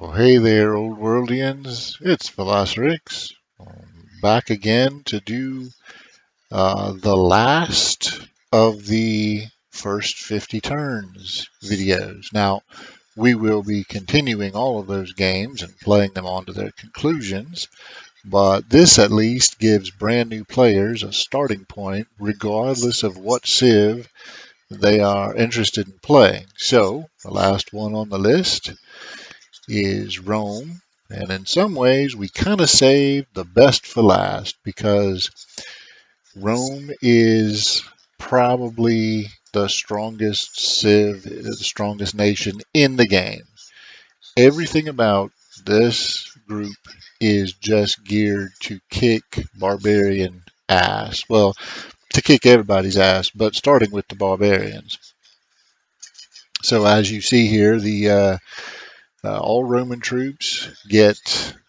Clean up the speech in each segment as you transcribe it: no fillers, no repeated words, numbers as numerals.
Well, hey there, old worldians. It's Velocirix, back again to do the last of the first 50 turns videos. Now, we will be continuing all of those games and playing them on to their conclusions, but this at least gives brand new players a starting point, regardless of what Civ they are interested in playing. So, the last one on the list is Rome. And in some ways, we kind of saved the best for last because Rome is probably the strongest civ, the strongest nation in the game. Everything about this group is just geared to kick barbarian ass. Well, to kick everybody's ass, but starting with the barbarians. So as you see here, the all Roman troops get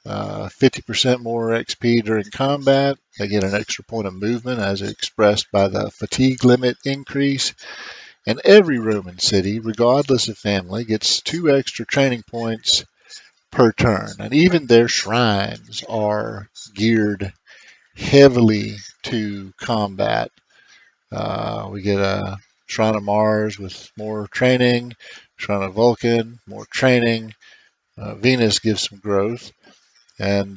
50% more XP during combat. They get an extra point of movement as expressed by the fatigue limit increase. And every Roman city, regardless of family, gets 2 extra training points per turn. And even their shrines are geared heavily to combat. We get a Shrine of Mars with more training, Shrine of Vulcan, more training. Venus gives some growth, and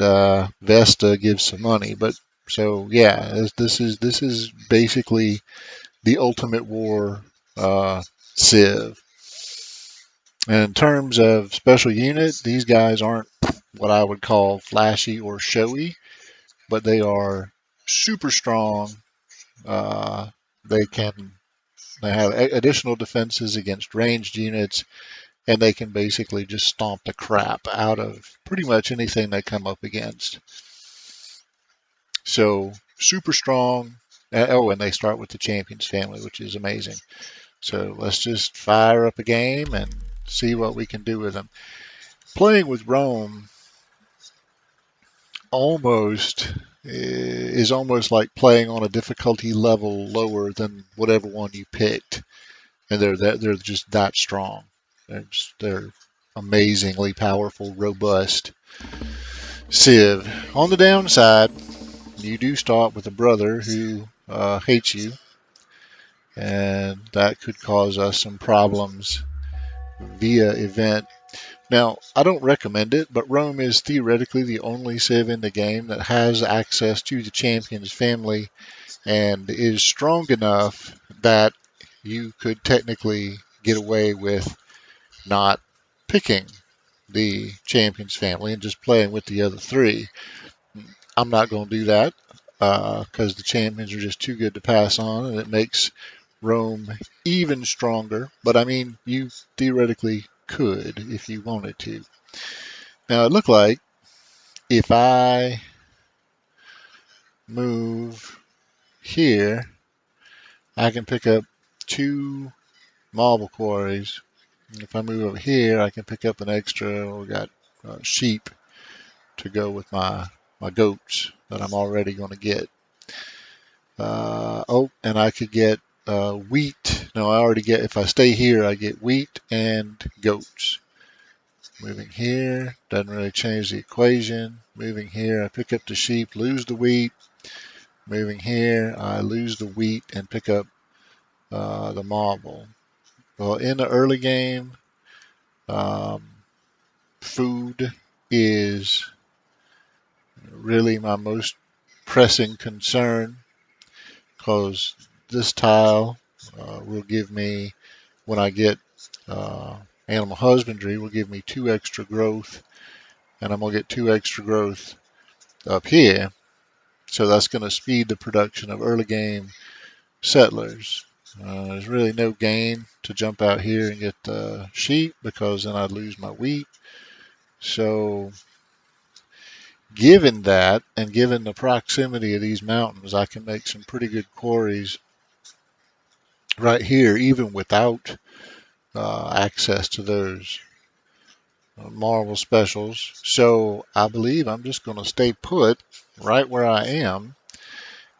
Vesta gives some money. But so yeah, this is basically the ultimate war Civ. And in terms of special unit, these guys aren't what I would call flashy or showy, but they are super strong. Uh, they can they have additional defenses against ranged units, and they can basically just stomp the crap out of pretty much anything they come up against. So super strong. Oh, and they start with the champions family, which is amazing. So let's just fire up a game and see what we can do with them. Playing with Rome almost is almost like playing on a difficulty level lower than whatever one you picked, and they're just that strong. They're amazingly powerful, robust Civ. On the downside, you do start with a brother who hates you, and that could cause us some problems via event. Now, I don't recommend it, but Rome is theoretically the only civ in the game that has access to the champion's family and is strong enough that you could technically get away with not picking the champion's family and just playing with the other three. I'm not going to do that because the champions are just too good to pass on, and it makes Rome even stronger. But I mean, you theoretically could if you wanted to. Now, it looked like if I move here, I can pick up 2 marble quarries. If I move over here, I can pick up an extra. We got sheep to go with my goats that I'm already going to get. Oh, and I could get wheat. No, I already get, if I stay here, I get wheat and goats. Moving here, doesn't really change the equation. Moving here, I pick up the sheep, lose the wheat. Moving here, I lose the wheat and pick up the marble. Well, in the early game, um, food is really my most pressing concern because this tile will give me, when I get uh, animal husbandry, will give me 2 extra growth, and I'm going to get 2 extra growth up here. So that's going to speed the production of early game settlers. There's really no gain to jump out here and get the sheep because then I'd lose my wheat. So given that, and given the proximity of these mountains, I can make some pretty good quarries right here, even without access to those Marvel specials. So I believe I'm just going to stay put right where I am,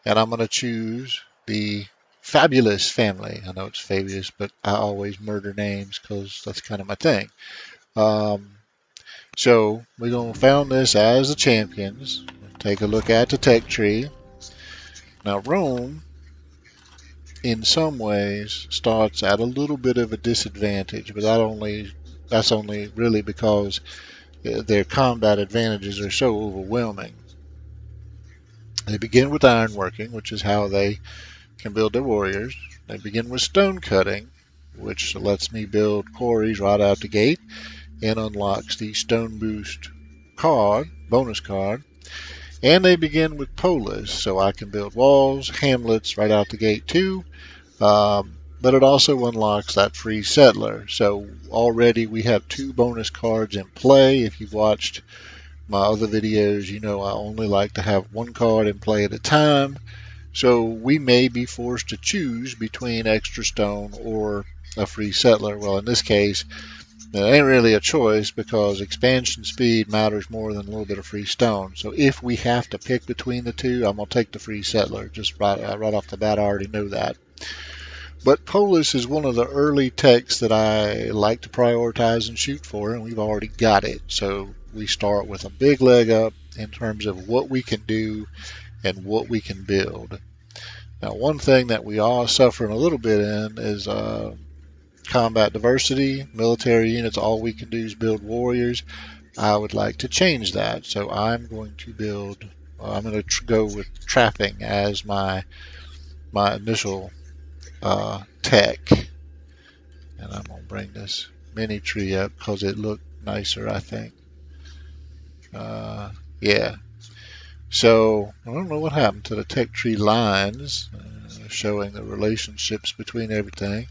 and I'm going to choose the Fabulous family. I know it's Fabius, but I always murder names because that's kind of my thing. Um, So we're going to found this as the champions. Take a look at the tech tree. Now Rome, in some ways, starts at a little bit of a disadvantage, but that's only really because their combat advantages are so overwhelming. They begin with ironworking, which is how they can build their warriors. They begin with stone cutting, which lets me build quarries right out the gate and unlocks the stone boost bonus card. And they begin with polis, so I can build walls, hamlets right out the gate too. But it also unlocks that free settler. So already we have two bonus cards in play. If you've watched my other videos, you know I only like to have one card in play at a time. So we may be forced to choose between extra stone or a free settler. Well, in this case, it ain't really a choice because expansion speed matters more than a little bit of free stone. So if we have to pick between the two, I'm going to take the free settler. Just right off the bat, I already know that. But Polis is one of the early techs that I like to prioritize and shoot for, and we've already got it. So we start with a big leg up in terms of what we can do and what we can build. Now, one thing that we are suffering a little bit in is combat diversity. Military units, all we can do is build warriors. I would like to change that. So I'm going to I'm going to go with trapping as my initial tech. And I'm going to bring this mini tree up because it looked nicer, I think. Yeah. So I don't know what happened to the tech tree lines showing the relationships between everything.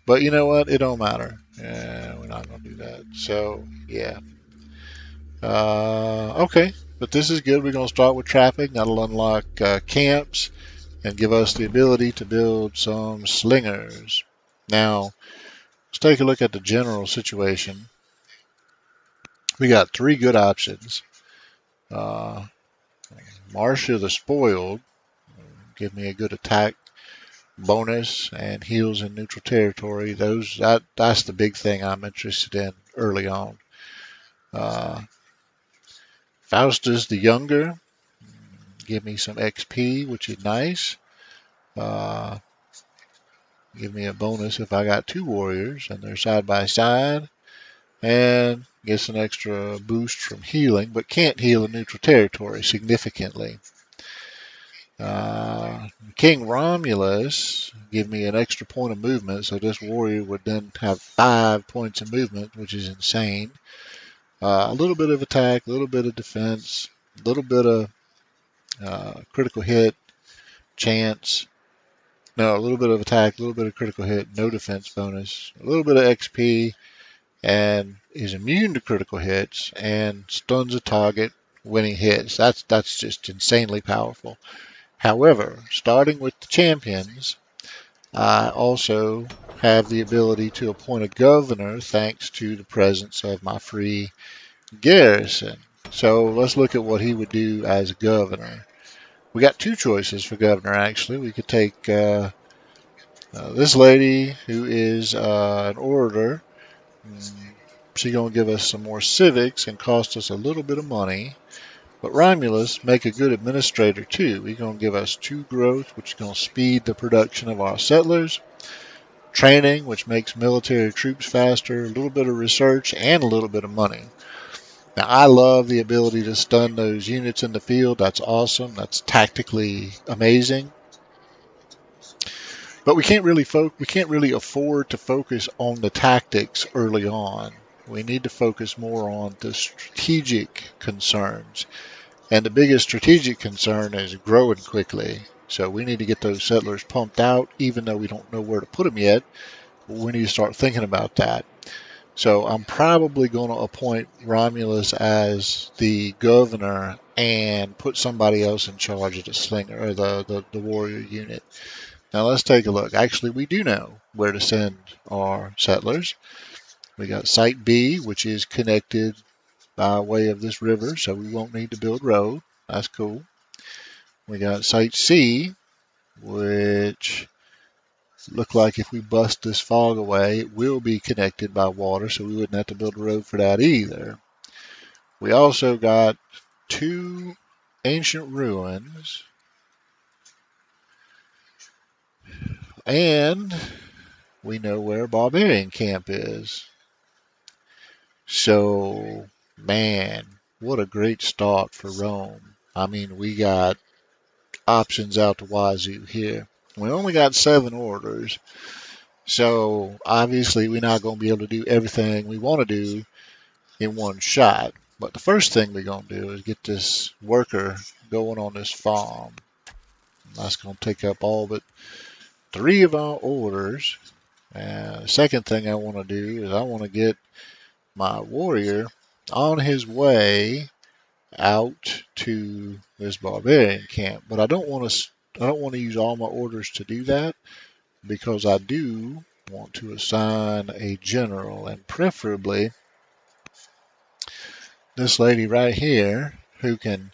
But you know what? It don't matter. Yeah, we're not going to do that. So, yeah. Okay. But this is good. We're going to start with traffic. That'll unlock camps and give us the ability to build some slingers. Now, let's take a look at the general situation. We got three good options. Uh, Marcia the Spoiled, give me a good attack bonus and heals in neutral territory. That's the big thing I'm interested in early on. Uh, Faustus the Younger, give me some XP, which is nice. Uh, Give me a bonus if I got two warriors and they're side by side. And gets an extra boost from healing, but can't heal in neutral territory significantly. King Romulus give me an extra point of movement, so this warrior would then have 5 points of movement, which is insane. A little bit of attack, a little bit of defense, a little bit of critical hit, chance. No, a little bit of attack, a little bit of critical hit, no defense bonus, a little bit of XP, and is immune to critical hits and stuns a target winning hits. That's just insanely powerful. However, starting with the champions, I also have the ability to appoint a governor thanks to the presence of my free garrison. So let's look at what he would do as a governor. We got two choices for governor actually. We could take this lady who is an orator. She's going to give us some more civics and cost us a little bit of money. But Romulus make a good administrator too. He's going to give us 2 growth, which is going to speed the production of our settlers. Training, which makes military troops faster. A little bit of research and a little bit of money. Now, I love the ability to stun those units in the field. That's awesome. That's tactically amazing. But we can't really afford to focus on the tactics early on. We need to focus more on the strategic concerns. And the biggest strategic concern is growing quickly. So we need to get those settlers pumped out, even though we don't know where to put them yet. We need to start thinking about that. So I'm probably going to appoint Romulus as the governor and put somebody else in charge of the slinger or the warrior unit. Now let's take a look. Actually, we do know where to send our settlers. We got Site B, which is connected by way of this river, so we won't need to build road. That's cool. We got Site C, which look like if we bust this fog away, it will be connected by water, so we wouldn't have to build a road for that either. We also got 2 ancient ruins, and we know where barbarian camp is. So, man, what a great start for Rome. I mean, we got options out the wazoo here. We only got 7 orders, so obviously we're not going to be able to do everything we want to do in one shot. But the first thing we're going to do is get this worker going on this farm. That's going to take up all but 3 of our orders. And the second thing I want to do is I want to get my warrior on his way out to this barbarian camp. But I don't want to use all my orders to do that, because I do want to assign a general, and preferably this lady right here who can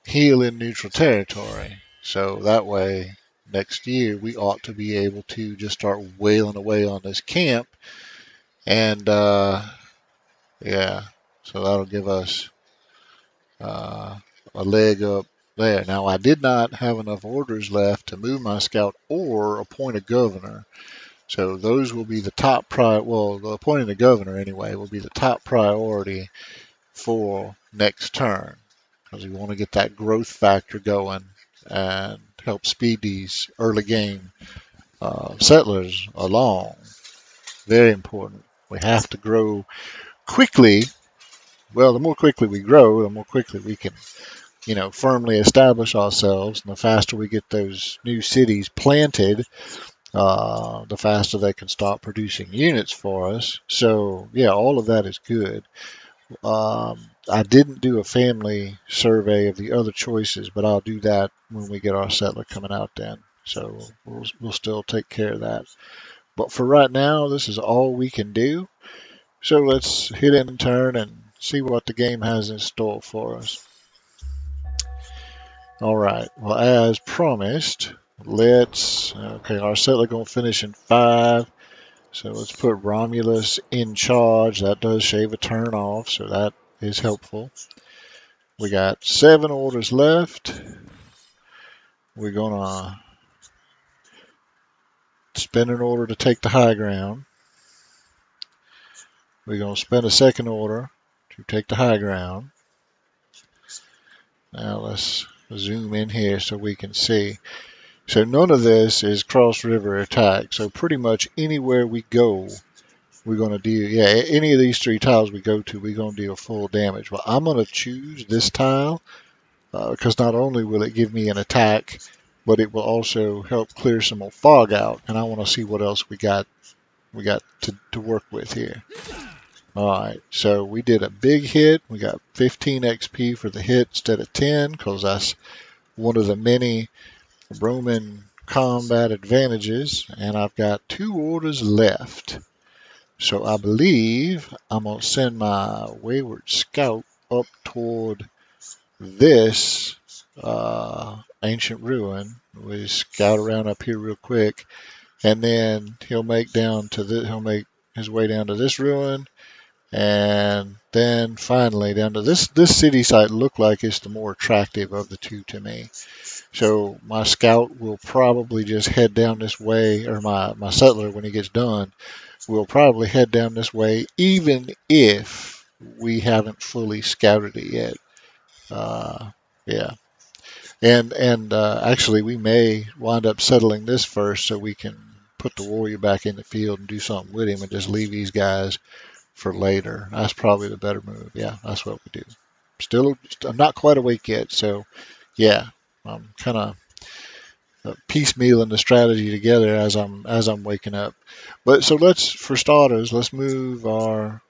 heal in neutral territory. So that way next year we ought to be able to just start wailing away on this camp, and yeah, so that'll give us uh, a leg up there. Now, I did not have enough orders left to move my scout or appoint a governor. So those will be the top well, the appointing the governor anyway will be the top priority for next turn, because we want to get that growth factor going and help speed these early game settlers along. Very important. We have to grow quickly. Well, the more quickly we grow, the more quickly we can, firmly establish ourselves. And the faster we get those new cities planted, the faster they can start producing units for us. So, yeah, all of that is good. I didn't do a family survey of the other choices, but I'll do that when we get our settler coming out then. So we'll still take care of that. But for right now, this is all we can do. So let's hit end turn and see what the game has in store for us. All right. Well, as promised, okay, our settler going to finish in 5. So let's put Romulus in charge. That does shave a turn off, so that is helpful. We got 7 orders left. We're going to spend an order to take the high ground. We're going to spend a second order to take the high ground. Now let's zoom in here so we can see. So none of this is cross river attack. So pretty much anywhere we go, we're going to deal, any of these 3 tiles we go to, we're going to deal full damage. Well, I'm going to choose this tile because not only will it give me an attack, but it will also help clear some more fog out. And I want to see what else we got to work with here. All right, so we did a big hit. We got 15 XP for the hit instead of 10, because that's one of the many Roman combat advantages. And I've got 2 orders left. So I believe I'm going to send my wayward scout up toward this ancient ruin. We scout around up here real quick, and then he'll make his way down to this ruin, and then finally down to this city site. Look like it's the more attractive of the 2 to me. So my scout will probably just head down this way, or my settler, when he gets done, will probably head down this way, even if we haven't fully scouted it yet. Yeah. And actually, we may wind up settling this first so we can put the warrior back in the field and do something with him, and just leave these guys for later. That's probably the better move. Yeah, that's what we do. I'm not quite awake yet, so yeah, I'm kind of piecemealing the strategy together as I'm waking up. But so for starters, let's move our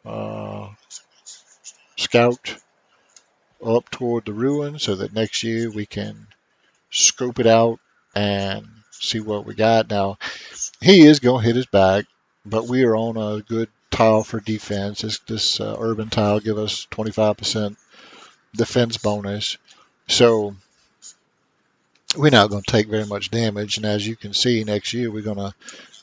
scout up toward the ruin so that next year we can scope it out and see what we got. Now, he is going to hit his back, but we are on a good tile for defense. This urban tile give us 25% defense bonus. So we're not going to take very much damage. And as you can see, next year we're going to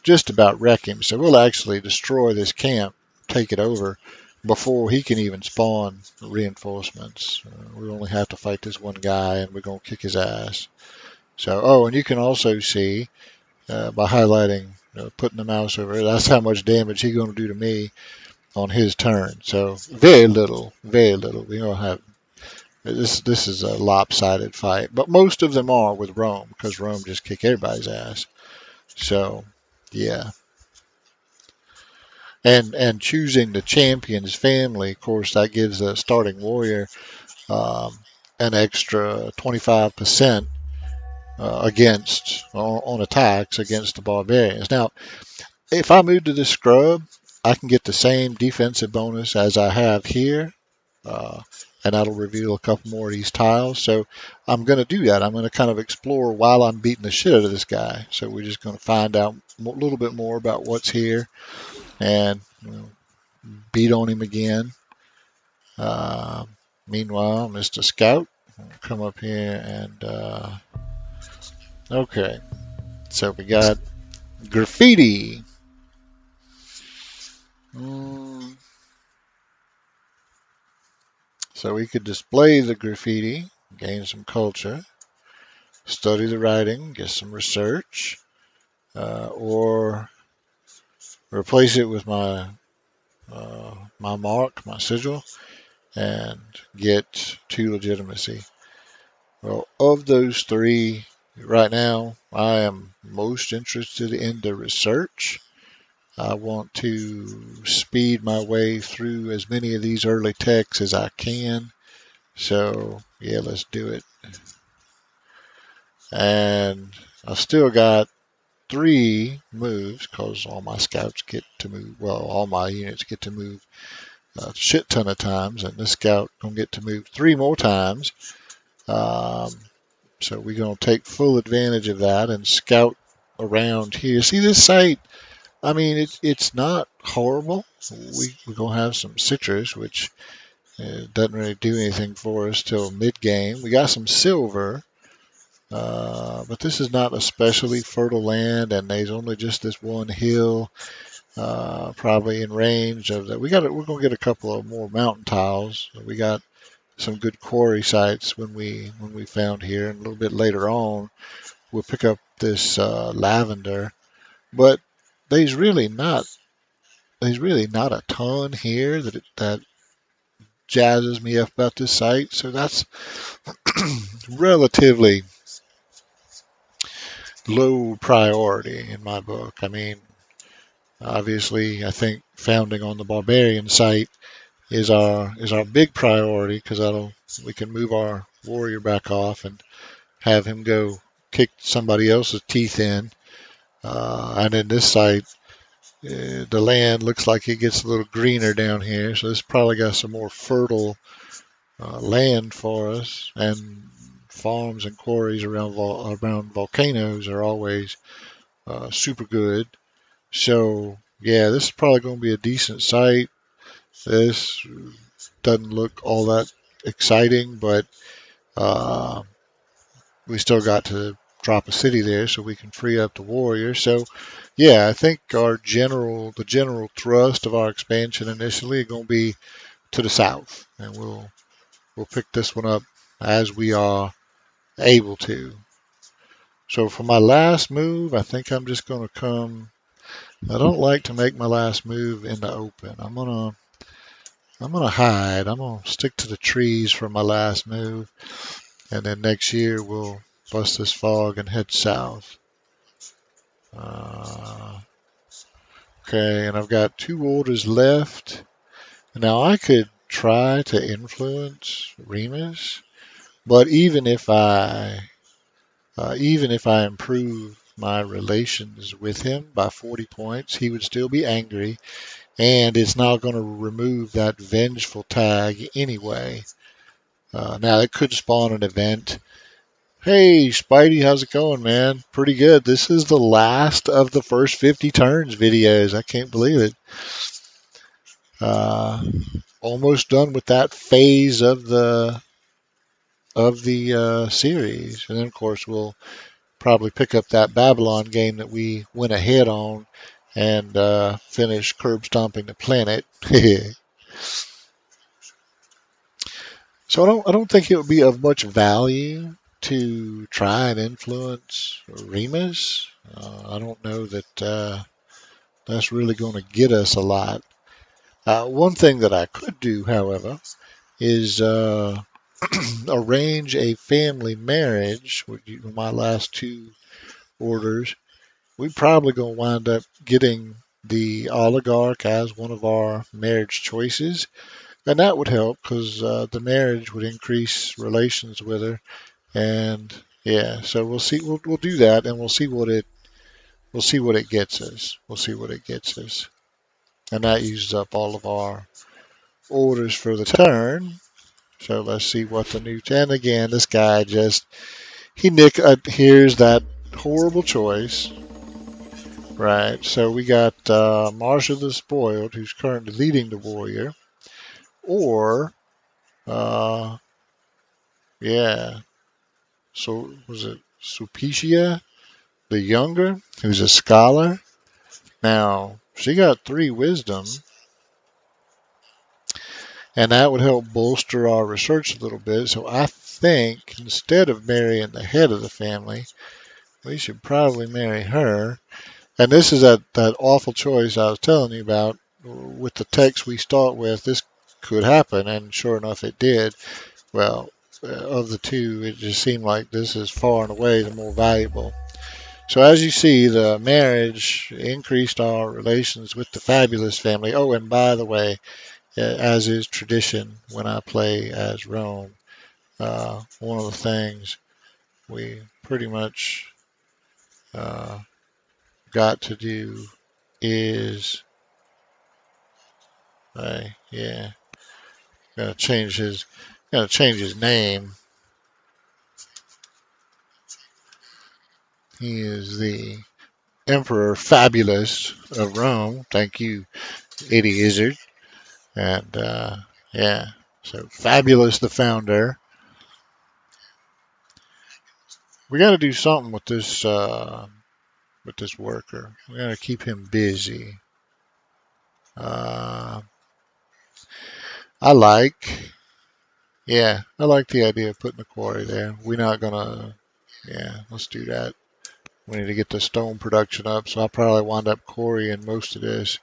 just about wreck him. So we'll actually destroy this camp, take it over, before he can even spawn reinforcements. We only have to fight this one guy, and we're gonna kick his ass. So, oh, and you can also see by highlighting, putting the mouse over it, that's how much damage he's gonna do to me on his turn. So very little, very little. We don't have this. This is a lopsided fight, but most of them are with Rome because Rome just kick everybody's ass. So, yeah. And choosing the champion's family, of course, that gives the starting warrior um, an extra 25% against on attacks against the barbarians. Now, if I move to the scrub, I can get the same defensive bonus as I have here, uh, and that'll reveal a couple more of these tiles. So I'm going to do that. I'm going to kind of explore while I'm beating the shit out of this guy. So we're just going to find out a little bit more about what's here and beat on him again. Uh, Meanwhile, Mr. Scout will come up here and okay. So we got graffiti. Mm, so we could display the graffiti, gain some culture, study the writing, get some research, or replace it with my mark, my sigil, and get 2 legitimacy. Well, of those three, right now, I am most interested in the research. I want to speed my way through as many of these early texts as I can. So, yeah, let's do it. And I've still got 3 moves because all my scouts get to move. Well, all my units get to move a shit ton of times, and this scout gonna get to move 3 more times. Um, so we're gonna take full advantage of that and scout around here. See this site? I mean, it's not horrible. We're gonna have some citrus, which doesn't really do anything for us till mid game. We got some silver. But this is not especially fertile land, and there's only just this one hill, probably in range of that. We're gonna get a couple of more mountain tiles. We got some good quarry sites when we found here, and a little bit later on we'll pick up this lavender. But there's really not there's really not a ton here that jazzes me up about this site. So that's relatively low priority in my book. I mean, obviously, I think founding on the barbarian site is our big priority because that'll we can move our warrior back off and have him go kick somebody else's teeth in. And in this site, the land looks like it gets a little greener down here, so this probably got some more fertile land for us. And farms and quarries around volcanoes are always super good. So yeah, this is probably going to be a decent site. This doesn't look all that exciting, but uh, we still got to drop a city there so we can free up the warrior. So yeah, I think the general thrust of our expansion initially is going to be to the south, and we'll pick this one up as we are able to. So for my last move, I think I'm just going to come. I don't like to make my last move in the open. I'm gonna hide. I'm gonna stick to the trees for my last move, and then next year we'll bust this fog and head south. Uh, okay, and I've got 2 orders left. Now I could try to influence Remus, but even if I improve my relations with him by 40 points, he would still be angry, and it's not going to remove that vengeful tag anyway. Now it could spawn an event. Hey, Spidey, how's it going, man? Pretty good. This is the last of the first 50 turns videos. I can't believe it. Uh, Almost done with that phase of the series, and then of course we'll probably pick up that Babylon game that we went ahead on and finish curb stomping the planet. So I don't think it would be of much value to try and influence Remus. I don't know that that's really going to get us a lot. One thing that I could do, however, is arrange a family marriage with my last two orders. We're probably going to wind up getting the oligarch as one of our marriage choices, and that would help because the marriage would increase relations with her. And yeah, so we'll see. We'll do that, and we'll see what it gets us. We'll see what it gets us, and that uses up all of our orders for the turn. So let's see what the new ten again. This guy just here's that horrible choice, right? So we got Marsha the Spoiled, who's currently leading the warrior, or uh, yeah. So was it Supicia the Younger, who's a scholar? Now she got 3 wisdom, and that would help bolster our research a little bit. So I think instead of marrying the head of the family, we should probably marry her. And this is that awful choice I was telling you about with the text we start with. This could happen, and sure enough, it did. Well, of the two, it just seemed like this is far and away the more valuable. So as you see, the marriage increased our relations with the fabulous family. Oh, and by the way, as is tradition when I play as Rome, one of the things we pretty much uh, got to do is, yeah, gotta change his name. He is the Emperor Fabulous of Rome. Thank you, Eddie Izzard. And yeah, so Fabulous the founder. We got to do something with this worker. We got to keep him busy. Uh, I like, yeah, I like the idea of putting the quarry there. We're not gonna, yeah, let's do that. We need to get the stone production up, so I'll probably wind up quarrying most of this,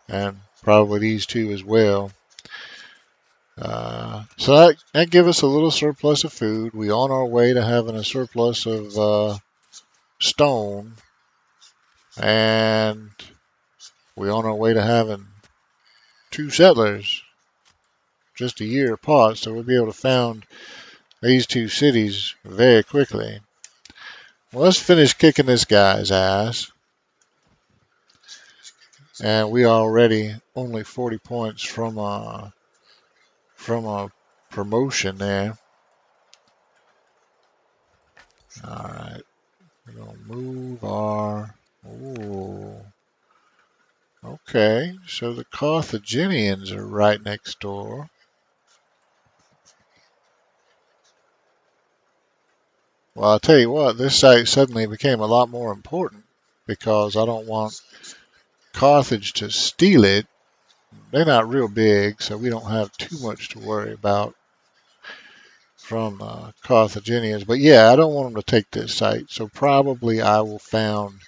and probably these two as well. So that give us a little surplus of food. We on our way to having a surplus of stone, and we on our way to having 2 settlers just a year apart. So we'll be able to found these 2 cities very quickly. Well, let's finish kicking this guy's ass, and we are already only 40 points from a promotion there. All right, we're gonna move our. Ooh. Okay, so the Carthaginians are right next door. Well, I'll tell you what, this site suddenly became a lot more important because I don't want Carthage to steal it. They're not real big, so we don't have too much to worry about from Carthaginians. But yeah, I don't want them to take this site, so probably I will found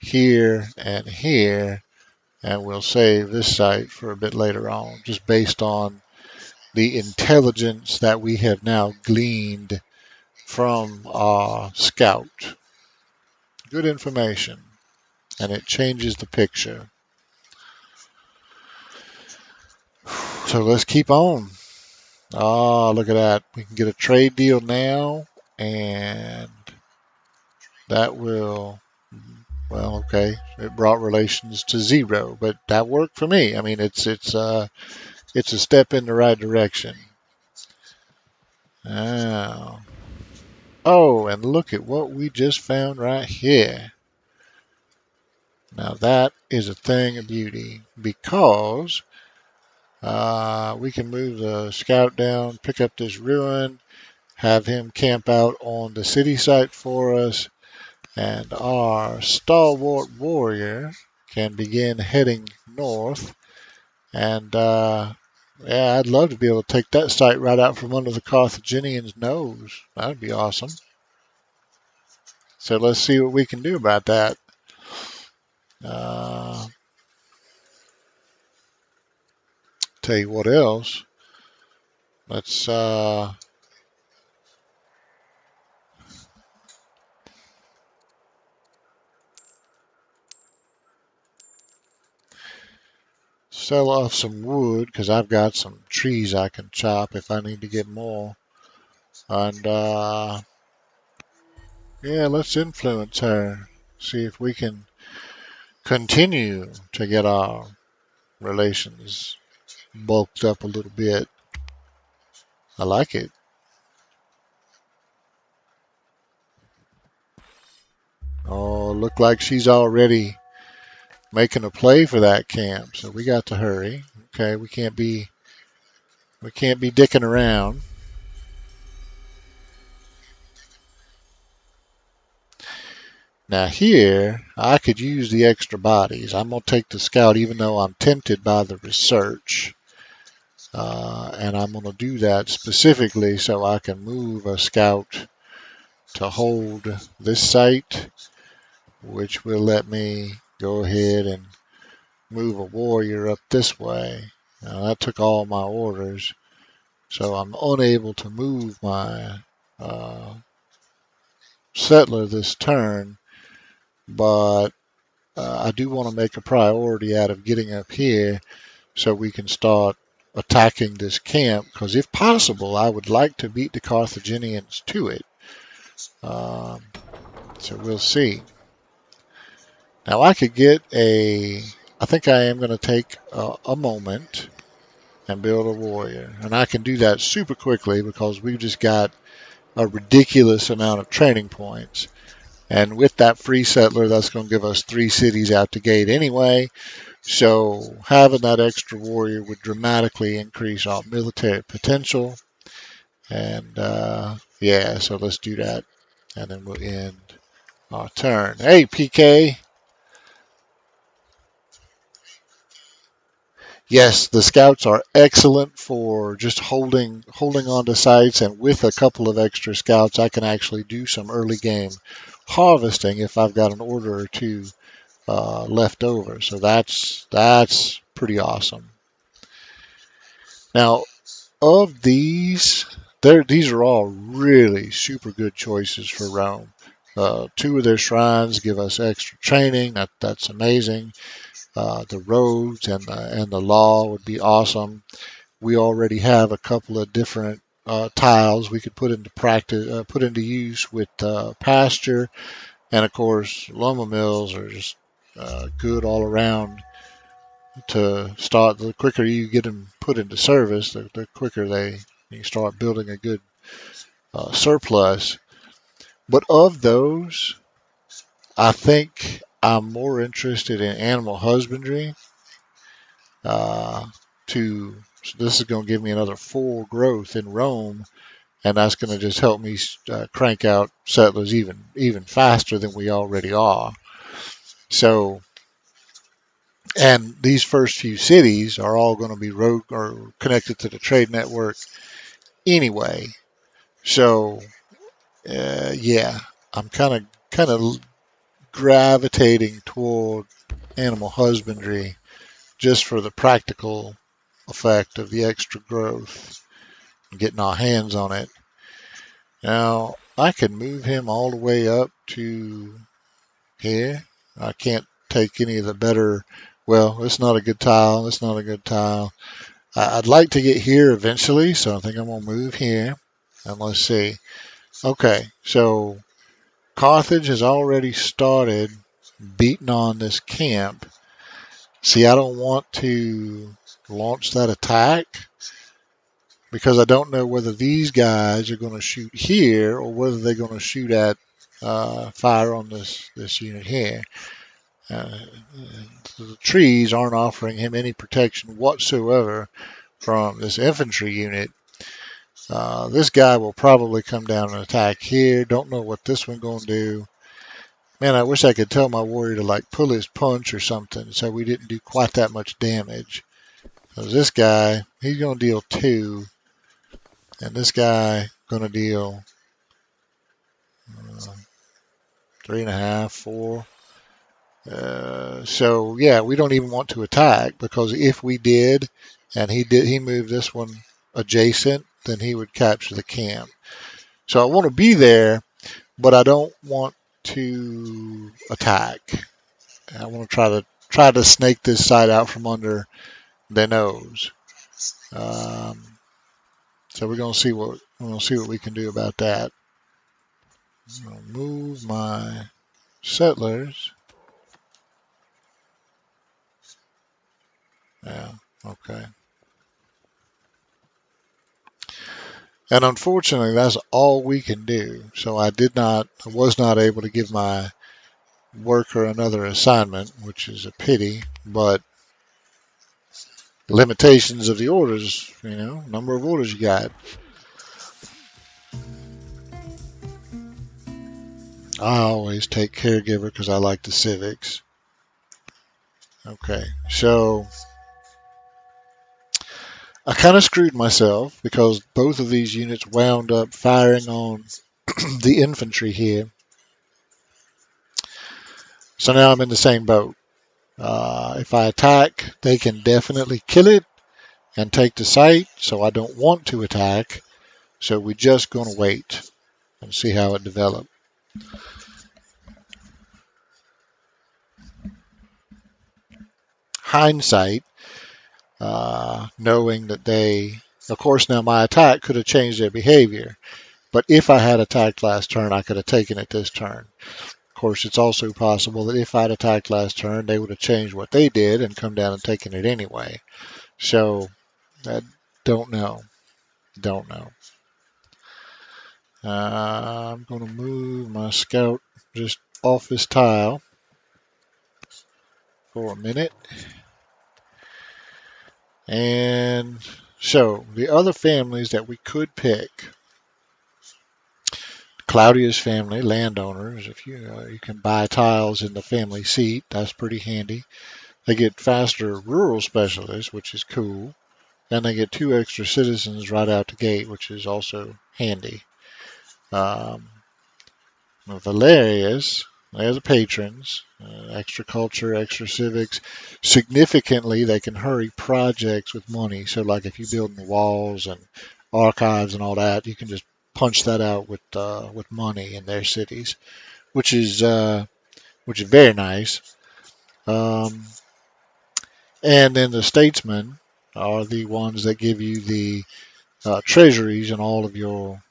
here and here, and we'll save this site for a bit later on, just based on the intelligence that we have now gleaned from our scout. Good information, and it changes the picture. So let's keep on. Ah, look at that. We can get a trade deal now, and that will, well, okay. It brought relations to 0, but that worked for me. I mean, it's a step in the right direction. Oh. Oh, and look at what we just found right here. Now that is a thing of beauty because we can move the scout down, pick up this ruin, have him camp out on the city site for us, and our stalwart warrior can begin heading north. And Yeah, I'd love to be able to take that site right out from under the Carthaginians' nose. That'd be awesome. So let's see what we can do about that. Uh, tell you what else. Let's sell off some wood because I've got some trees I can chop if I need to get more. And yeah, let's influence her. See if we can continue to get our relations bulked up a little bit. I like it. Oh, look like she's already making a play for that camp. So we got to hurry. Okay, we can't be dicking around. Now here, I could use the extra bodies. I'm gonna take the scout, even though I'm tempted by the research, and I'm gonna do that specifically so I can move a scout to hold this site, which will let me go ahead and move a warrior up this way. Now that took all my orders, so I'm unable to move my uh, settler this turn, but I do want to make a priority out of getting up here so we can start attacking this camp, because if possible, I would like to beat the Carthaginians to it. Um, so we'll see. Now I think I am going to take a moment and build a warrior. And I can do that super quickly because we've just got a ridiculous amount of training points. And with that free settler, that's going to give us 3 cities out the gate anyway. So having that extra warrior would dramatically increase our military potential. And yeah, so let's do that. And then we'll end our turn. Hey, PK. Yes, the scouts are excellent for just holding on to sites, and with a couple of extra scouts, I can actually do some early game harvesting if I've got an order or two left over. So that's pretty awesome. Now, of these are all really super good choices for Rome. 2 of their shrines give us extra training. That's amazing. The roads and the law would be awesome. We already have a couple of different tiles we could put into practice, put into use with pasture, and of course, lumber mills are just good all around to start. The quicker you get them put into service, the quicker you start building a good surplus. But of those, I think I'm more interested in animal husbandry. Uh, so this is going to give me another 4 growth in Rome, and that's going to just help me crank out settlers even faster than we already are. So, and these first few cities are all going to be road or connected to the trade network anyway. So, yeah, I'm kind of gravitating toward animal husbandry just for the practical effect of the extra growth and getting our hands on it. Now, I can move him all the way up to here. I can't take any of the better. Well, it's not a good tile. It's not a good tile. I'd like to get here eventually, so I think I'm going to move here. And let's see. Okay, so Carthage has already started beating on this camp. See, I don't want to launch that attack because I don't know whether these guys are going to shoot here or whether they're going to shoot at fire on this unit here. Uh, the trees aren't offering him any protection whatsoever from this infantry unit. This guy will probably come down and attack here. Don't know what this one's going to do. Man, I wish I could tell my warrior to like pull his punch or something so we didn't do quite that much damage. Because this guy, he's going to deal 2, and this guy going to deal 3.5, 4. So yeah, we don't even want to attack, because if we did, and he moved this one adjacent, then he would capture the camp. So I want to be there, but I don't want to attack. I want to try to snake this side out from under their nose. Um, so we're gonna see what we can do about that. I'm gonna move my settlers. Yeah, okay. And unfortunately, that's all we can do. So I was not able to give my worker another assignment, which is a pity, but limitations of the orders, number of orders you got. I always take caregiver because I like the civics. Okay, so I kind of screwed myself because both of these units wound up firing on the infantry here. So now I'm in the same boat. If I attack, they can definitely kill it and take the site, so I don't want to attack. So we're just going to wait and see how it develops. Hindsight, knowing that of course, now my attack could have changed their behavior, but if I had attacked last turn, I could have taken it this turn. Of course, it's also possible that if I'd attacked last turn, they would have changed what they did and come down and taken it anyway. So, I don't know. Don't know. I'm going to move my scout just off this tile for a minute. And so the other families that we could pick, Claudia's family, landowners, if you can buy tiles in the family seat, that's pretty handy. They get faster rural specialists, which is cool. And they get 2 extra citizens right out the gate, which is also handy. Um, Valerius, they're the patrons, extra culture, extra civics. Significantly, they can hurry projects with money. So, like if you build the walls and archives and all that, you can just punch that out with money in their cities, which is very nice. Um, and then the statesmen are the ones that give you the treasuries in all of your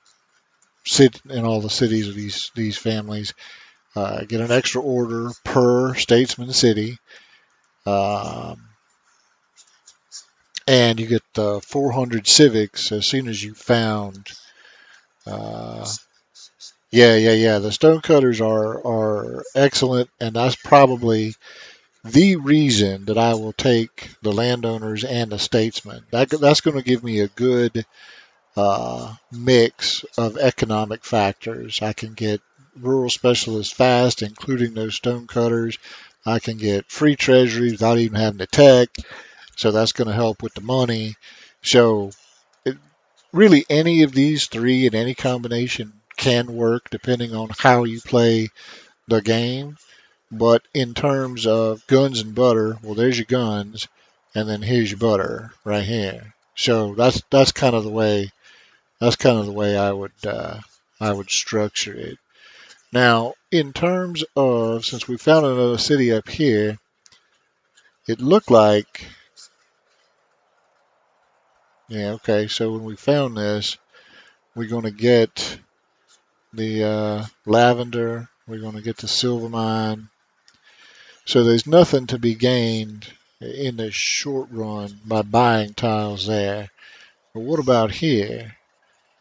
in all the cities of these families. Get an extra order per statesman city, um, and you get 400 civics as soon as you found. Uh, yeah. The stonecutters are excellent, and that's probably the reason that I will take the landowners and the statesmen. That's going to give me a good mix of economic factors. I can get rural specialists fast, including those stonecutters. I can get free treasuries without even having to tech. So that's going to help with the money. So really, any of these 3 in any combination can work depending on how you play the game. But in terms of guns and butter, well, there's your guns, and then here's your butter right here. So that's kind of the way I would structure it. Now, in terms of, since we found another city up here, it looked like, yeah, okay. So when we found this, we're going to get the lavender. We're going to get the silver mine. So there's nothing to be gained in the short run by buying tiles there. But what about here?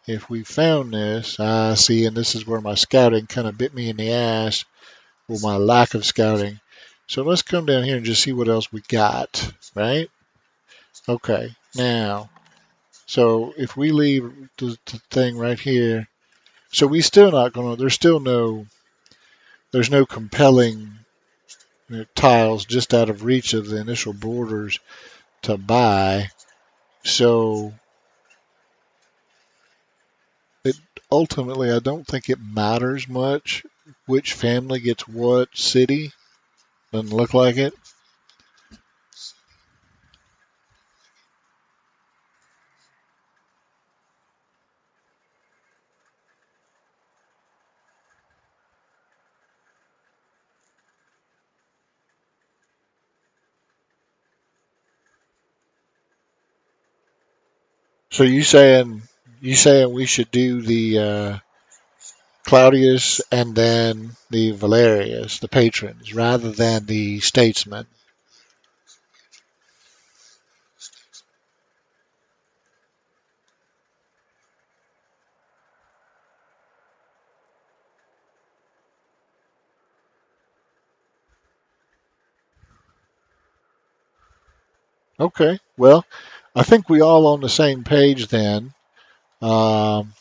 If we found this, I see, and this is where my scouting kind of bit me in the ass, or my lack of scouting. So let's come down here and just see what else we got, right? Okay, now, so if we leave the thing right here, so we still not gonna, there's no compelling tiles just out of reach of the initial borders to buy. So it ultimately, I don't think it matters much which family gets what city. Doesn't look like it. So you saying we should do the Claudius and then the Valerius, the patrons, rather than the statesmen. Okay, well, I think we all on the same page then. Um,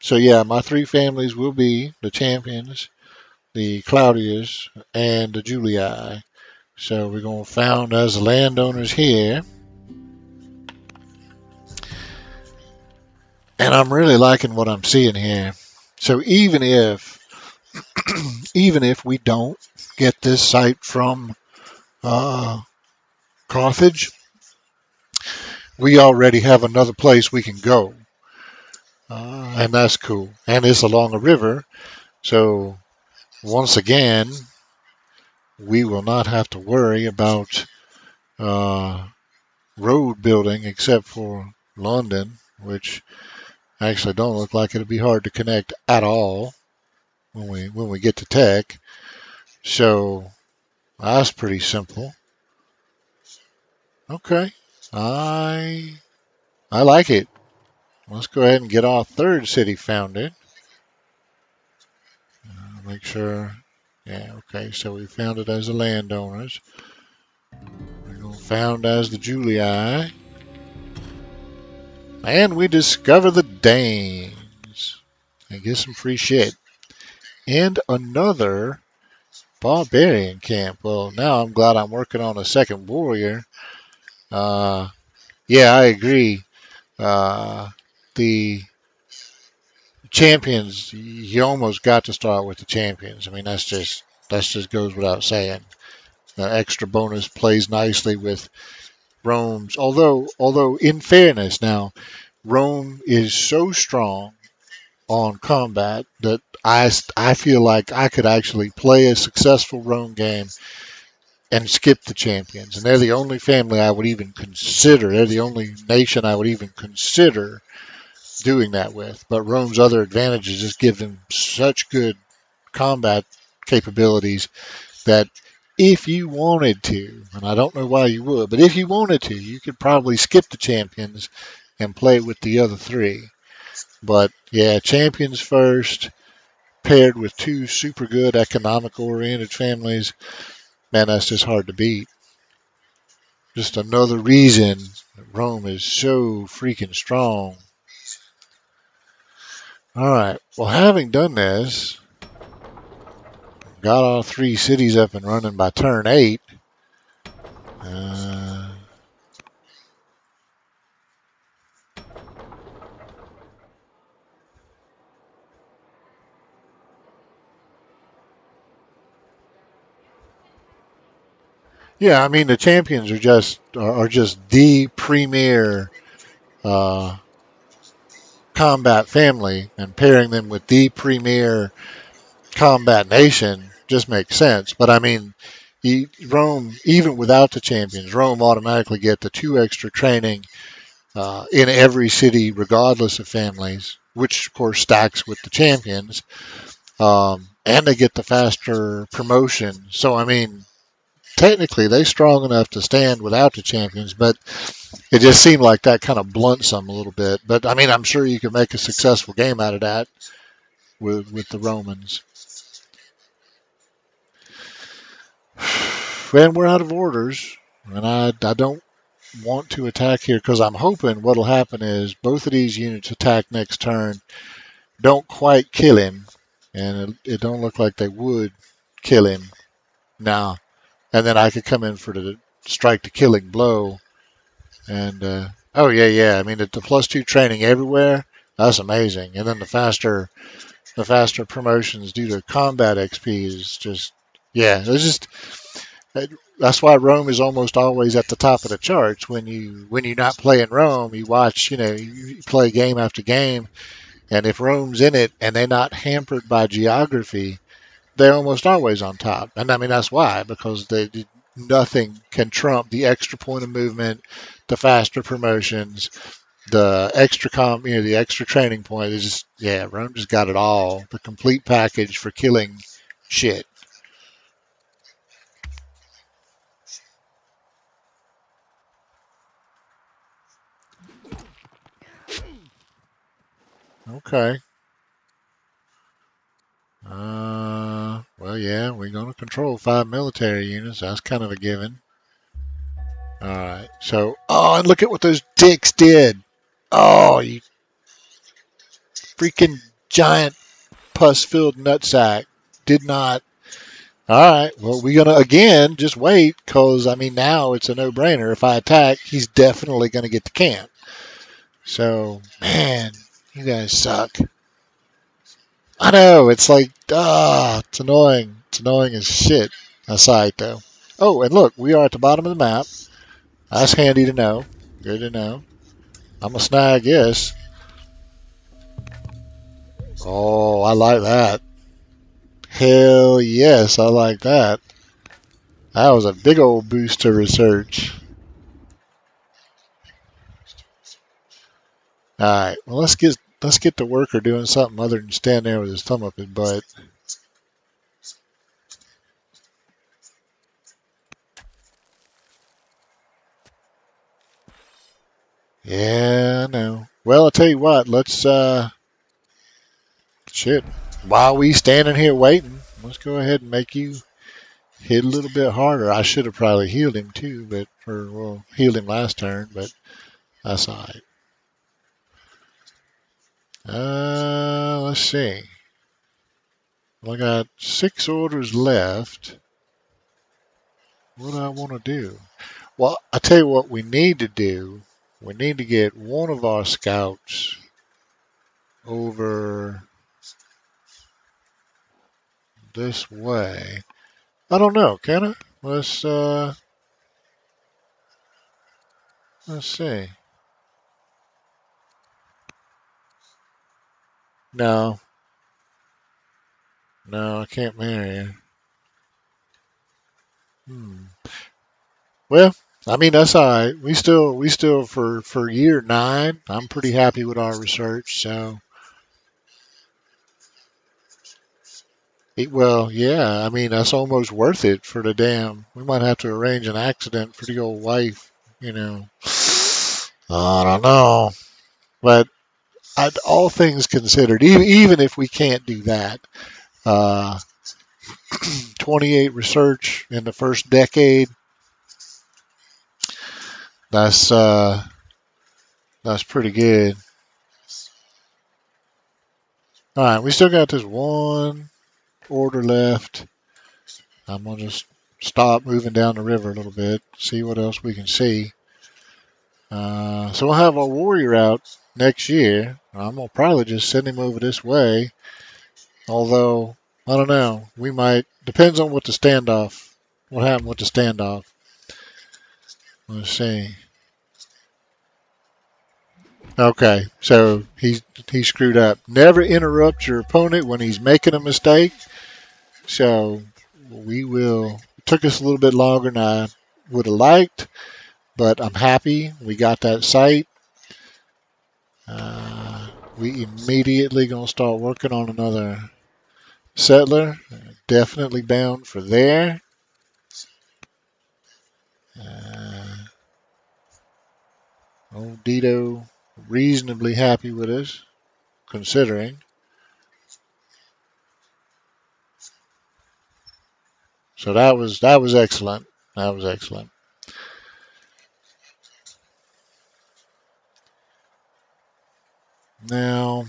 so yeah, my three families will be the champions, the Claudius, and the Julii. So we're going to found as the landowners here, and I'm really liking what I'm seeing here. So even if we don't get this site from uh, Carthage, we already have another place we can go, and that's cool. And it's along a river, so once again, we will not have to worry about uh, road building except for London, which actually don't look like it'll be hard to connect at all when we get to tech. So that's pretty simple. Okay, I I like it. Let's go ahead and get our third city founded. Make sure. Yeah, okay. So we found it as the landowners. We're going to found as the Julii. And we discover the Danes. And get some free shit. And another barbarian camp. Well, now I'm glad I'm working on a second warrior. Uh, yeah, I agree. The champions, you almost got to start with the champions. I mean, that's just goes without saying. The extra bonus plays nicely with Rome's. Although in fairness, now Rome is so strong on combat that I feel like I could actually play a successful Rome game and skip the champions. And they're the only family I would even consider. They're the only nation I would even consider doing that with. But Rome's other advantages just give them such good combat capabilities that if you wanted to, and I don't know why you would, but if you wanted to, you could probably skip the champions and play with the other three. But yeah, champions first, paired with two super good economic oriented families, man, that's just hard to beat. Just another reason Rome is so freaking strong. All right. Well, having done this, got all three cities up and running by turn 8. Uh, yeah, I mean the champions are just the premier uh, combat family, and pairing them with the premier combat nation just makes sense. But I mean, Rome, even without the champions, Rome automatically get the 2 extra training in every city, regardless of families, which of course stacks with the champions. And they get the faster promotion. So I mean, technically they're strong enough to stand without the champions, but it just seemed like that kind of blunts them a little bit. But I mean, I'm sure you could make a successful game out of that with the Romans. And we're out of orders, and I don't want to attack here because I'm hoping what'll happen is both of these units attack next turn, don't quite kill him, and it don't look like they would kill him now. And then I could come in for the strike the killing blow and Oh yeah, yeah. I mean the +2 training everywhere. That's amazing. And then the faster promotions due to combat XP is just yeah. It's just that's why Rome is almost always at the top of the charts. When you're not playing Rome, you watch. You play game after game, and if Rome's in it and they're not hampered by geography, they're almost always on top. And I mean that's why because nothing can trump the extra point of movement, the faster promotions, the extra the extra training point is just yeah, Rome just got it all, the complete package for killing shit. Okay. Well, yeah, we're gonna control 5 military units. That's kind of a given. All right. So, oh, and look at what those dicks did. Oh, you freaking giant pus-filled nutsack did not. All right. Well, we're gonna again just wait, cause I mean now it's a no-brainer. If I attack, he's definitely gonna get the camp. So, man, you guys suck. I know, it's like, it's annoying. It's annoying as shit. Aside, though. Oh, and look, we are at the bottom of the map. That's handy to know. Good to know. I'm a snag, yes. Oh, I like that. Hell yes, I like that. That was a big old boost to research. All right, well let's get the worker doing something other than stand there with his thumb up his butt. Yeah, I know. Well, I'll tell you what. Let's shit. While we standing here waiting, let's go ahead and make you hit a little bit harder. I should have probably healed him too, but or well, healed him last turn, but that's all right. Let's see. Well, I got 6 orders left. What do I want to do? Well, I tell you what we need to do. We need to get one of our scouts over this way. I don't know, can I? Let's see. No, no, I can't marry her. Hmm. Well, I mean that's all right. We still for year 9. I'm pretty happy with our research. So, well, yeah. I mean that's almost worth it for the damn. We might have to arrange an accident for the old wife. You know, I don't know, but all things considered, even if we can't do that, uh, 28 research in the first decade. That's uh, that's pretty good. All right, we still got this one order left. I'm gonna just stop moving down the river a little bit, see what else we can see. So we'll have our warrior out next year. I'm gonna probably just send him over this way. Although I don't know, we might depends on what the standoff, what happened with the standoff. Let's see. Okay, so he screwed up. Never interrupt your opponent when he's making a mistake. So we will. It took us a little bit longer than I would have liked, but I'm happy we got that site. We immediately gonna start working on another settler. Definitely bound for there. Uh, Old Dito reasonably happy with us, considering. So that was excellent. That was excellent. Now,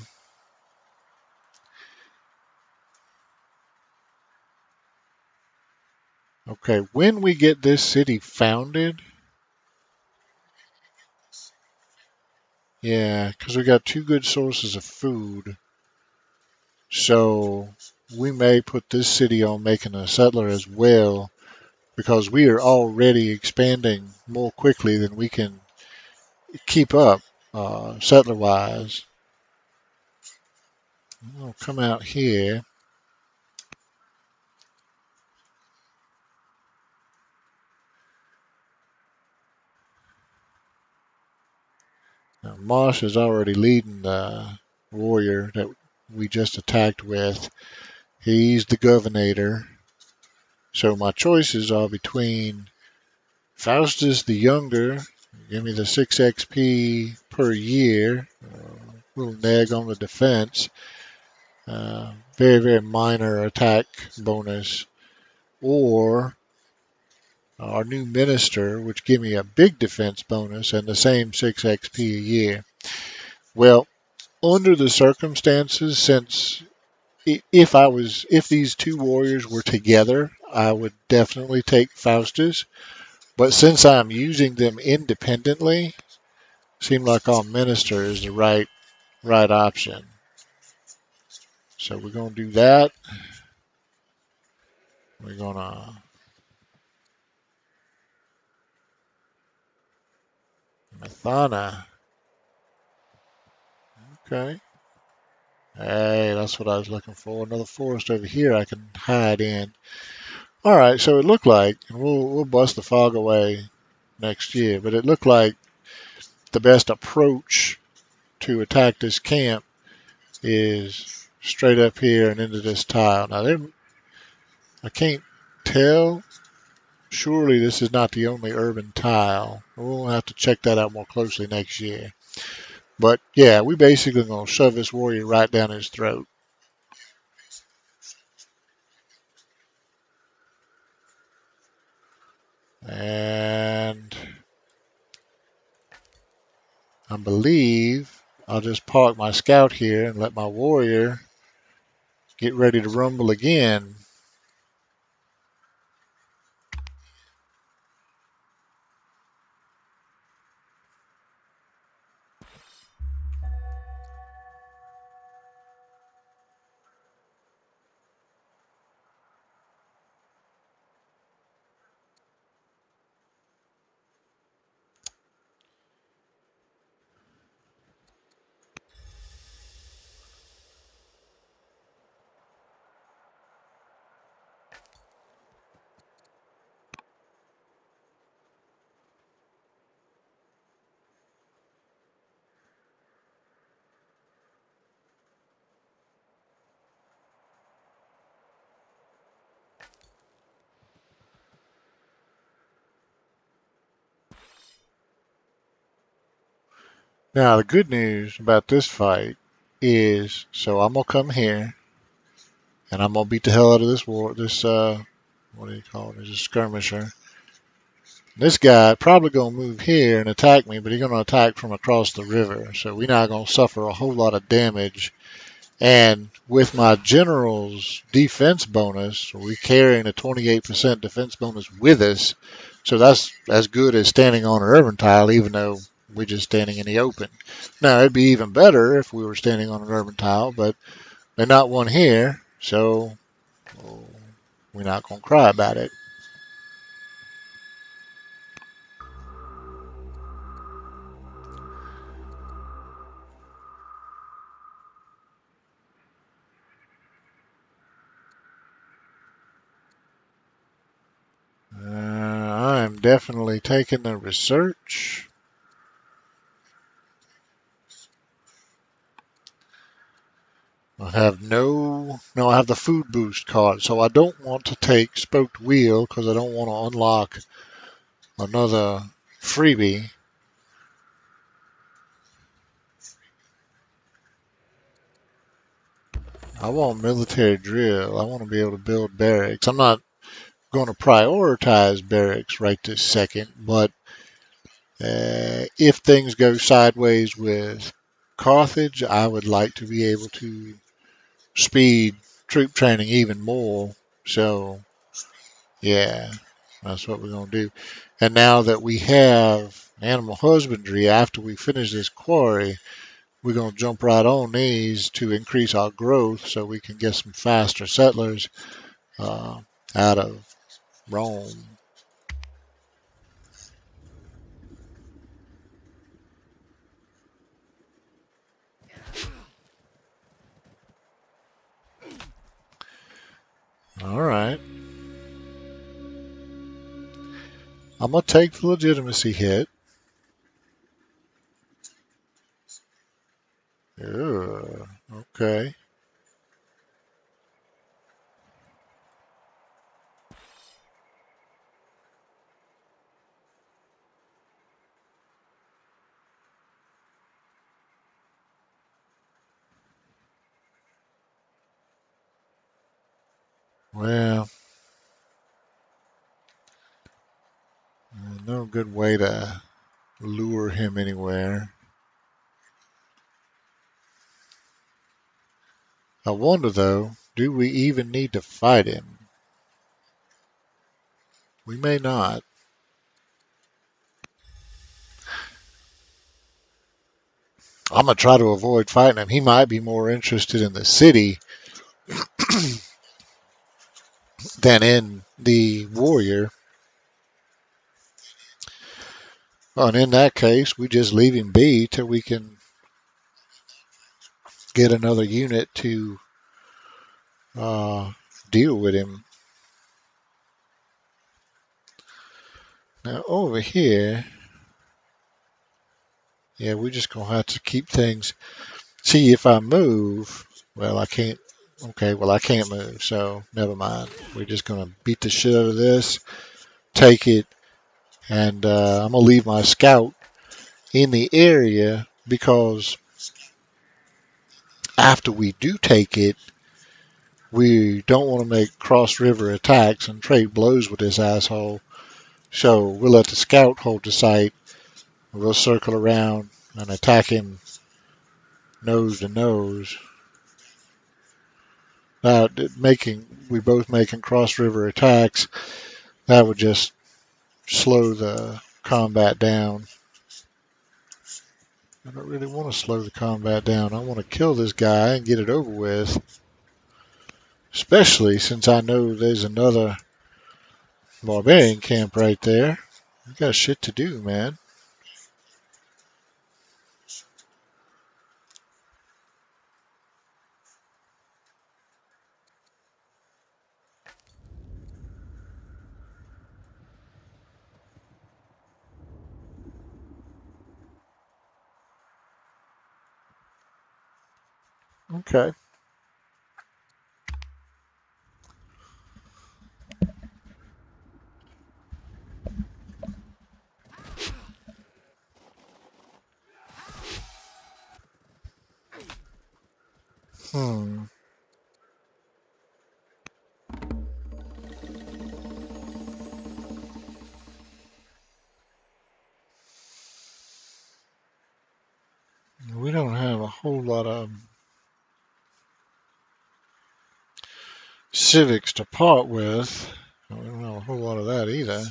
okay, when we get this city founded, Yeah, because we got two good sources of food. So we may put this city on making a settler as well because we are already expanding more quickly than we can keep up settler wise. We'll come out here. Now, Moss is already leading the warrior that we just attacked with. He's the governor. So my choices are between Faustus the Younger, give me the 6 XP per year, little neg on the defense, very, very minor attack bonus, or our new minister, which give me a big defense bonus and the same 6 XP a year. Well, under the circumstances, since if these two warriors were together, I would definitely take Faustus. But since I'm using them independently, seemed like our minister is the right option. So we're gonna do that. We're gonna Mathana. Okay. Hey, that's what I was looking for. Another forest over here I can hide in. All right, so it looked like, and we'll bust the fog away next year, but it looked like the best approach to attack this camp is straight up here and into this tile. Now, I can't tell. Surely this is not the only urban tile. We'll have to check that out more closely next year. But yeah, we basically gonna shove this warrior right down his throat. And I believe I'll just park my scout here and let my warrior get ready to rumble again. Now the good news about this fight is, so I'm gonna come here and I'm gonna beat the hell out of this war. This what do you call it? He's a skirmisher. This guy probably gonna move here and attack me, but he's gonna attack from across the river. So we're not gonna suffer a whole lot of damage. And with my general's defense bonus, we're carrying a 28% defense bonus with us. So that's as good as standing on an urban tile, even though we're just standing in the open. Now, it'd be even better if we were standing on an urban tile, but they're not one here, so we're not going to cry about it. I am definitely taking the research. I have I have the food boost card, so I don't want to take spoked wheel because I don't want to unlock another freebie. I want military drill. I want to be able to build barracks. I'm not going to prioritize barracks right this second, but if things go sideways with Carthage, I would like to be able to speed troop training even more. So, yeah. That's what we're going to do. And now that we have animal husbandry, after we finish this quarry, we're going to jump right on these to increase our growth so we can get some faster settlers uh, out of Rome. All right. I'm going to take the legitimacy hit. Ugh, okay. Well, no good way to lure him anywhere. I wonder, though, do we even need to fight him? We may not. I'm going to try to avoid fighting him. He might be more interested in the city than in the warrior. And in that case, we just leave him be till we can get another unit to uh, deal with him. Now, over here, yeah, we're just going to have to keep things. See, if I move, well, I can't. Okay, well, I can't move, so never mind. We're just going to beat the shit out of this, take it, and I'm going to leave my scout in the area because after we do take it, we don't want to make cross river attacks and trade blows with this asshole. So we'll let the scout hold the site. We'll circle around and attack him nose to nose. Now, we both making cross river attacks, that would just slow the combat down. I don't really want to slow the combat down. I want to kill this guy and get it over with. Especially since I know there's another barbarian camp right there. We got shit to do, man. Okay. Hmm. We don't have a whole lot of civics to part with. We don't have a whole lot of that either.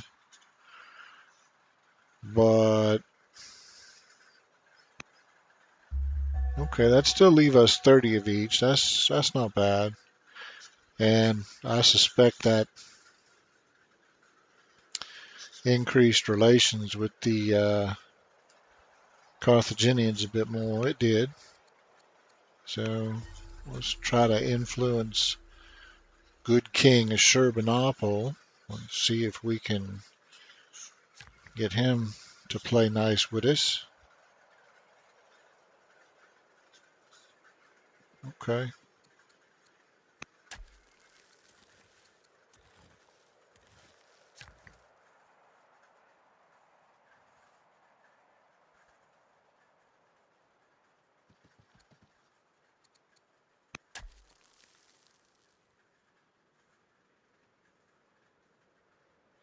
But okay, that still leave us 30 of each. That's not bad. And I suspect that increased relations with the Carthaginians a bit more. It did. So let's try to influence good King Ashurbanipal and see if we can get him to play nice with us. Okay.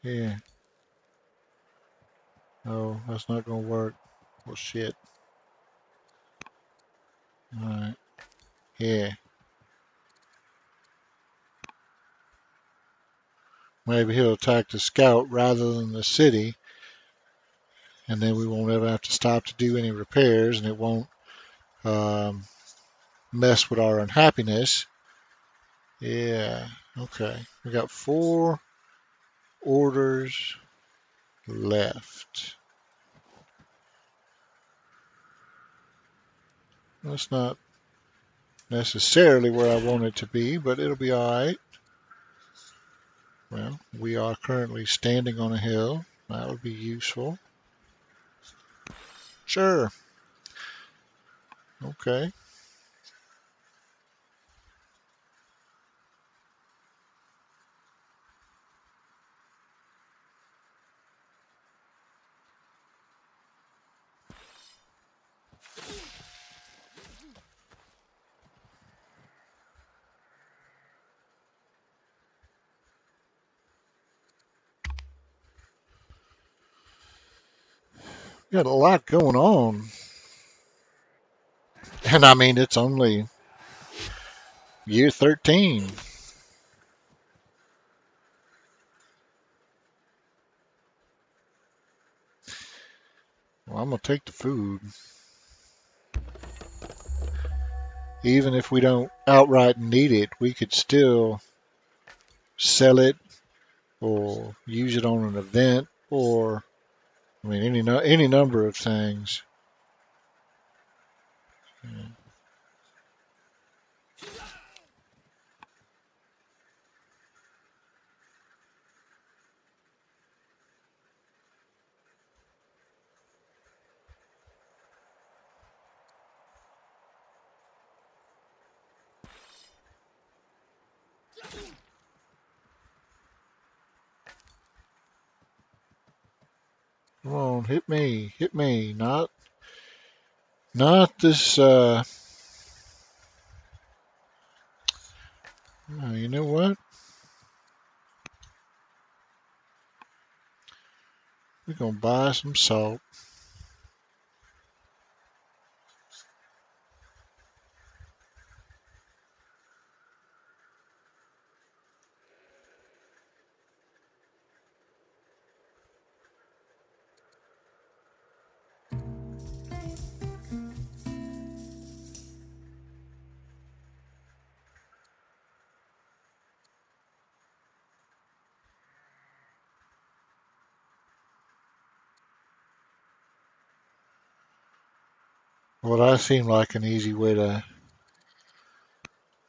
Yeah. Oh, that's not gonna work. Well, shit. All right. Yeah. Maybe he'll attack the scout rather than the city, and then we won't ever have to stop to do any repairs, and it won't um, mess with our unhappiness. Yeah, okay. We got 4 orders left. That's not necessarily where I want it to be, but it'll be all right. Well, we are currently standing on a hill. That would be useful. Sure. Okay. Got a lot going on. And I mean, it's only year 13. Well, I'm going to take the food. Even if we don't outright need it, we could still sell it or use it on an event or, I mean, any number of things. Come on, hit me, not this. You know what? We're gonna buy some salt. What I seem like an easy way to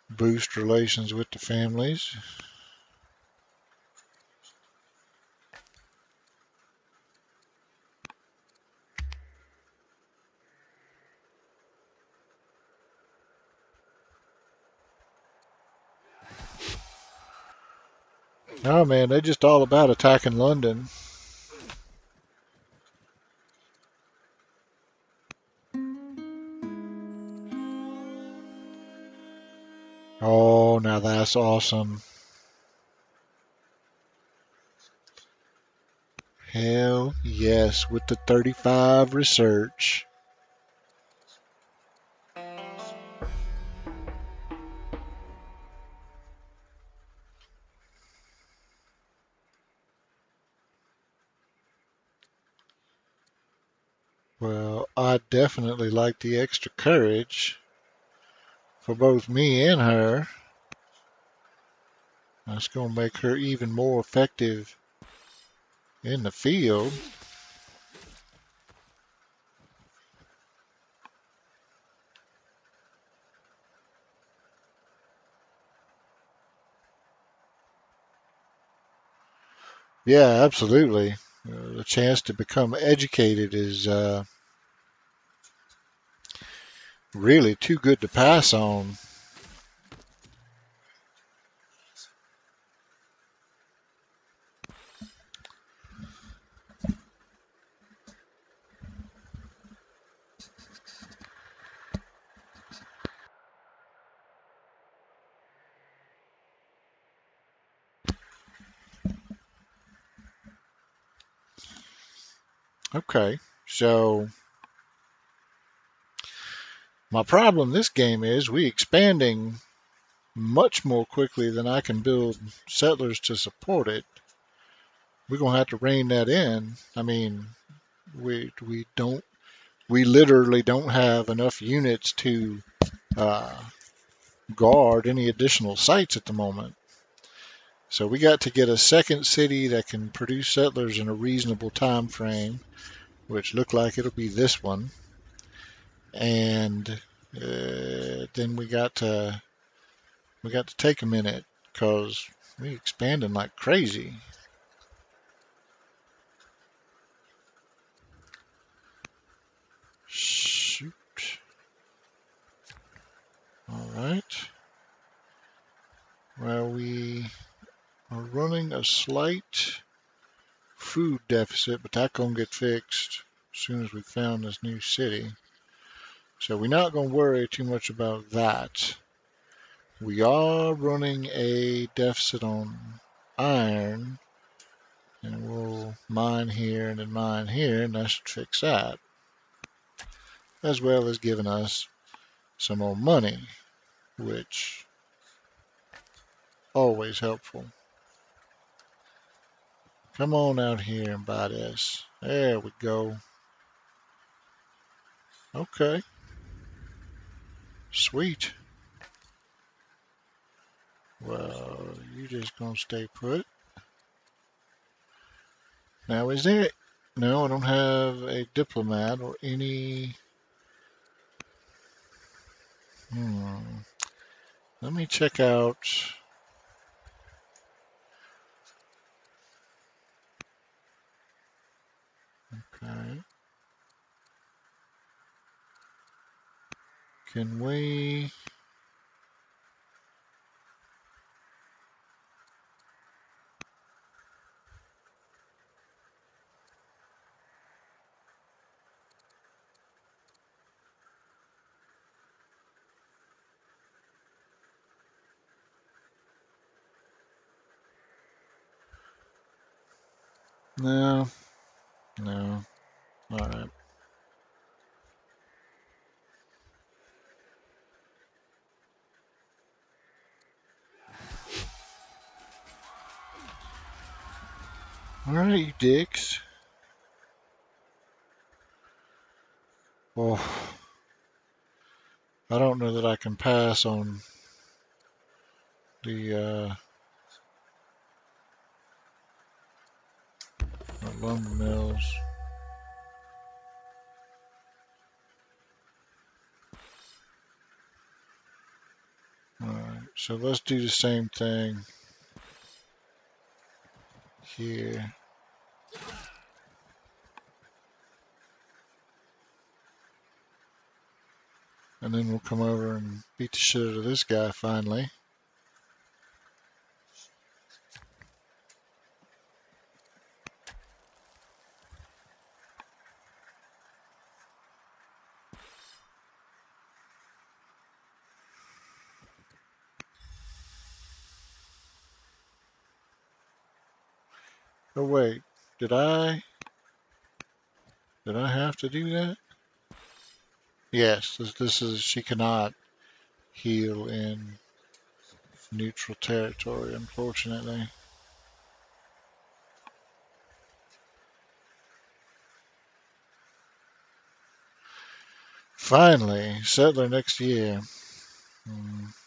boost relations with the families. Oh man, they're just all about attacking London. Oh, now that's awesome. Hell yes, with the 35 research. Well, I definitely like the extra courage for both me and her. That's going to make her even more effective in the field. Yeah, absolutely. The chance to become educated is really too good to pass on. Okay, so my problem this game is we expanding much more quickly than I can build settlers to support it. we're gonna have to rein that in. I mean, we don't we literally don't have enough units to uh, guard any additional sites at the moment. So we got to get a second city that can produce settlers in a reasonable time frame, which look like it'll be this one. And then we got to take a minute because we expanding like crazy. Shoot. All right. Well, we are running a slight food deficit, but that's gonna get fixed as soon as we found this new city. So we're not gonna worry too much about that. We are running a deficit on iron, and we'll mine here and then mine here, and that should fix that, as well as giving us some more money, which always helpful. Come on out here and buy this. There we go. Okay, sweet. Well, you just gonna stay put. Now, is there? No, I don't have a diplomat or any. Hmm. Let me check out. Okay. Can we? No, no. All right. All right, you dicks. Well, I don't know that I can pass on the lumber mills. All right, so let's do the same thing here. And then we'll come over and beat the shit out of this guy finally. Oh wait, did I have to do that? Yes, this is she cannot heal in neutral territory, unfortunately. Finally, settler next year.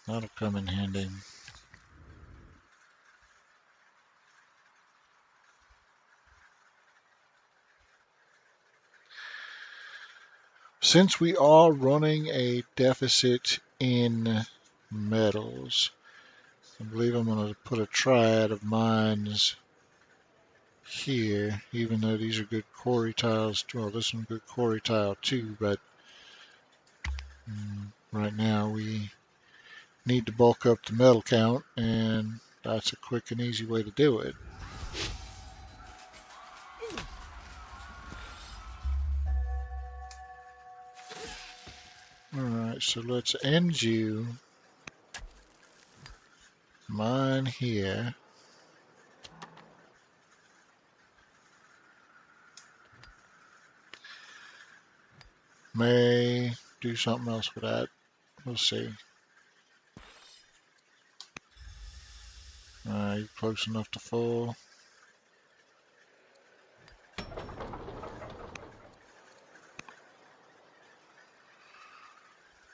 That'll come in handy. Since we are running a deficit in metals, I believe I'm going to put a triad of mines here, even though these are good quarry tiles. Well, this one's good quarry tile too, but right now we need to bulk up the metal count, and that's a quick and easy way to do it. Alright, so let's end you mine here. May do something else with that. We'll see. Alright, close enough to full.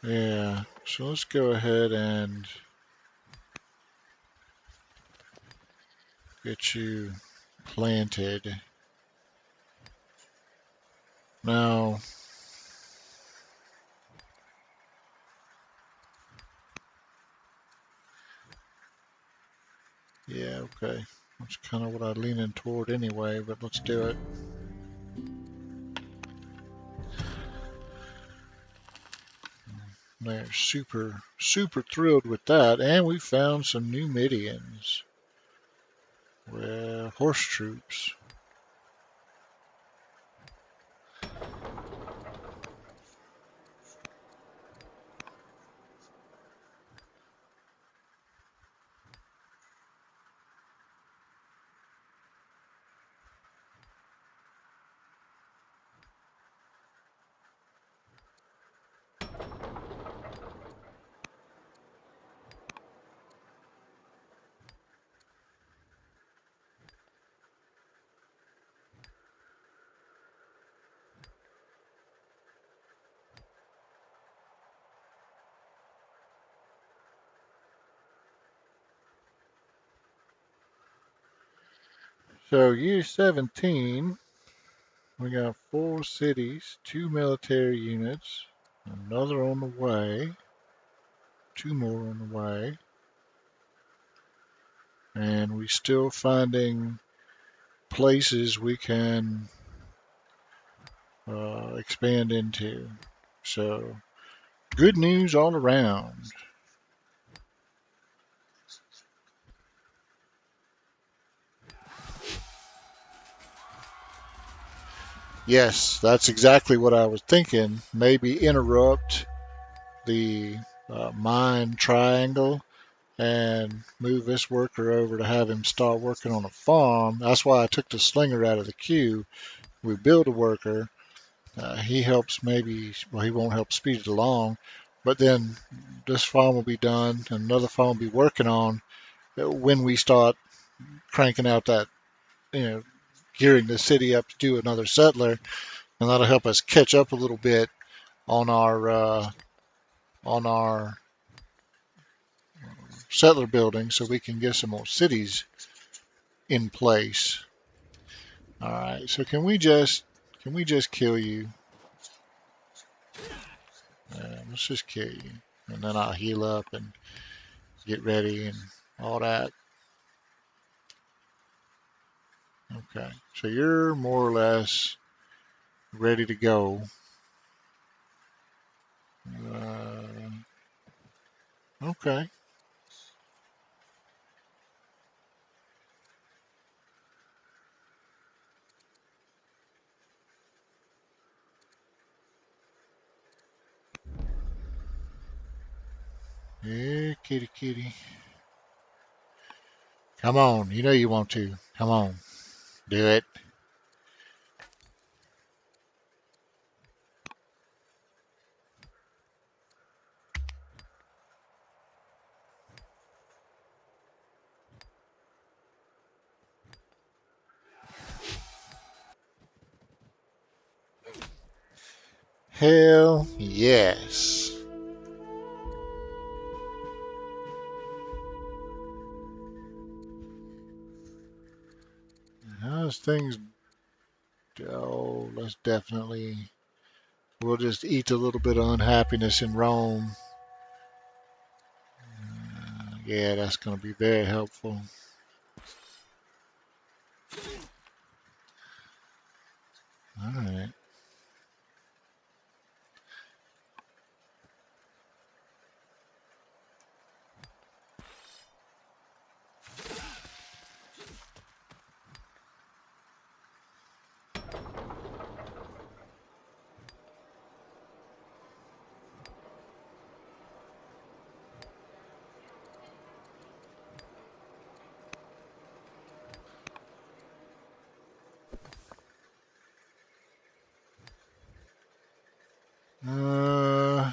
Yeah, so let's go ahead and get you planted. Now, yeah, okay. That's kind of what I'm leaning toward anyway, but let's do it. They're super, super thrilled with that. And we found some new Midians. Well, horse troops. So year 17, we got 4 cities, 2 military units, another on the way, 2 more on the way, and we still finding places we can expand into. So good news all around. Yes, that's exactly what I was thinking. Maybe interrupt the mine triangle and move this worker over to have him start working on a farm. That's why I took the slinger out of the queue. We build a worker. He helps maybe, well, he won't help speed it along, but then this farm will be done and another farm will be working on when we start cranking out that, gearing the city up to do another settler, and that'll help us catch up a little bit on our settler building so we can get some more cities in place. All right, so can we just kill you? Let's just kill you, and then I'll heal up and get ready and all that. Okay, so you're more or less ready to go. Uh, okay. Yeah, kitty, kitty. Come on, you know you want to. Come on, do it. Hell yes. How's things? Oh, let's definitely. We'll just eat a little bit of unhappiness in Rome. Yeah, that's going to be very helpful. All right. Uh,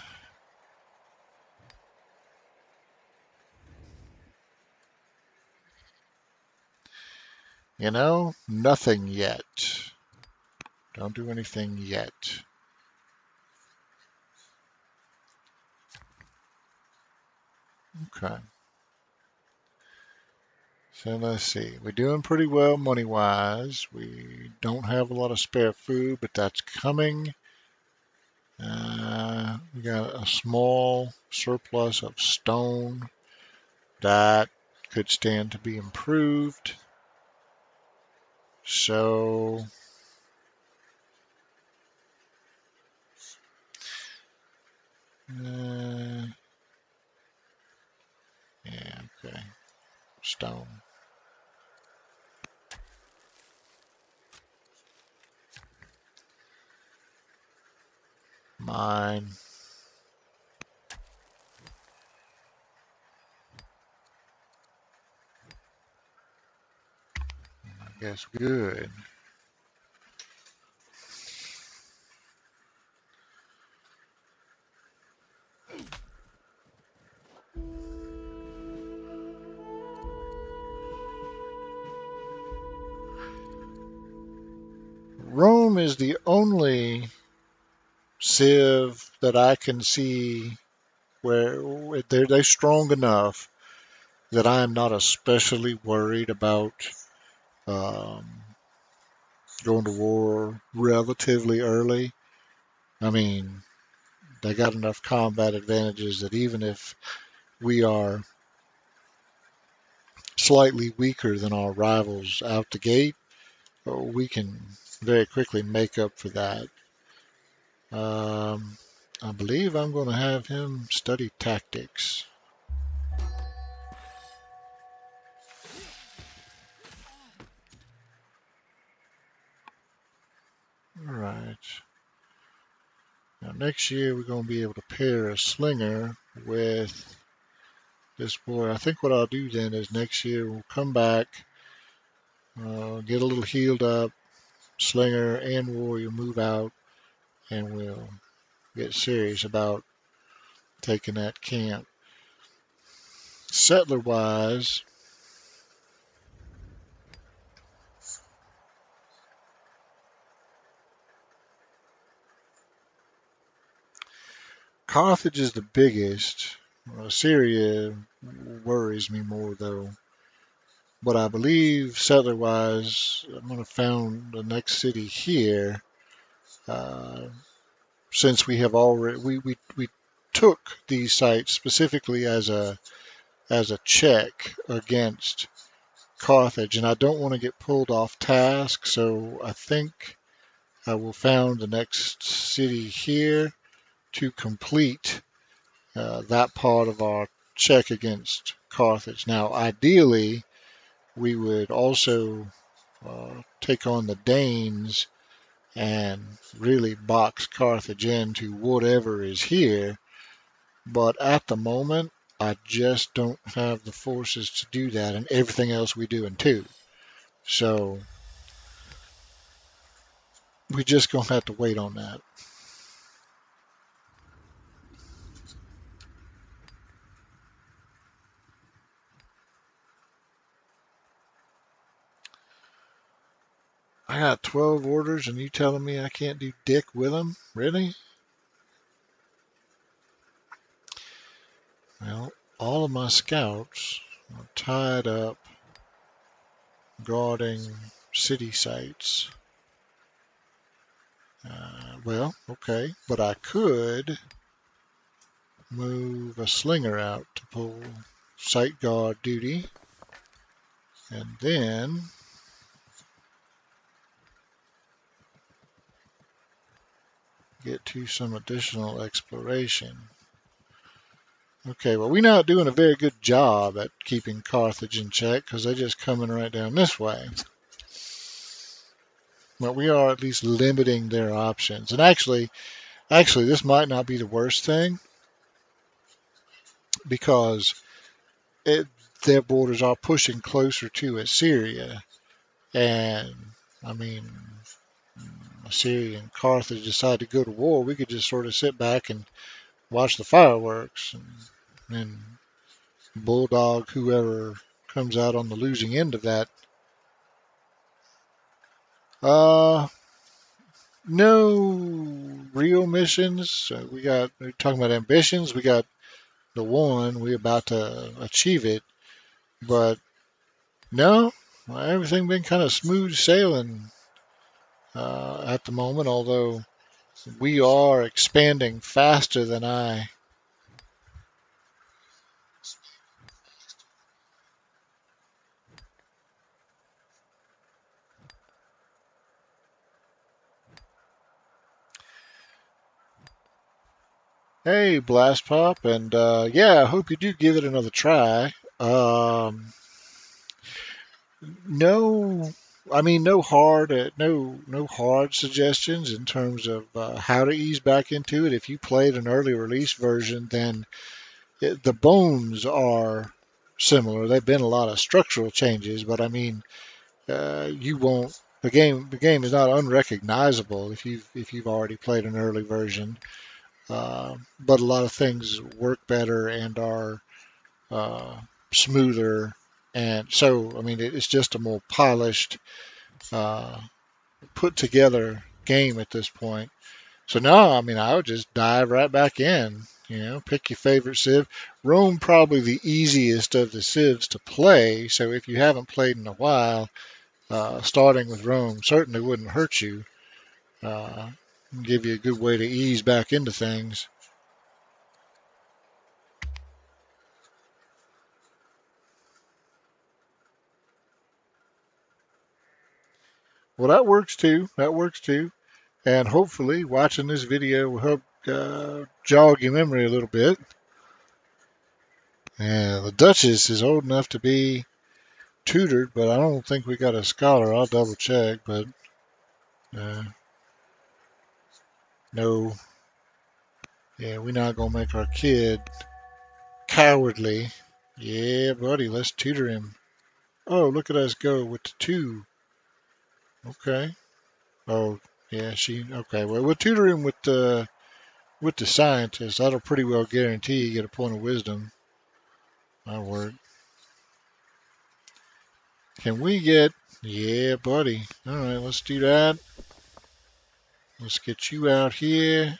nothing yet. Don't do anything yet. Okay. So let's see. We're doing pretty well money wise. We don't have a lot of spare food, but that's coming. We got a small surplus of stone that could stand to be improved. So, uh, yeah, okay. Stone. Mine. I guess good. Rome is the only civ that I can see where they're strong enough that I am not especially worried about um, going to war relatively early. I mean, they got enough combat advantages that even if we are slightly weaker than our rivals out the gate, we can very quickly make up for that. Um, I believe I'm going to have him study tactics. All right. Now next year we're going to be able to pair a slinger with this boy. I think what I'll do then is next year we'll come back, get a little healed up, slinger and warrior move out, and we'll get serious about taking that camp. Settler wise, Carthage is the biggest. Syria worries me more though. But I believe settler wise, I'm going to found the next city here. Uh, since we have already we took these sites specifically as a check against Carthage, and I don't want to get pulled off task, so I think I will found the next city here to complete that part of our check against Carthage. Now, ideally, we would also take on the Danes and really box Carthage into whatever is here. But at the moment, I just don't have the forces to do that, and everything else we do in two. So we just gonna have to wait on that. I got 12 orders, and you telling me I can't do dick with them? Really? Well, all of my scouts are tied up guarding city sites. Well, okay, but I could move a slinger out to pull site guard duty, and then get to some additional exploration. Okay, well, we're not doing a very good job at keeping Carthage in check because they're just coming right down this way. But we are at least limiting their options. And actually, this might not be the worst thing because it, their borders are pushing closer to Assyria. And, I mean, Assyria and Carthage decide to go to war, we could just sort of sit back and watch the fireworks and bulldog whoever comes out on the losing end of that. Uh, no real missions. We're talking about ambitions. We got the one, we're about to achieve it. But no, everything been kind of smooth sailing at the moment, although we are expanding faster than I. Hey, Blast Pop, and yeah, I hope you do give it another try. Um, no, I mean no hard suggestions in terms of how to ease back into it. If you played an early release version, then the bones are similar. There've been a lot of structural changes, but I mean, you won't. The game is not unrecognizable if you've already played an early version. But a lot of things work better and are uh, smoother, and so I mean it's just a more polished, uh, put together game at this point. So now, I mean, I would just dive right back in. Pick your favorite Civ. Rome probably the easiest of the Civs to play. So if you haven't played in a while, starting with Rome certainly wouldn't hurt you. Uh, Give you a good way to ease back into things. Well, that works too. That works too. And hopefully, watching this video will help jog your memory a little bit. Yeah, the Duchess is old enough to be tutored, but I don't think we got a scholar. I'll double check, but uh, no. Yeah, we're not gonna make our kid cowardly. Yeah, buddy, let's tutor him. Oh, look at us go with the two. Okay. Oh, yeah, she. Okay, well, we'll tutor him with the scientist. That'll pretty well guarantee you get a point of wisdom. That'll work. Can we get? Yeah, buddy. All right, let's do that. Let's get you out here,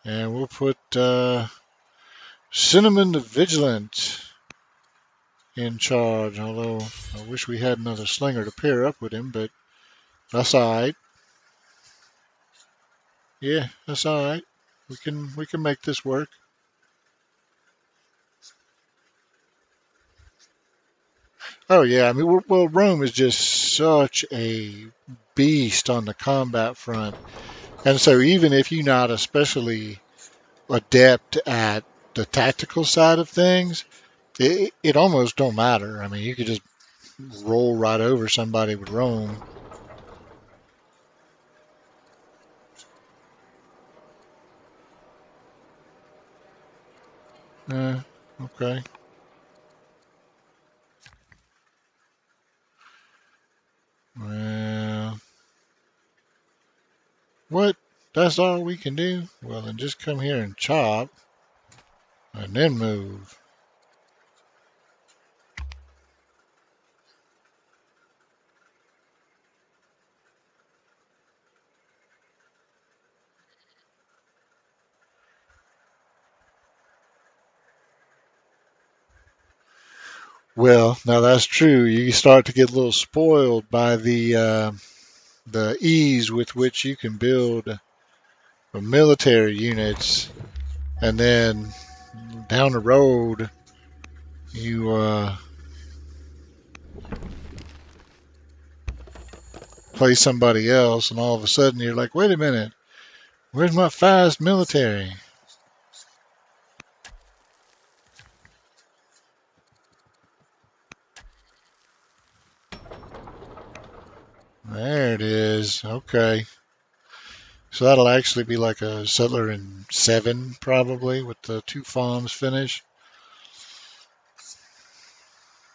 and we'll put Cinnamon the Vigilant in charge. Although I wish we had another slinger to pair up with him, but that's all right. Yeah, that's all right. We can make this work. Oh yeah, I mean, well, Rome is just such a beast on the combat front, and so even if you're not especially adept at the tactical side of things, it almost don't matter. I mean, you could just roll right over somebody with Rome. Uh, okay. Well, what? That's all we can do? Well, then just come here and chop, and then move. Well, now that's true. You start to get a little spoiled by the ease with which you can build military units, and then down the road you play somebody else, and all of a sudden you're like, wait a minute, where's my fast military? There it is. Okay. So that'll actually be like a settler in 7, probably, with the 2 farms finish.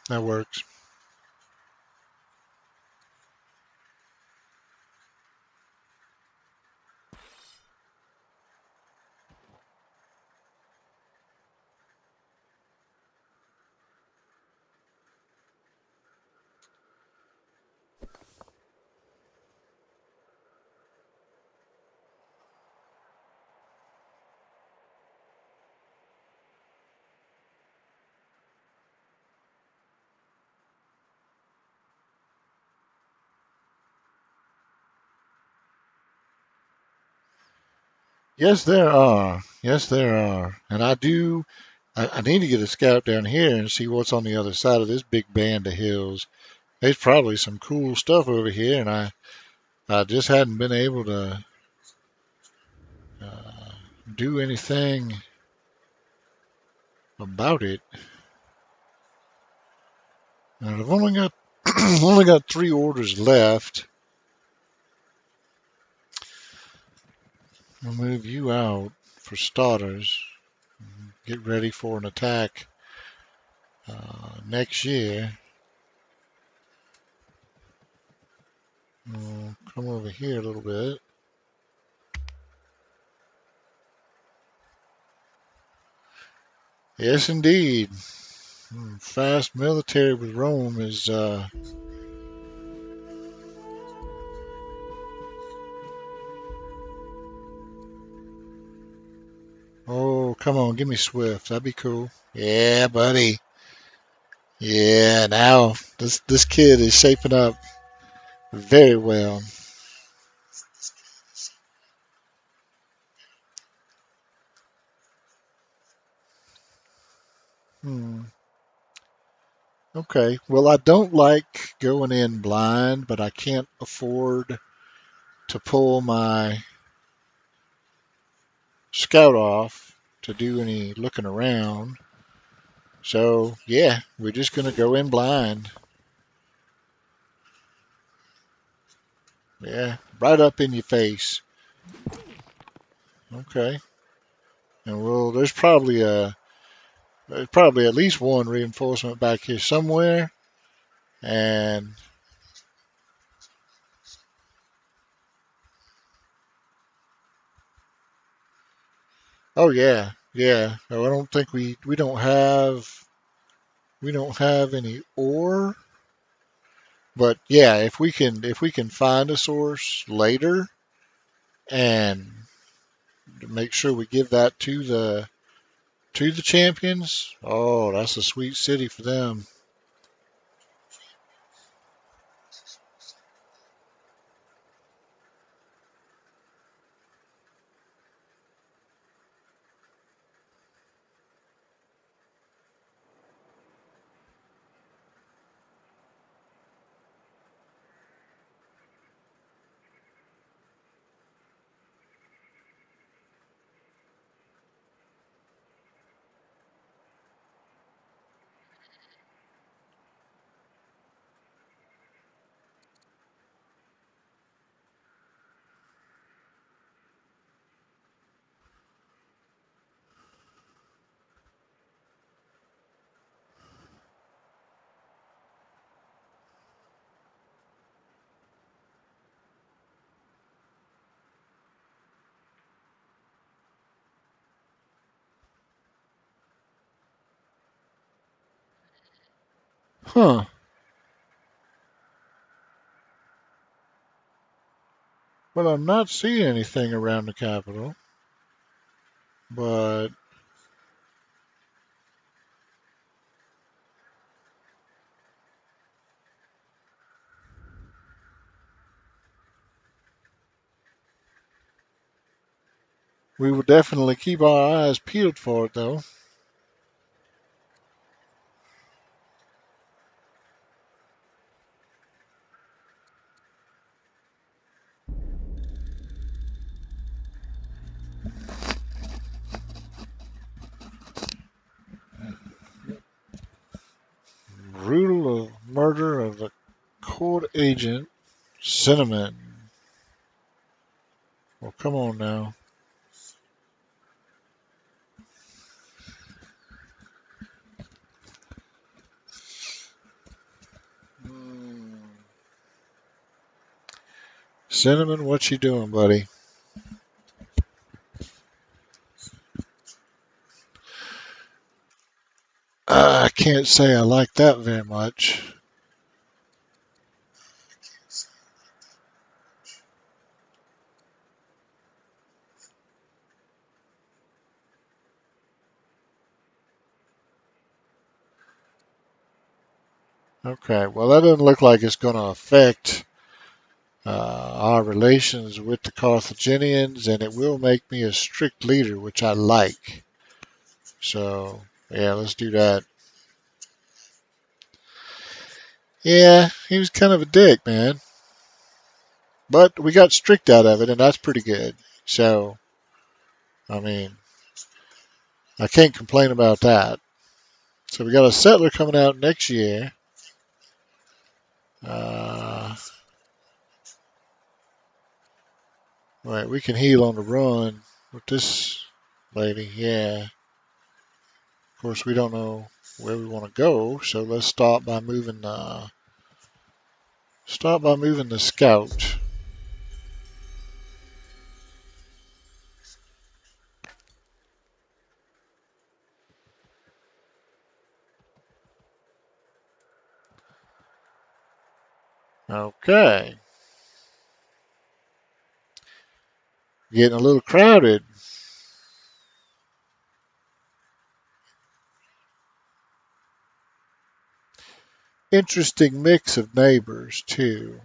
That works. Yes, there are. Yes, there are. And I do. I need to get a scout down here and see what's on the other side of this big band of hills. There's probably some cool stuff over here, and I just hadn't been able to uh, do anything about it. And I've only got only got 3 orders left. I'll move you out for starters. Get ready for an attack next year. We'll come over here a little bit. Yes, indeed. Fast military with Rome is. Oh, come on, give me Swift. That'd be cool. Yeah, buddy. Yeah, now this kid is shaping up very well. Hmm. Okay. Well, I don't like going in blind, but I can't afford to pull my scout off to do any looking around. So, yeah, we're just going to go in blind. Yeah, right up in your face. Okay. And there's probably at least one reinforcement back here somewhere. And oh yeah, yeah. No, I don't think we don't have any ore, but yeah, if we can find a source later and make sure we give that to the champions, oh, that's a sweet city for them. Huh. Well, I'm not seeing anything around the capital, but we will definitely keep our eyes peeled for it, though. Brutal murder of the court agent Cinnamon. Well, come on now. Hmm. Cinnamon, what you doing, buddy? I can't say I like that very much. Okay, well, that doesn't look like it's going to affect our relations with the Carthaginians, and it will make me a strict leader, which I like. So, yeah, let's do that. Yeah, he was kind of a dick, man. But we got strict out of it, and that's pretty good. So, I mean, I can't complain about that. So we got a settler coming out next year. Uh, right, we can heal on the run with this lady. Yeah. Of course, we don't know where we want to go, so let's start by moving the scout. Okay. Getting a little crowded. Interesting mix of neighbors, too.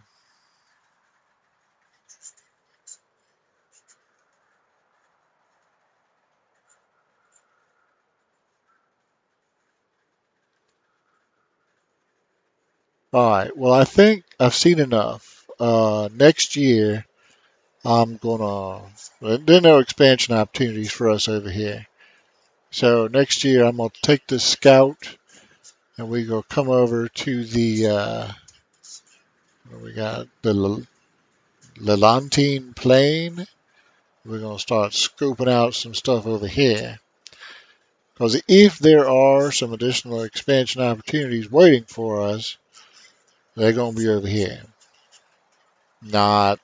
All right. Well, I think I've seen enough. Next year, I'm gonna. There are no expansion opportunities for us over here. So next year, I'm gonna take this scout and we gonna come over to the. We got the Lelantine Plain. We're gonna start scoping out some stuff over here. Because if there are some additional expansion opportunities waiting for us, they're gonna be over here, not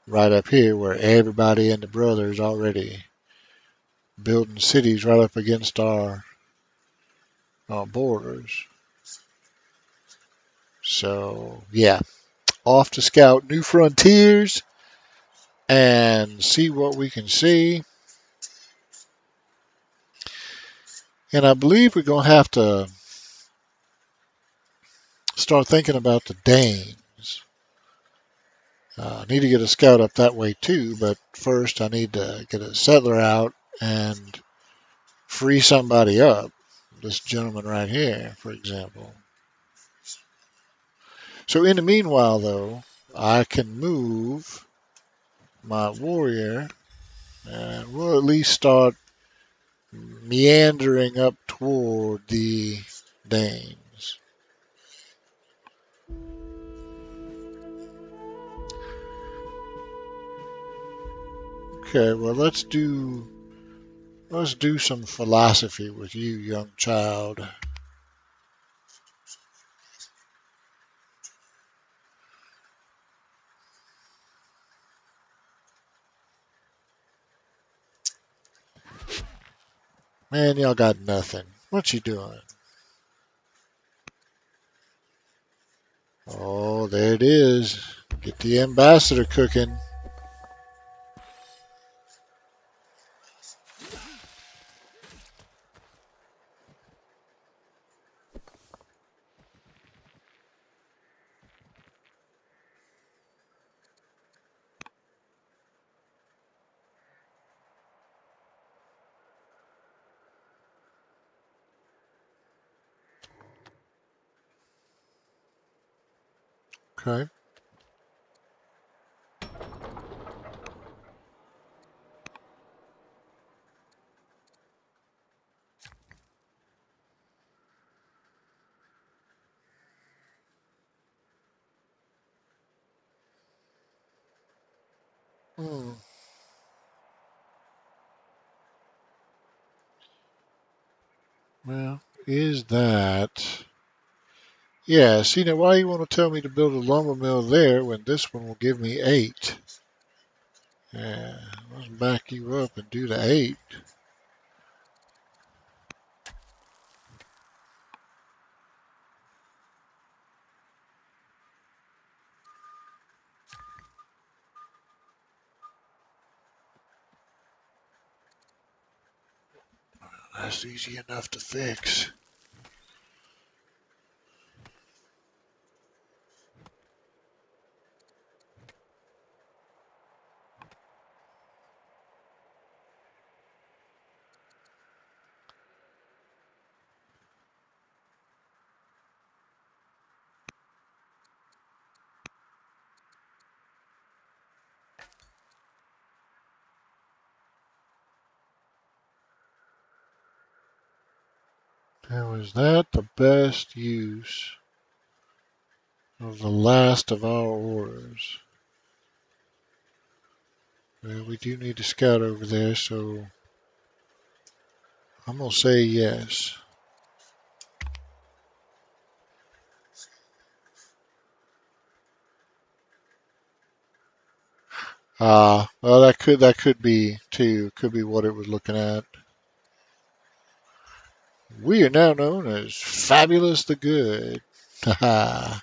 right up here where everybody and the brothers already building cities right up against our borders. So, yeah, off to scout new frontiers and see what we can see. And I believe we're going to have to start thinking about the Danes. I need to get a scout up that way too, but first I need to get a settler out and free somebody up. This gentleman right here, for example. So in the meanwhile, though, I can move my warrior, and we'll at least start meandering up toward the Danes. Okay, well let's do some philosophy with you, young child. Man, y'all got nothing. What you doing? Oh, there it is. Get the ambassador cooking. Okay. Hmm. Well, is that? Yeah, see now why you want to tell me to build a lumber mill there when this one will give me 8? Yeah, let's back you up and do the 8. That's easy enough to fix. Now, is that the best use of the last of our orders? Well, we do need to scout over there, so I'm going to say yes. Well, that could be too. Could be what it was looking at. We are now known as Fabulous the Good. Haha.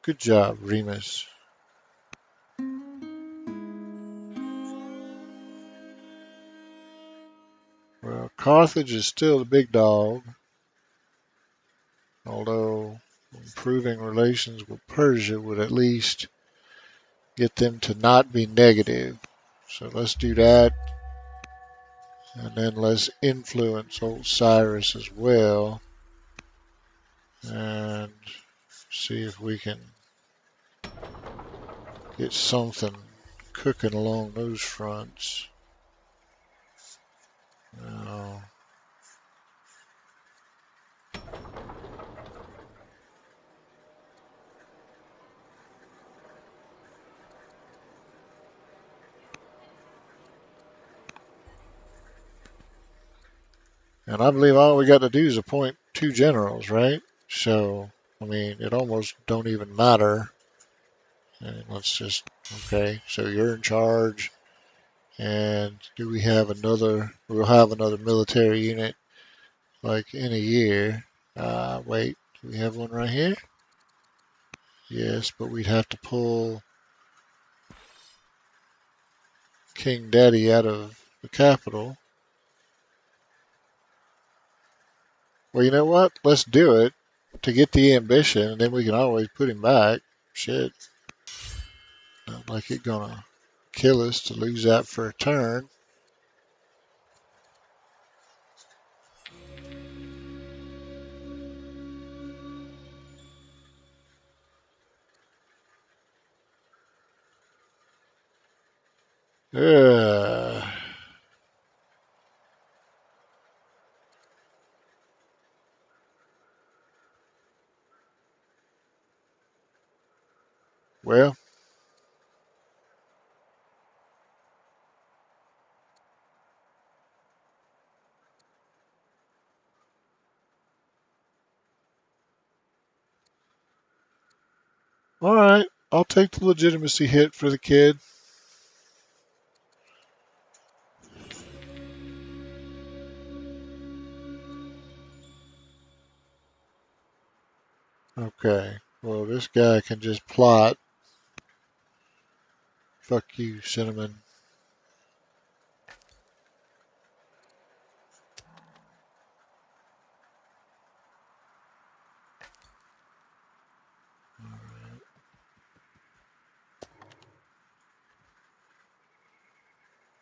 Good job, Remus. Well, Carthage is still the big dog, although improving relations with Persia would at least get them to not be negative. So let's do that. And then let's influence old Cyrus as well. And see if we can get something cooking along those fronts. Now, and I believe all we got to do is appoint 2 generals, right? So, I mean, it almost don't even matter. And let's just, okay, so you're in charge. And do we have another, we'll have another military unit like in a year. Wait, do we have one right here? Yes, but we'd have to pull King Daddy out of the capital. Well, you know what? Let's do it to get the ambition, and then we can always put him back. Shit. Not like it's gonna kill us to lose that for a turn. Uh, well, all right. I'll take the legitimacy hit for the kid. Okay. Well, this guy can just plot. Fuck you, Cinnamon.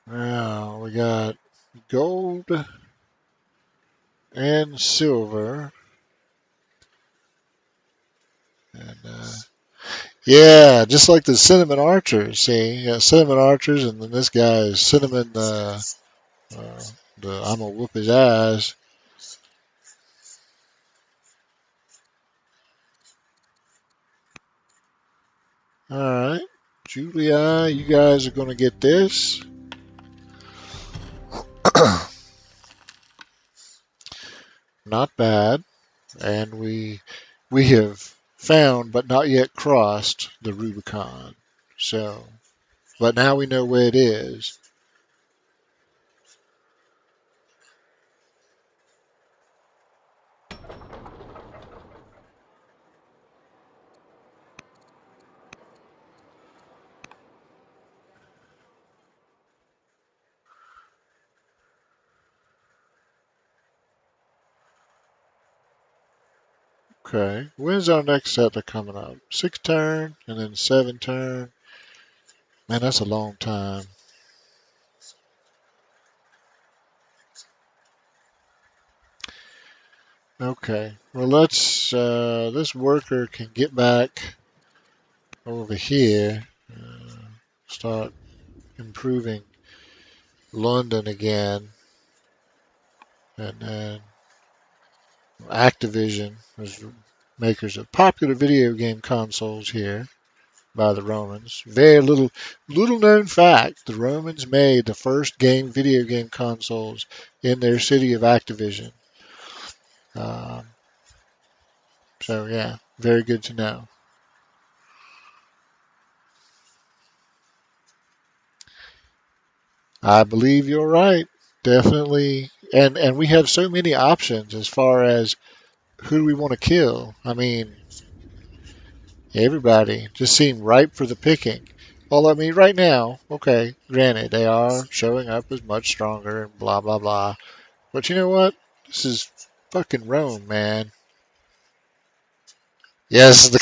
Now we got gold and silver. And yeah, just like the cinnamon archers. See, you got cinnamon archers, and then this guy is cinnamon. I'm gonna whoop his ass. All right, Julia, you guys are gonna get this. Not bad, and we have found but not yet crossed the Rubicon. So, but now we know where it is. Okay, when's our next settler coming up? 6 turn and then 7 turn. Man, that's a long time. Okay, well this worker can get back over here, start improving London again, and then Activision was makers of popular video game consoles here by the Romans. Very little known fact: the Romans made the first video game consoles in their city of Activision. Um, so yeah, very good to know. I believe you're right. Definitely, and we have so many options as far as who do we want to kill. I mean, everybody just seem ripe for the picking. Well, I mean, right now, okay, granted, they are showing up as much stronger and blah, blah, blah. But you know what? This is fucking Rome, man. Yes,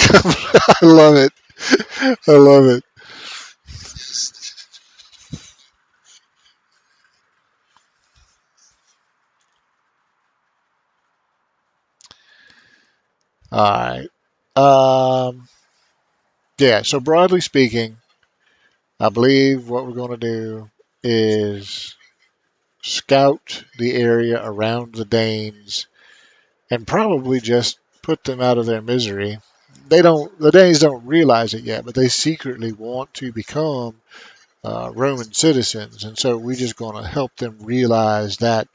I love it. I love it. All right. Um, yeah, so broadly speaking, I believe what we're going to do is scout the area around the Danes and probably just put them out of their misery. The Danes don't realize it yet, but they secretly want to become Roman citizens, and so we're just going to help them realize that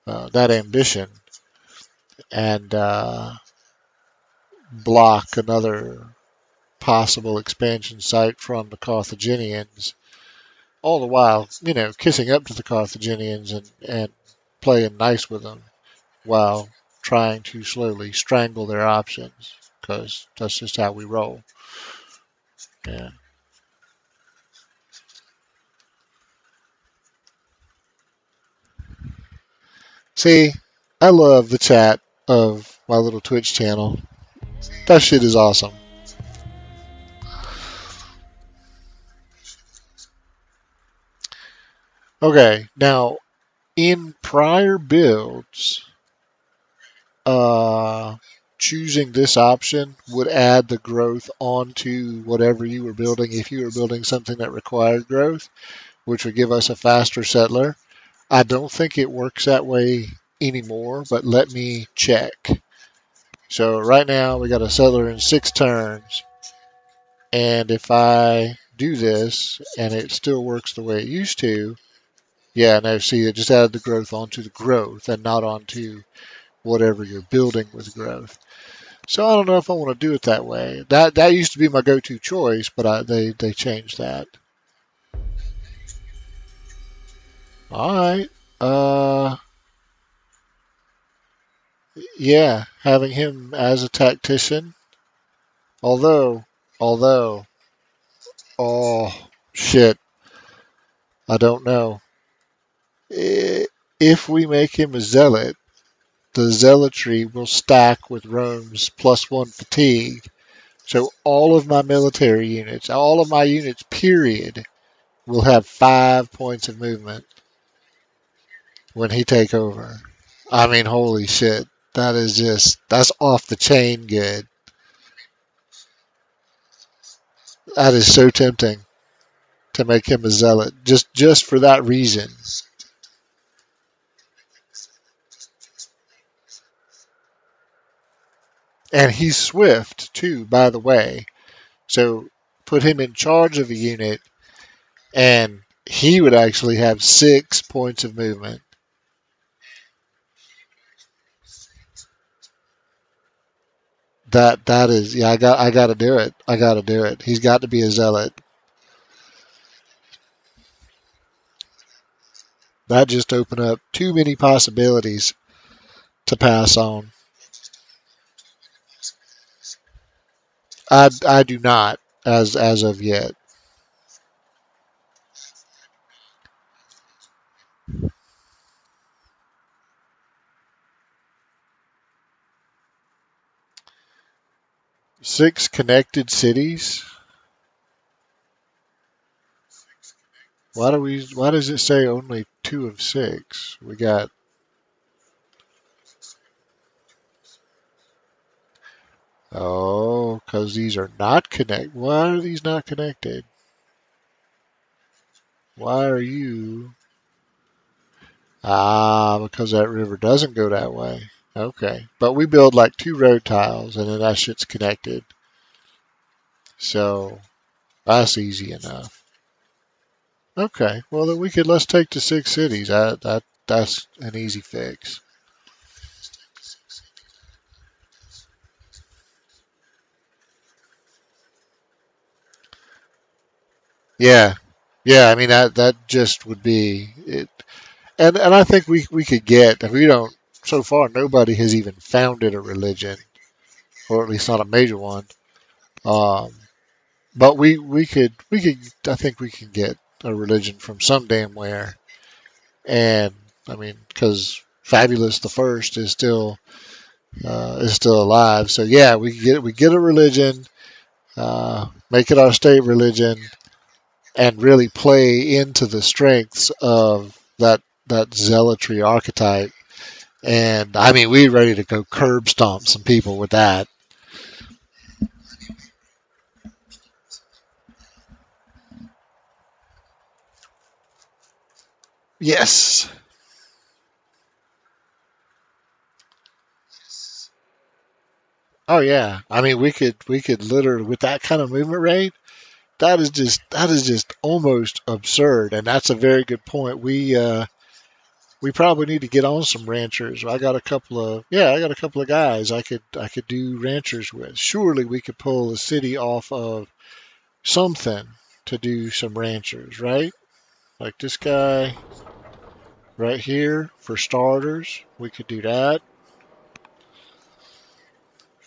ambition and block another possible expansion site from the Carthaginians. All the while, kissing up to the Carthaginians and playing nice with them while trying to slowly strangle their options because that's just how we roll. Yeah. See, I love the chat of my little Twitch channel. That shit is awesome. Okay, now in prior builds, uh, choosing this option would add the growth onto whatever you were building if you were building something that required growth, which would give us a faster settler. I don't think it works that way anymore, but let me check. So right now we got a settler in 6 turns, and if I do this and it still works the way it used to, yeah, no, see, it just added the growth onto the growth and not onto whatever you're building with growth. So I don't know if I want to do it that way. That used to be my go-to choice, but they changed that. All right. Uh, yeah, having him as a tactician. Although, although, oh shit, I don't know. If we make him a zealot, the zealotry will stack with Rome's +1 fatigue. So all of my military units, all of my units, period, will have 5 points of movement when he take over. I mean, holy shit. That's off the chain good. That is so tempting to make him a zealot just for that reason. And he's swift too, by the way. So put him in charge of a unit and he would actually have 6 points of movement. That is, yeah, I got to do it. I got to do it. He's got to be a zealot. That just opened up too many possibilities to pass on. I do not as of yet. 6 connected cities. Why does it say only 2 of 6? We got, oh, because these are not connected. Why are these not connected? Why are you? Ah, because that river doesn't go that way. Okay. But we build like two road tiles and then that shit's connected. So that's easy enough. Okay. Well, then let's take the six cities. That's an easy fix. Yeah. Yeah, I mean that just would be it. And I think we could get, if we don't, so far nobody has even founded a religion, or at least not a major one. Um, but we could I think we can get a religion from some damn where. And I mean, because Fabulous the First is still alive, so yeah, we get a religion, make it our state religion, and really play into the strengths of that zealotry archetype. And I mean, we ready to go curb stomp some people with that. Yes. Oh yeah. I mean, we could literally with that kind of movement rate. That is just almost absurd, and that's a very good point. We probably need to get on some ranchers. I got a couple of guys I could do ranchers with. Surely we could pull the city off of something to do some ranchers, right? Like this guy right here for starters. We could do that.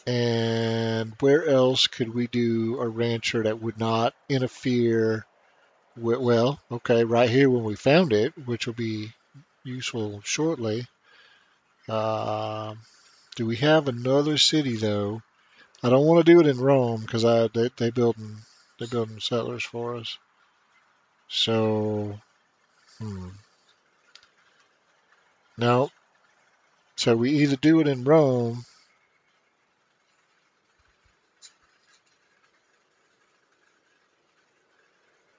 And where else could we do a rancher that would not interfere with, well, okay, right here when we found it, which will be useful shortly. Um, do we have another city though? I don't want to do it in Rome because they building settlers for us. So no. So we either do it in Rome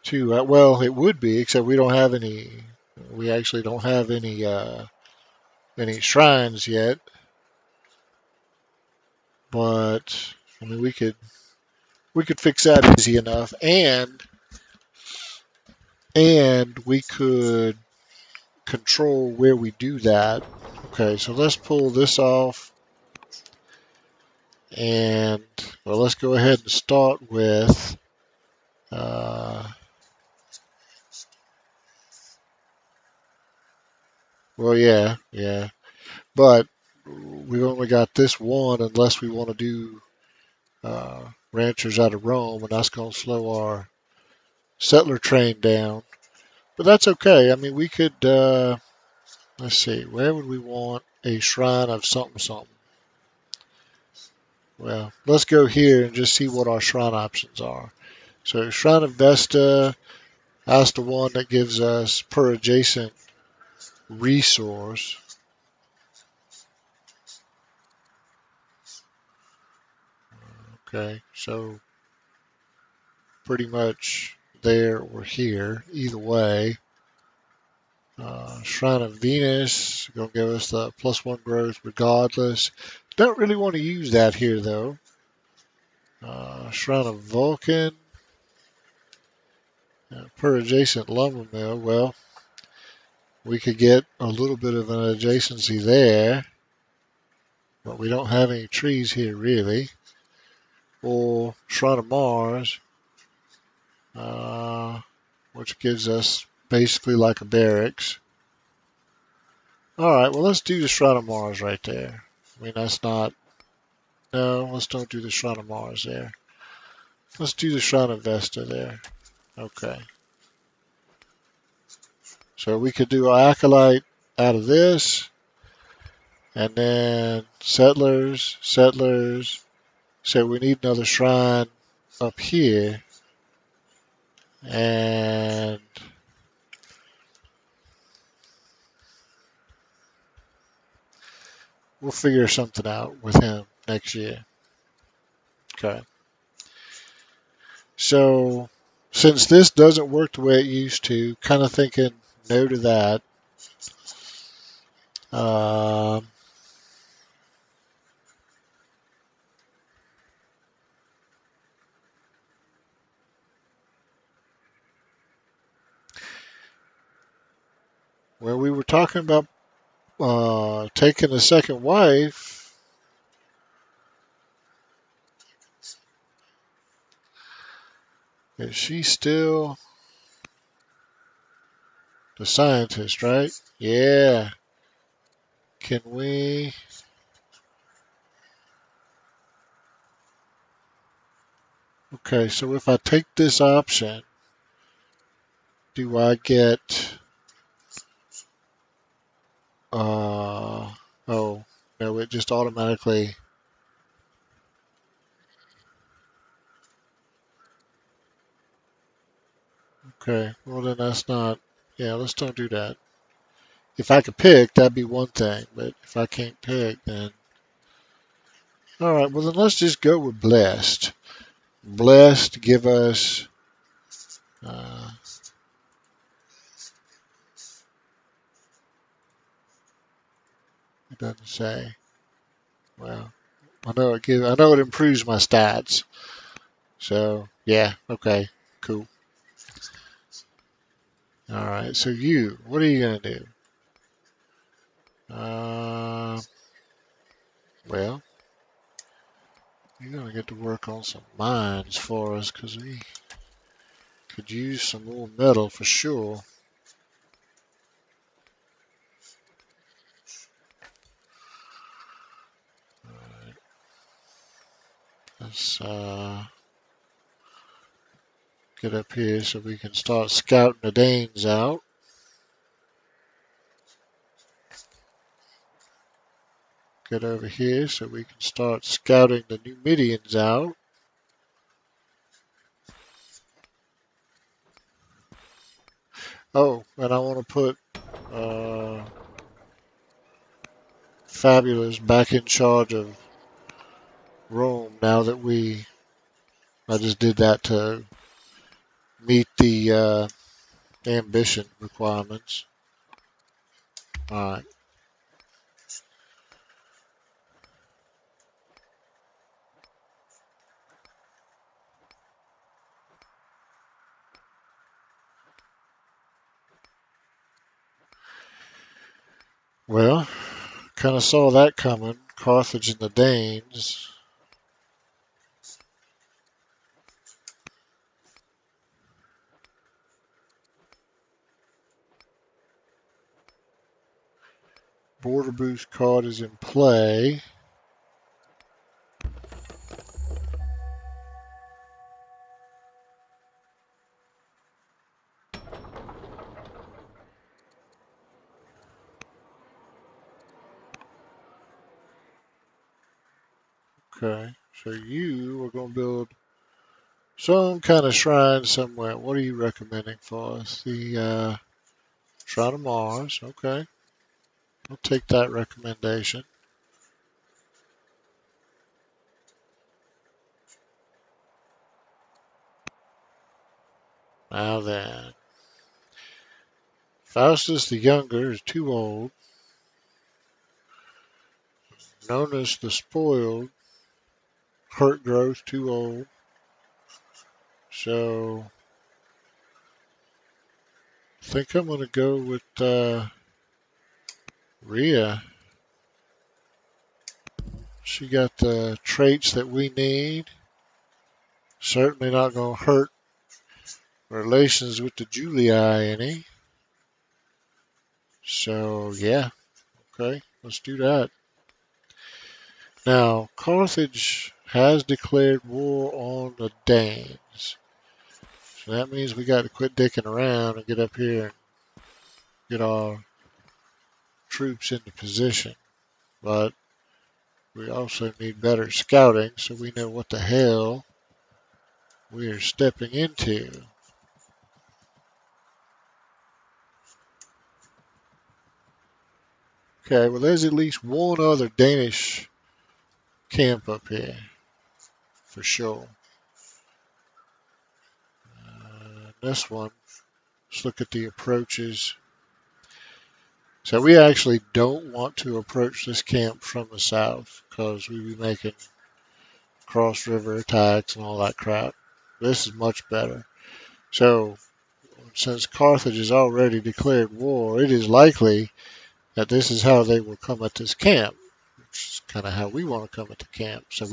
too. Well, it would be, except we don't have any. We actually don't have any shrines yet. But I mean, we could fix that easy enough, and we could control where we do that. Okay, so let's pull this off, and well, let's go ahead and start with. Uh, well, yeah, yeah, but we've only got this one, unless we want to do ranchers out of Rome, and that's going to slow our settler train down. But that's okay. I mean, we could. Let's see, where would we want a shrine of something something? Well, let's go here and just see what our shrine options are. So, Shrine of Vesta, that's the one that gives us per adjacent resource. Okay, so pretty much there or here, either way. Shrine of Venus, gonna give us the +1 growth regardless. Don't really want to use that here though. Shrine of Vulcan, per adjacent lumber mill. Well, we could get a little bit of an adjacency there, but we don't have any trees here really. Or Shrine of Mars, uh, which gives us basically like a barracks. All right, well, let's do the Shrine of Mars right there. I mean, that's not. No, let's don't do the Shrine of Mars there. Let's do the Shrine of Vesta there. Okay. So we could do our Acolyte out of this, and then settlers, settlers. So we need another shrine up here, and we'll figure something out with him next year. Okay. So since this doesn't work the way it used to, kind of thinking no to that. Um, well, we were talking about taking a second wife. Is she still the scientist, right? Yeah. Can we? Okay, so if I take this option, do I get? Oh, no, it just automatically. Okay, well then that's not. Yeah, let's don't do that. If I could pick, that'd be one thing, but if I can't pick, then all right. Well then let's just go with blessed. Blessed give us. Uh, it doesn't say. Well, I know it gives. I know it improves my stats. So yeah, okay, cool. All right. So you, what are you gonna do? Uh, well, you're gonna get to work on some mines for us because we could use some more metal for sure. All right, let's get up here so we can start scouting the Danes out. Get over here so we can start scouting the Numidians out. Oh, and I want to put uh, Fabulous back in charge of Rome now that I just did that to meet the ambition requirements. All right. Well, kind of saw that coming. Carthage and the Danes. Border boost card is in play. Okay, so you are going to build some kind of shrine somewhere. What are you recommending for us? The Shrine of Mars. Okay, I'll take that recommendation. Now then, Faustus the Younger is too old. Nonus the Spoiled, Hurt Growth, too old. So, I think I'm going to go with Rhea. She got the traits that we need. Certainly not going to hurt relations with the Julii any. So, yeah, okay, let's do that. Now, Carthage has declared war on the Danes. So that means we got to quit dicking around and get up here and get our troops into position. But we also need better scouting so we know what the hell we are stepping into. Okay, well, there's at least one other Danish camp up here for sure. This one, let's look at the approaches. So we actually don't want to approach this camp from the south because we'd be making cross river attacks and all that crap. This is much better. So since Carthage has already declared war, it is likely that this is how they will come at this camp, which is kind of how we want to come at the camp. So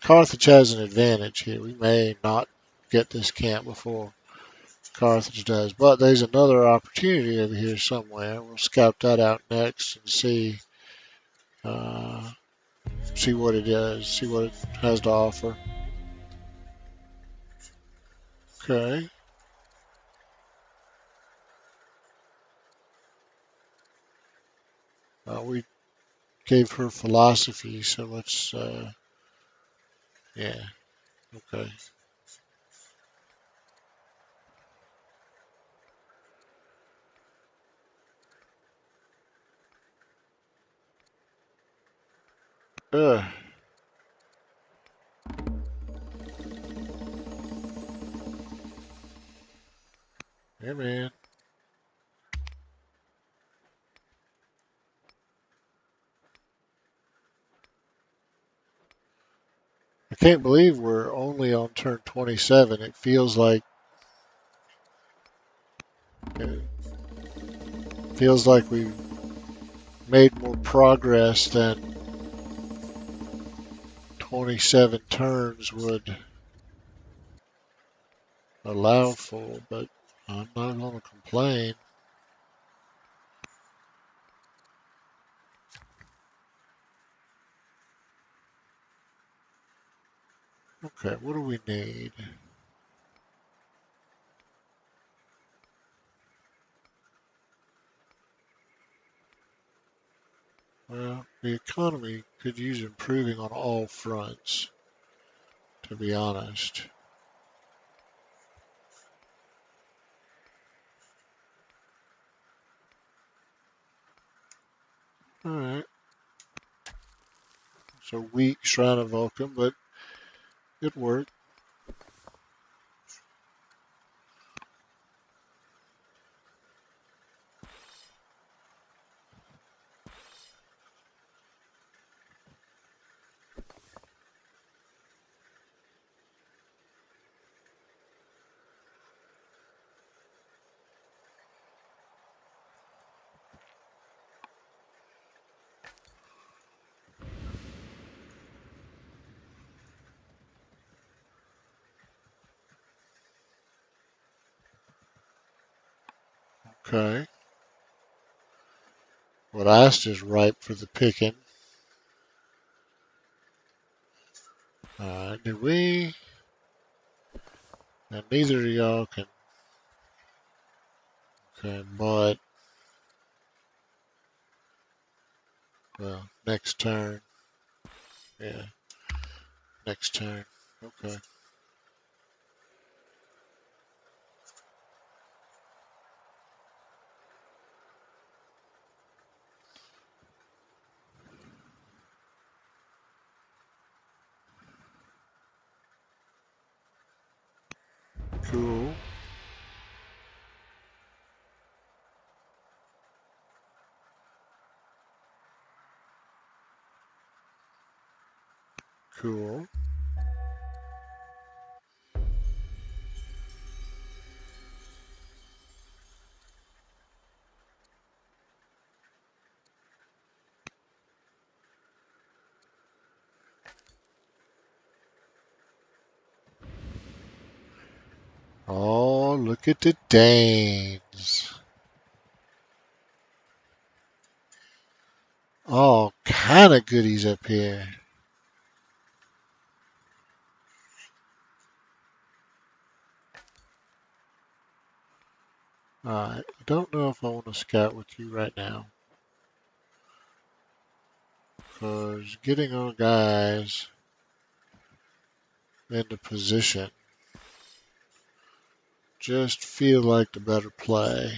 Carthage has an advantage here. We may not get this camp before Carthage does, but there's another opportunity over here somewhere. We'll scout that out next and uh, see what it is, see what it has to offer. Okay. We gave her philosophy, so let's, yeah, okay. Uh, yeah, man. I can't believe we're only on turn 27. It feels like we've made more progress than 27 turns would allow for, but I'm not going to complain. Okay, what do we need? Well, the economy could use improving on all fronts, to be honest. Alright, so weak Shrine of Vulcan, but it worked. Okay. What last is ripe for the picking. Did we? And neither of y'all can. Okay, but, well, next turn. Yeah, next turn. Okay, cool, cool. Oh, look at the Danes. All kind of goodies up here. Alright, I don't know if I want to scout with you right now. Because getting our guys into position just feel like the better play.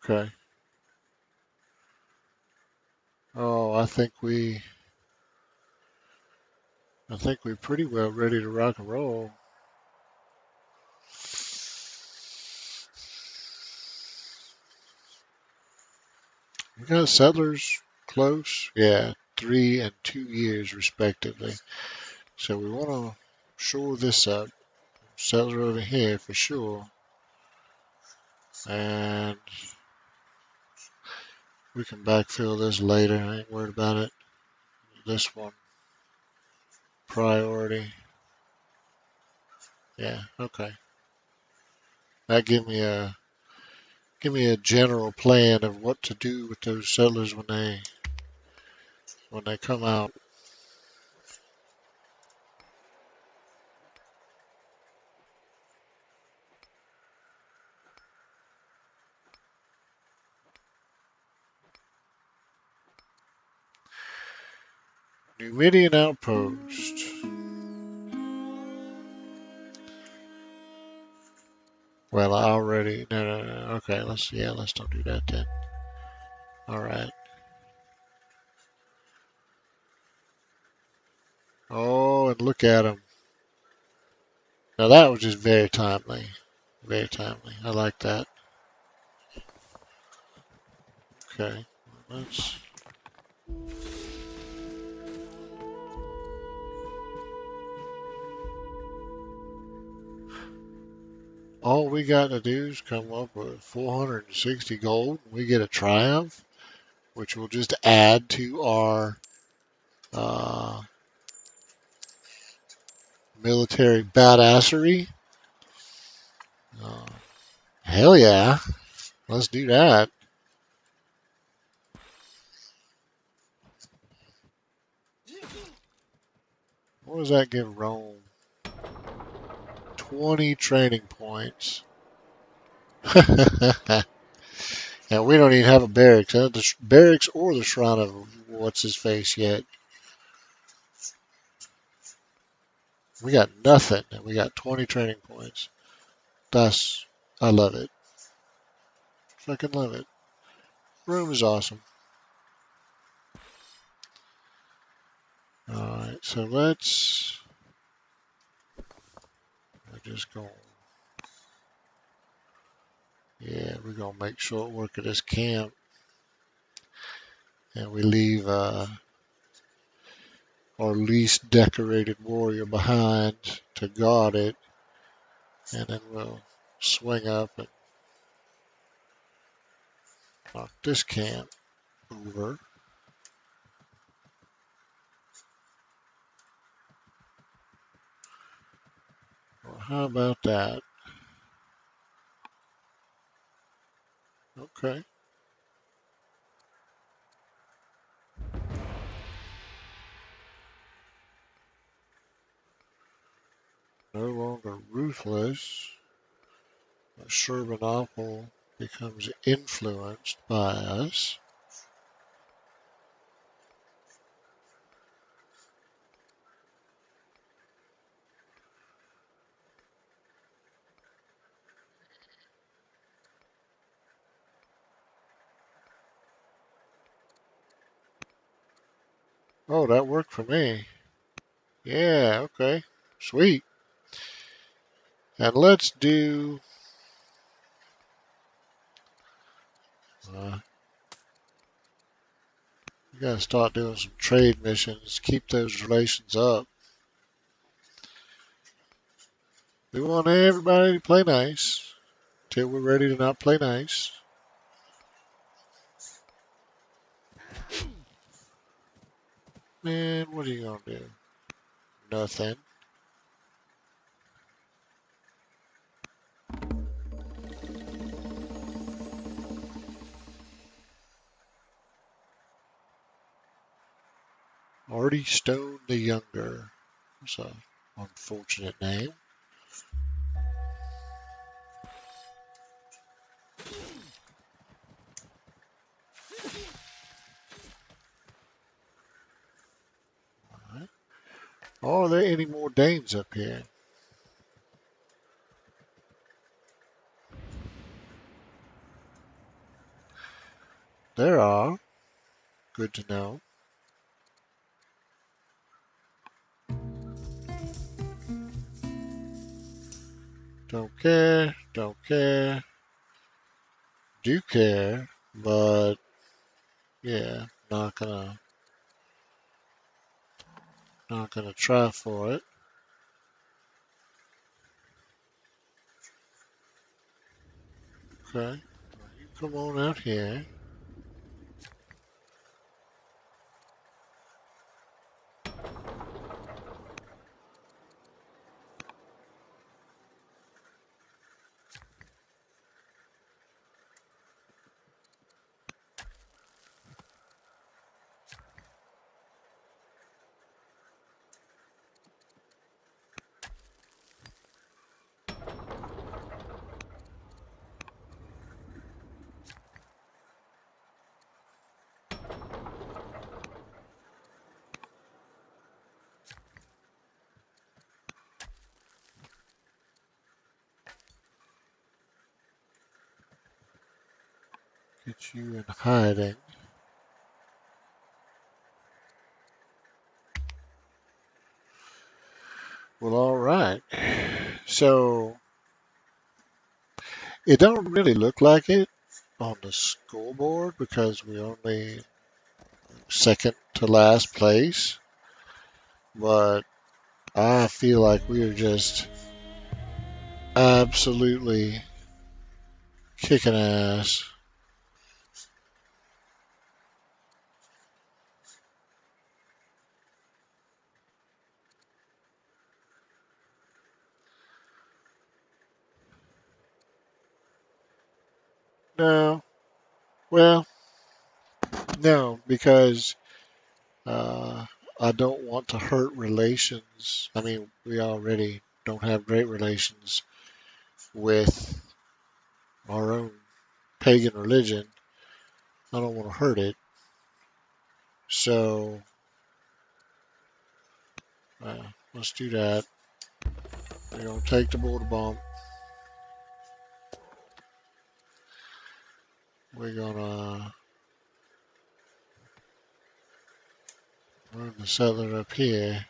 Okay. Oh, I think we're pretty well ready to rock and roll. We got settlers close. Yeah, 3 and 2 years respectively. So we want to shore this up. Settler over here for sure. And we can backfill this later. I ain't worried about it. This one, priority. Yeah, okay. That give me a general plan of what to do with those settlers when they come out. Numidian outpost. Well, I already no. Okay, let's don't do that then. All right. Oh, and look at them. Now that was just very timely. Very timely. I like that. Okay. Let's all we got to do is come up with 460 gold. We get a triumph, which will just add to our uh, military badassery. Uh, hell yeah. Let's do that. What does that give Rome? 20 training points. And we don't even have a barracks. The barracks or the shrine of what's his face yet. We got nothing, and we got 20 training points. I love it. Fucking love it. Room is awesome. Alright, so we're just going, yeah, we're going to make short work of this camp. And we leave our least decorated warrior behind to guard it. And then we'll swing up and knock this camp over. Well, how about that? Okay. No longer ruthless. Sherbanople becomes influenced by us. Oh, that worked for me. Yeah, okay. Sweet. And let's do. Uh, we gotta start doing some trade missions. Keep those relations up. We want everybody to play nice till we're ready to not play nice. Man, what are you gonna do? Nothing. Artie Stone the Younger. That's a unfortunate name. All right. Are there any more Danes up here? there are. Good to know. Don't care, don't care, do care, but yeah, not gonna try for it. Okay, well, you come on out here. Get you in hiding. Well, all right. So it don't really look like it on the scoreboard because we only second to last place, but I feel like we are just absolutely kicking ass. No, well, no, because uh, I don't want to hurt relations. I mean, we already don't have great relations with our own pagan religion. I don't want to hurt it. So let's do that. We're going to take the border bump. We're going to move the settler up here.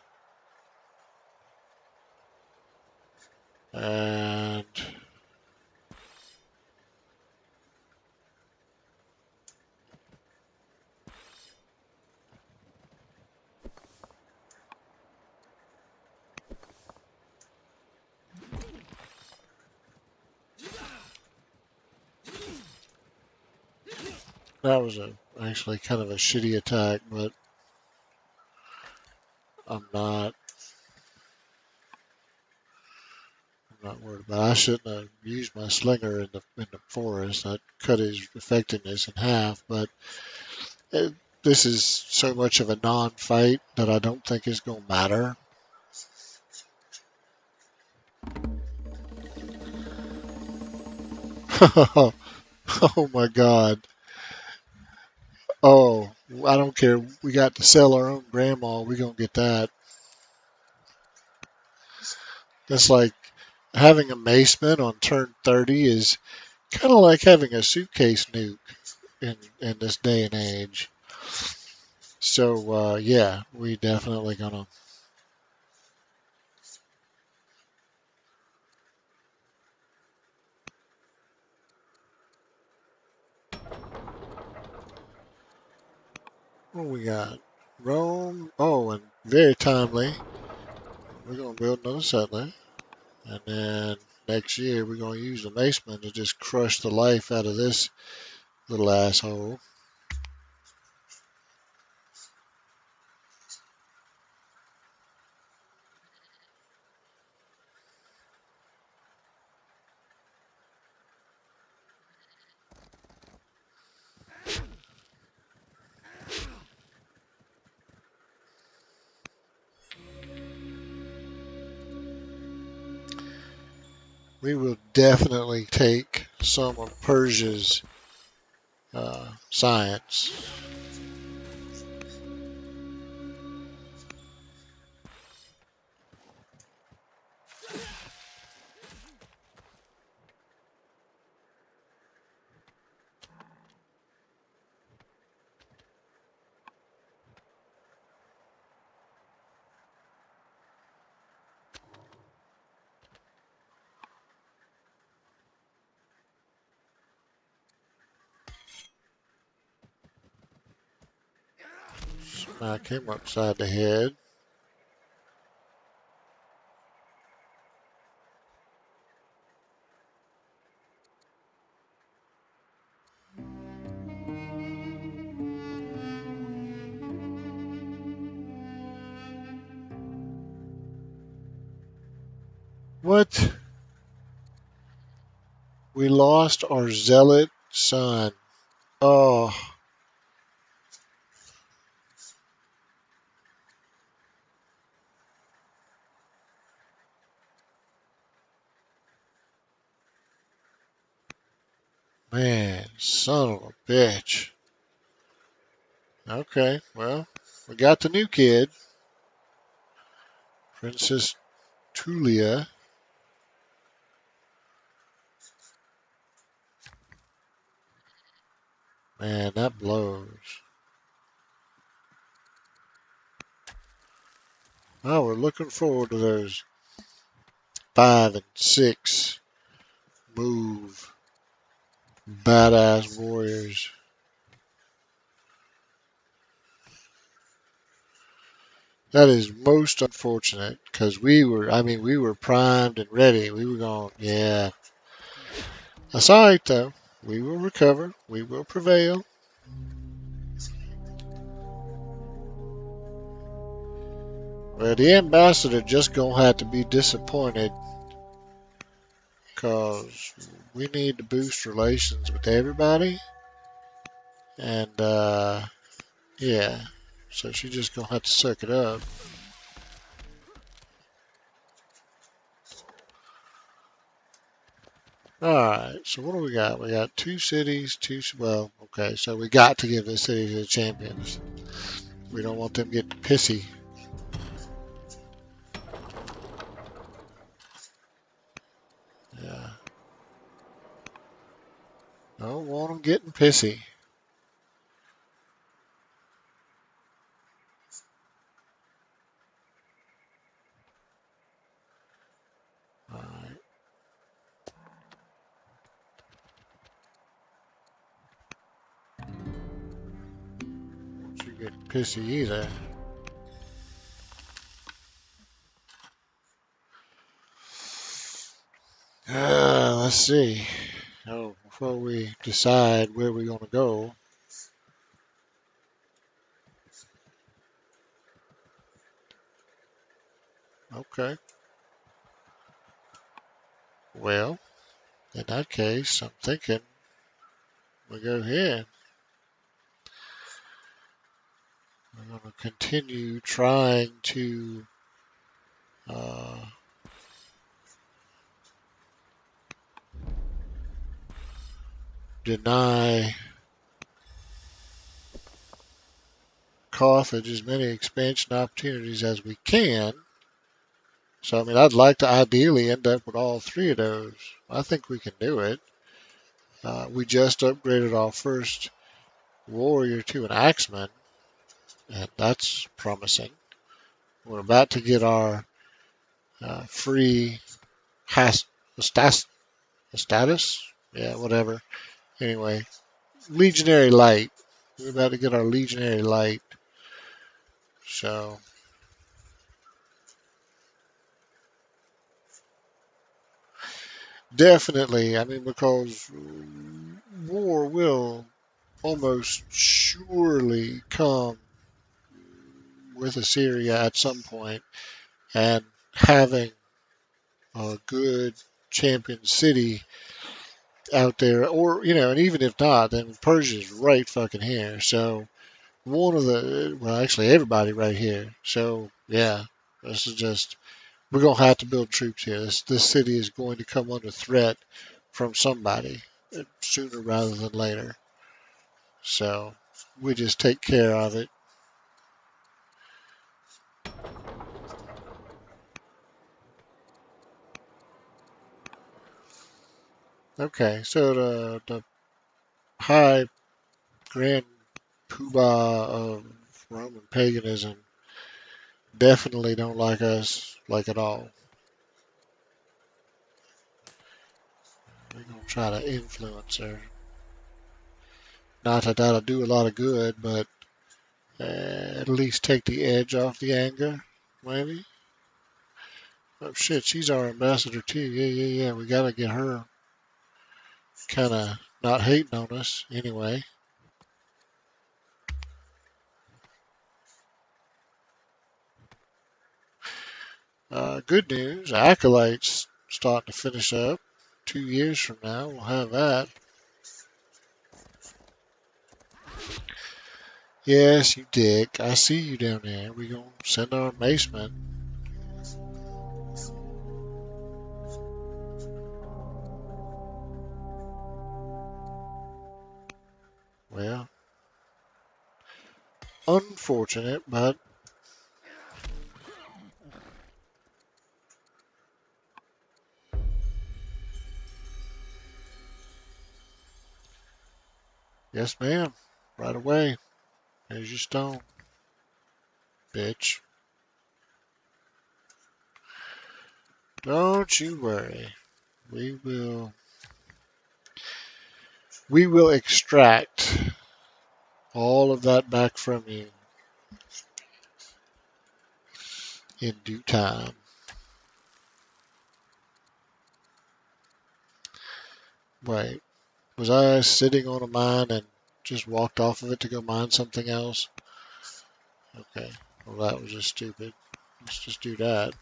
And that was actually kind of a shitty attack, but I'm not I'm not worried about it. I shouldn't have used my slinger in the forest. That cut his effectiveness in half, but it, this is so much of a non-fight that I don't think it's going to matter. Oh my God. Oh, I don't care. We got to sell our own grandma. We're going to get that. That's like having a maceman on turn 30 is kind of like having a suitcase nuke in this day and age. So, yeah, we definitely going to. What we got? Rome. Oh, and very timely. We're going to build another settler. And then next year, we're going to use the maceman to just crush the life out of this little asshole. We will definitely take some of Persia's science. Smack him upside the head. What? We lost our zealot son. Oh, man, son of a bitch. Okay, well, we got the new kid, Princess Tulia. Man, that blows. Oh, we're looking forward to those 5 and 6 move badass warriors. That is most unfortunate because we were primed and ready. We were going, yeah. That's all right though. We will recover. We will prevail. Well, the ambassador just gonna have to be disappointed because we need to boost relations with everybody, and yeah, so she just gonna have to suck it up. All right, so what do we got? We got 2 cities, well, okay, so we got to give this city to the champions. We don't want them getting pissy. Yeah, don't want them getting pissy. All right, don't want you getting pissy either. Let's see. Oh, before we decide where we're gonna go. Okay. Well, in that case, I'm thinking we go here. We're going to continue trying to uh, deny Carthage as many expansion opportunities as we can. So, I mean, I'd like to ideally end up with all 3 of those. I think we can do it. We just upgraded our first warrior to an axeman, and that's promising. We're about to get our free has status, status, yeah, whatever. Anyway, legionary light. We're about to get our legionary light. So definitely, I mean, because war will almost surely come with Assyria at some point, and having a good champion city out there, or and even if not, then Persia's right fucking here. So one of the, well, actually everybody right here. So yeah, this is just, we're gonna have to build troops here. This city is going to come under threat from somebody sooner rather than later. So we just take care of it. Okay, so the high grand poobah of Roman paganism definitely don't like us like at all. We're gonna try to influence her. Not that that'll do a lot of good, but At least take the edge off the anger, maybe. Oh shit, she's our ambassador too. Yeah. We gotta get her kind of not hating on us anyway. Good news, Acolyte's starting to finish up. 2 years from now, we'll have that. Yes, you dick. I see you down there. We gonna send our maceman. Well, unfortunate, but yes, ma'am. Right away. Here's your stone, bitch. Don't you worry. We will. We will extract all of that back from you in due time. Wait, was I sitting on a mine and just walked off of it to go mine something else? Okay. Well, that was just stupid. Let's just do that.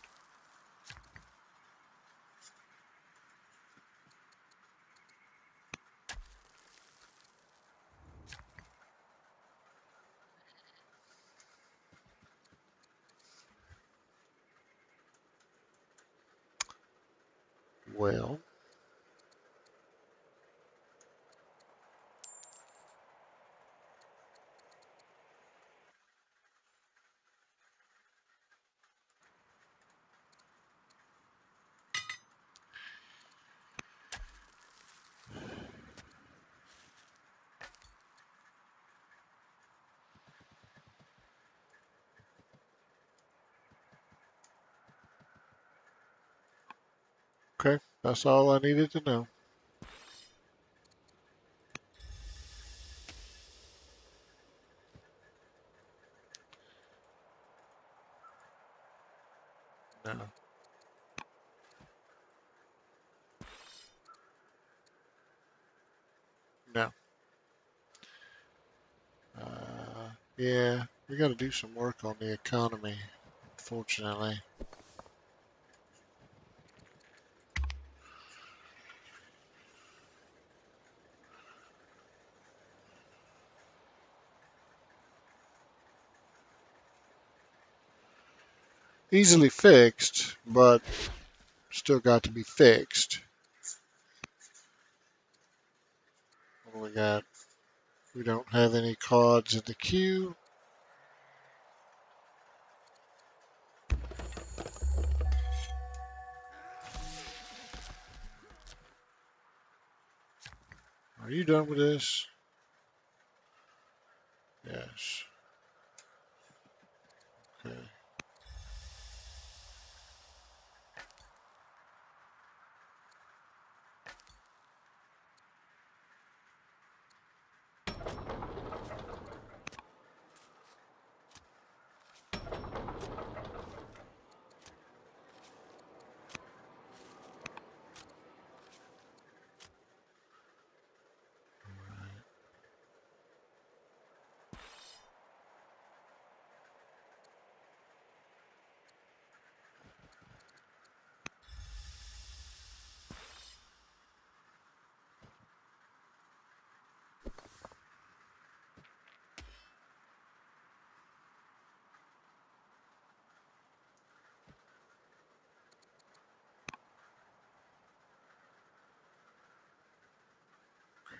Well, okay. That's all I needed to know. No, no. Yeah, we got to do some work on the economy, unfortunately. Easily fixed, but still got to be fixed. What do we got? We don't have any cards in the queue. Are you done with this? Yes. Okay.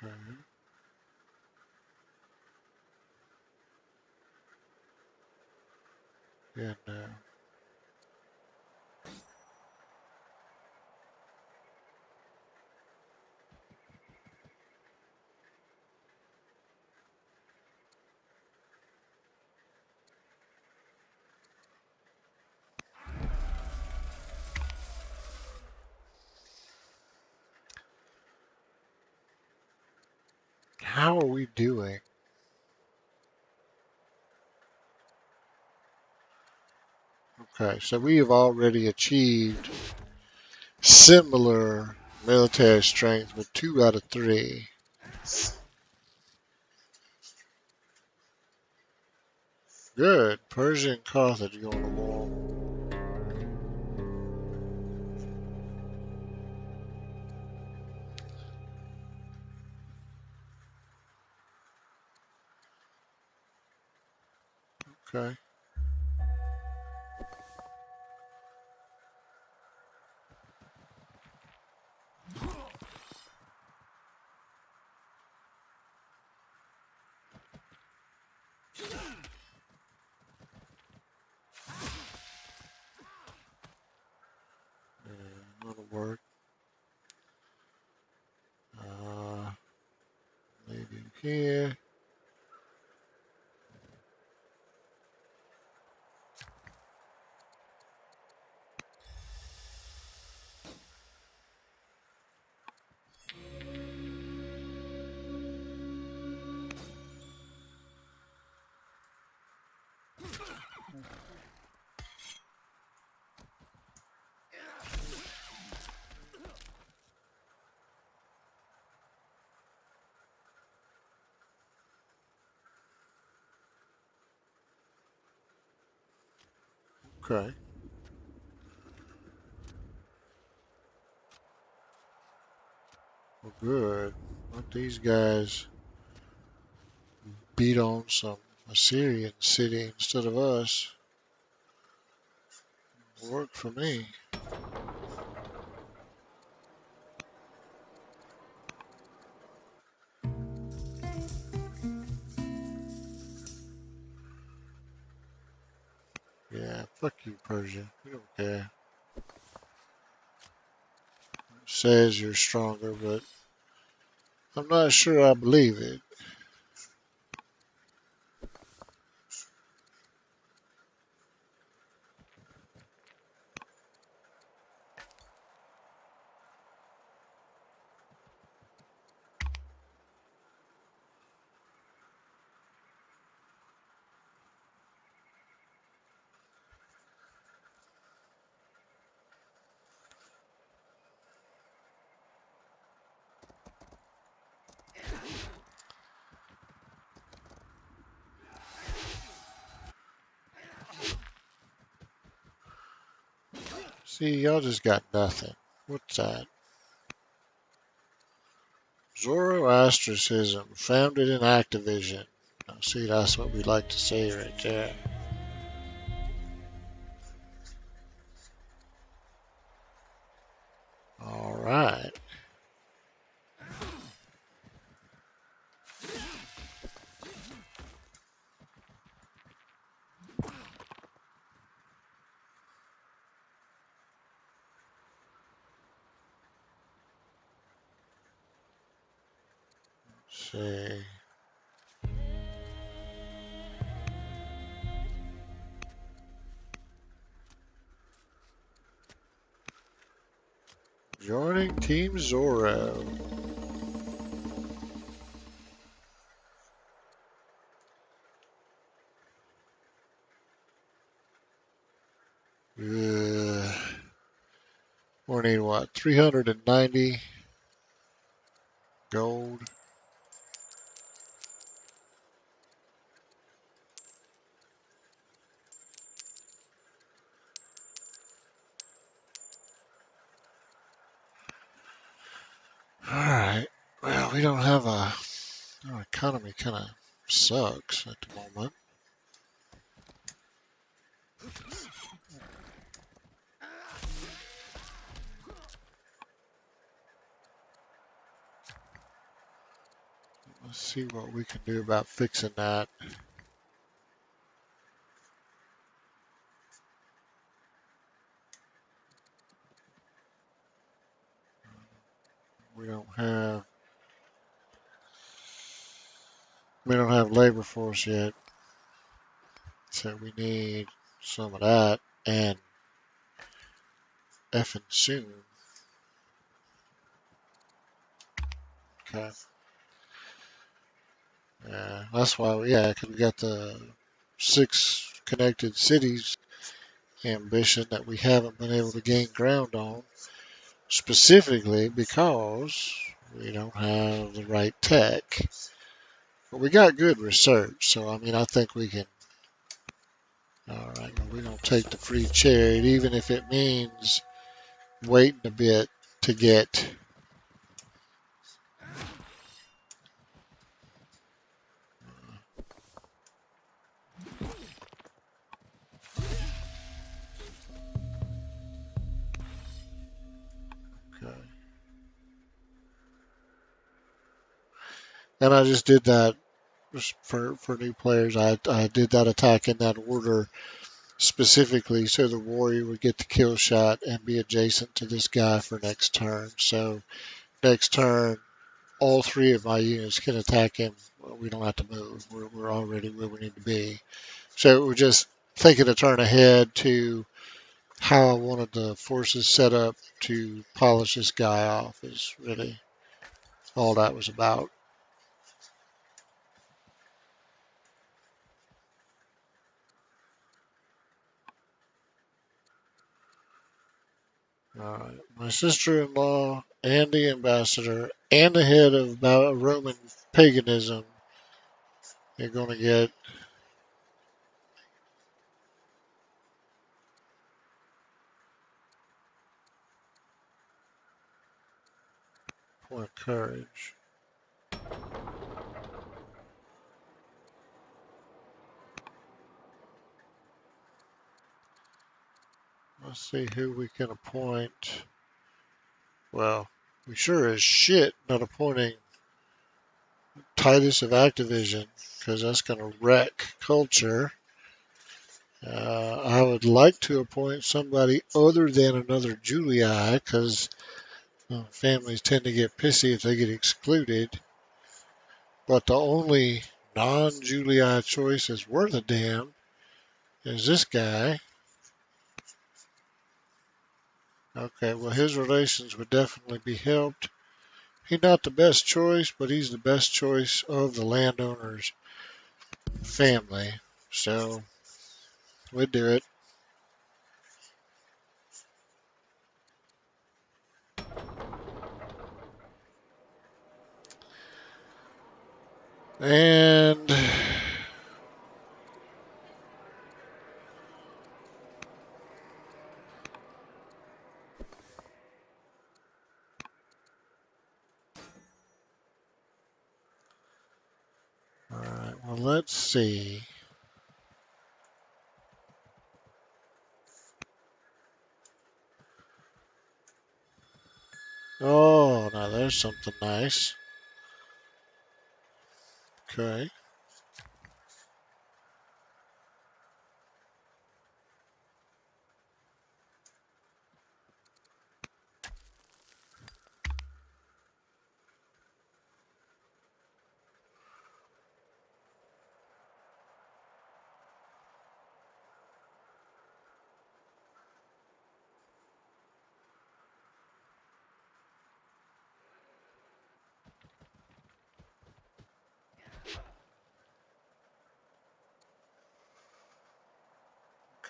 Okay. And how are we doing? Okay, so we have already achieved similar military strength with 2 out of 3. Good. Persia and Carthage going to war. Okay. That'll work. Maybe here. Okay. Well, good. Let these guys beat on some Assyrian city instead of us. Work for me. Yeah, fuck you, Persia. We don't care. It says you're stronger, but I'm not sure I believe it. See, y'all just got nothing. What's that? Zoroastrianism, founded in Activision. Now, see, that's what we like to say right there. All right. Let's see. Joining Team Zorro. Uh, we need what? 390 gold. All right. Well, we don't have a. Our economy kind of sucks at the moment. Let's see what we can do about fixing that. We don't have. We don't have labor force yet, so we need some of that and effing soon. Okay. Yeah, that's why. Yeah, because we got the 6 connected cities ambition that we haven't been able to gain ground on, specifically because we don't have the right tech. But we got good research, so I mean, I think we can. All right, well, we're going to take the free chariot, even if it means waiting a bit to get. Okay. And I just did that for new players. I did that attack in that order specifically so the warrior would get the kill shot and be adjacent to this guy for next turn. So next turn, all three of my units can attack him. Well, we don't have to move. We're already where we need to be. So we're just thinking a turn ahead to how I wanted the forces set up to polish this guy off is really all that was about. My sister-in-law and the ambassador and the head of Roman paganism are going to get point of courage. Let's see who we can appoint. Well, we sure as shit not appointing Titus of Activision because that's going to wreck culture. I would like to appoint somebody other than another Julii because families tend to get pissy if they get excluded. But the only non-Julii choice that's worth a damn is this guy. Okay, well, his relations would definitely be helped. He's not the best choice, but he's the best choice of the landowner's family. So we'd do it. And all right, well, let's see. Oh, now there's something nice. Okay.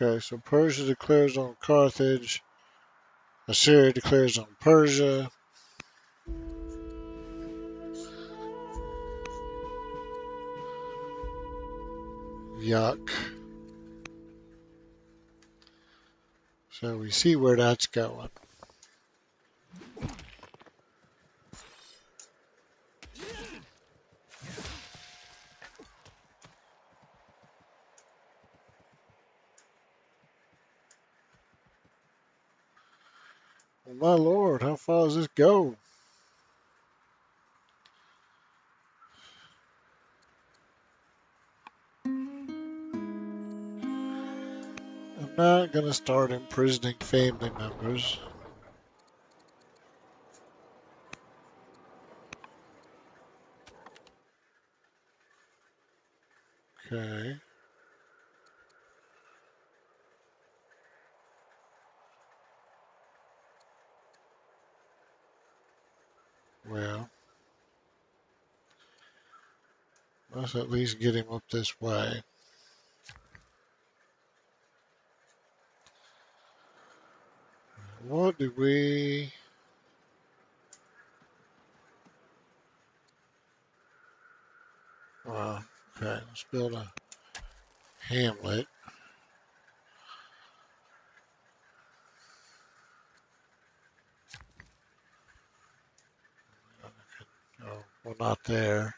Okay, so Persia declares on Carthage. Assyria declares on Persia. Yuck. So we see where that's going. Well, my lord, how far does this go? I'm not going to start imprisoning family members. Okay. Well, let's at least get him up this way. What did we... Okay, let's build a hamlet. Oh, well, not there.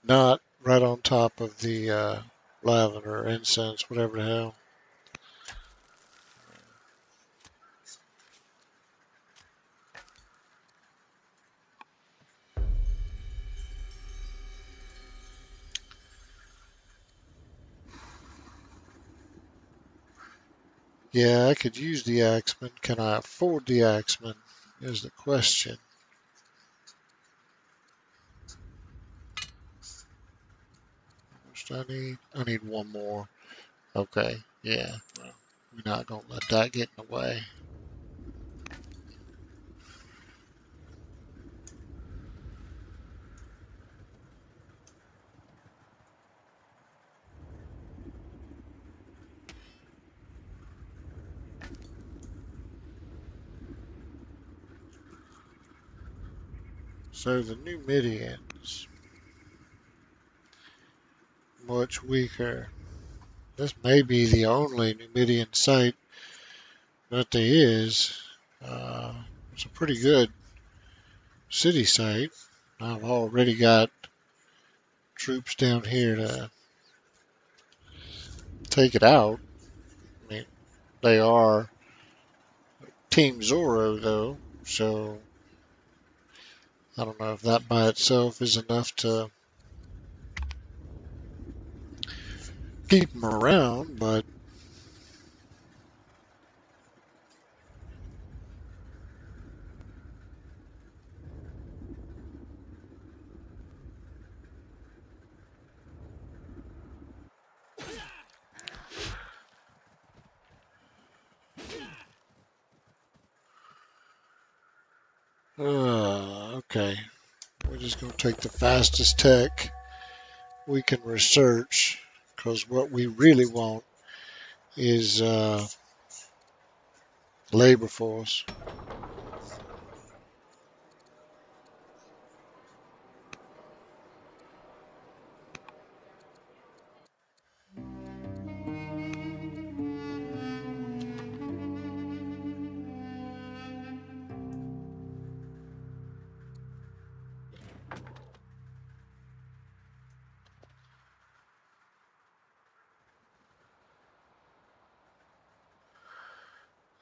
Not right on top of the lavender, incense, whatever the hell. Yeah, I could use the axeman. Can I afford the axeman? Is the question. How much do I need? I need one more. Okay, yeah. Well, we're not going to let that get in the way. So the Numidians, much weaker. This may be the only Numidian site that there is. Uh, it's a pretty good city site. I've already got troops down here to take it out. I mean, they are Team Zorro, though, so I don't know if that by itself is enough to keep them around, but okay. We're just going to take the fastest tech we can research, because what we really want is labor force.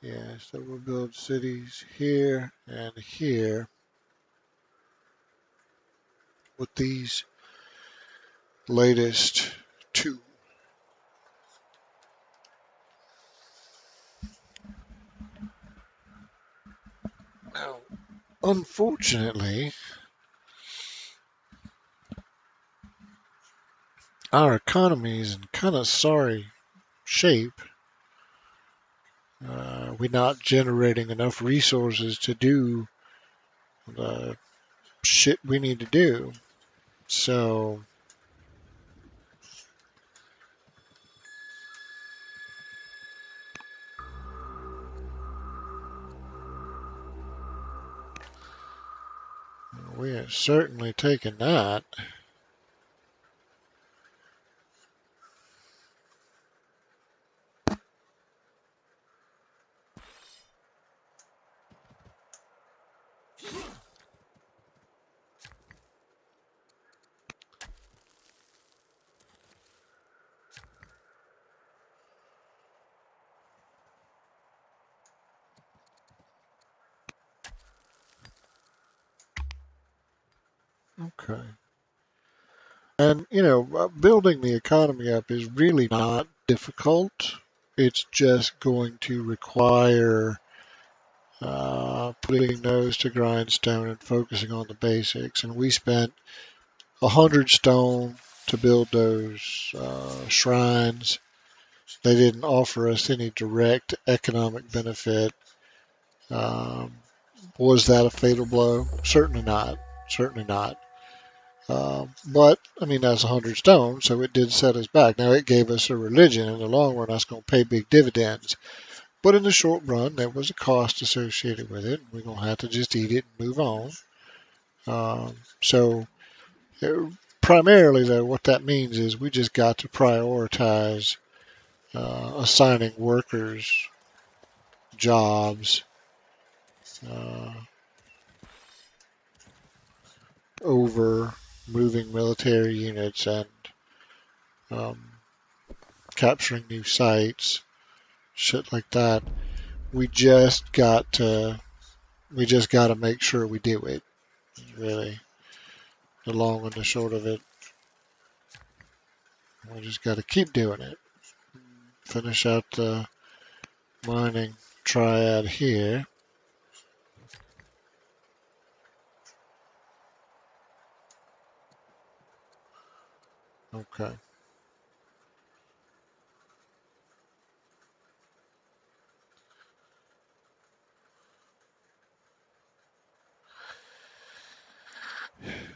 Yeah, so we'll build cities here and here with these latest two. Now, unfortunately, our economy is in kind of sorry shape. We're not generating enough resources to do the shit we need to do. So, we are certainly taking that. Okay. And, building the economy up is really not difficult. It's just going to require putting nose to grindstone and focusing on the basics. And we spent 100 stone to build those shrines. They didn't offer us any direct economic benefit. Um, was that a fatal blow? Certainly not. Certainly not. But I mean, that's 100 stones, so it did set us back. Now it gave us a religion. In the long run, that's going to pay big dividends. But in the short run, there was a cost associated with it. We're going to have to just eat it and move on. So primarily, though, what that means is we just got to prioritize assigning workers jobs uh, over moving military units and um, capturing new sites, shit like that. We just got to make sure we do it. Really, the long and the short of it. We just got to keep doing it. Finish out the mining triad here. Okay.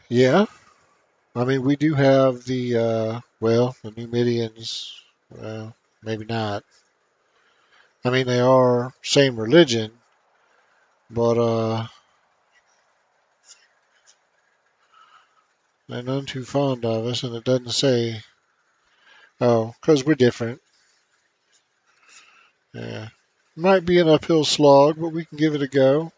Yeah. I mean, we do have the Numidians. Well, maybe not. I mean, they are same religion, but they're none too fond of us, and it doesn't say, oh, because we're different. Yeah. Might be an uphill slog, but we can give it a go.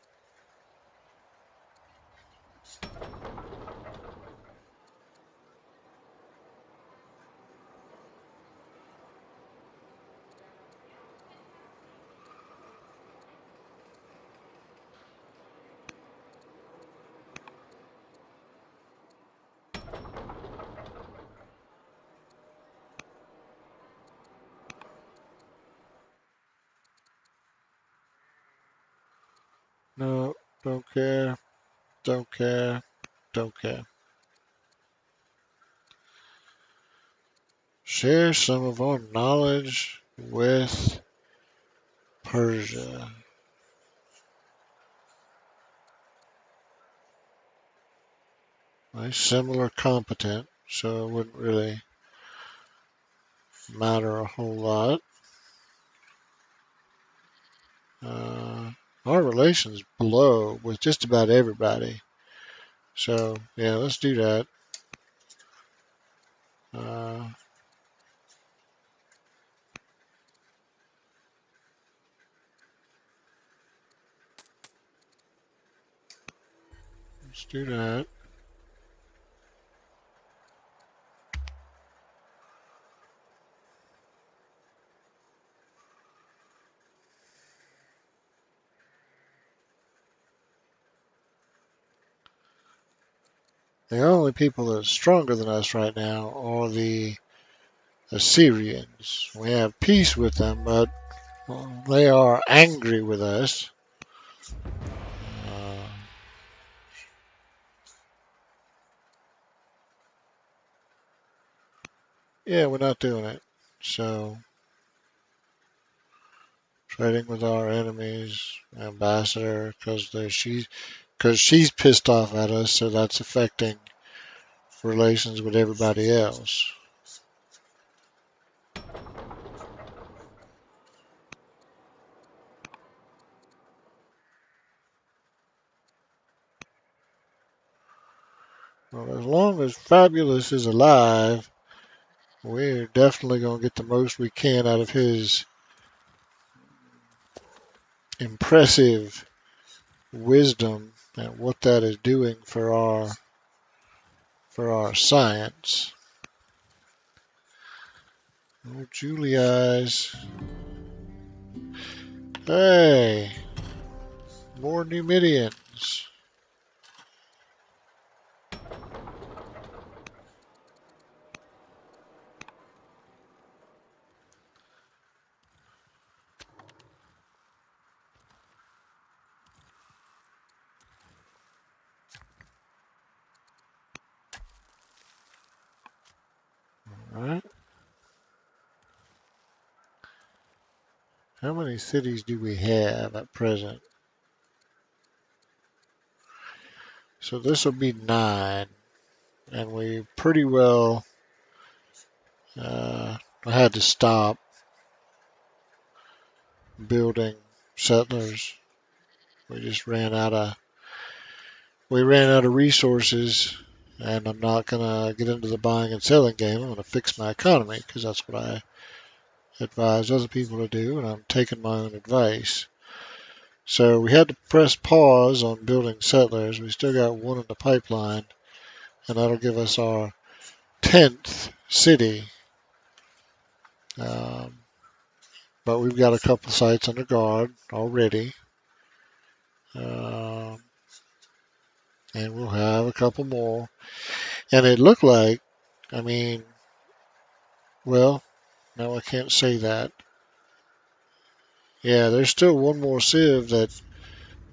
No, don't care, don't care, don't care. Share some of our knowledge with Persia. They're similar competent, so it wouldn't really matter a whole lot. Uh, our relations blow with just about everybody. So, yeah, let's do that. Uh, let's do that. The only people that are stronger than us right now are the Assyrians. We have peace with them, but they are angry with us. Uh, yeah, we're not doing it. So, trading with our enemies, ambassador, because she's pissed off at us, so that's affecting relations with everybody else. Well, as long as Fabulous is alive, we're definitely going to get the most we can out of his impressive wisdom and what that is doing for our science. Oh, Julie Eyes. Hey, more Numidians. All right. How many cities do we have at present? So this will be 9. and we pretty well had to stop building settlers. We just ran out of resources, and I'm not gonna get into the buying and selling game. I'm gonna fix my economy because that's what I advise other people to do, and I'm taking my own advice. So we had to press pause on building settlers. We still got one in the pipeline, and that'll give us our 10th city. Um, but we've got a couple sites under guard already. Um, and we'll have a couple more. And it looked like, I mean, well, no, I can't say that. Yeah, there's still one more civ that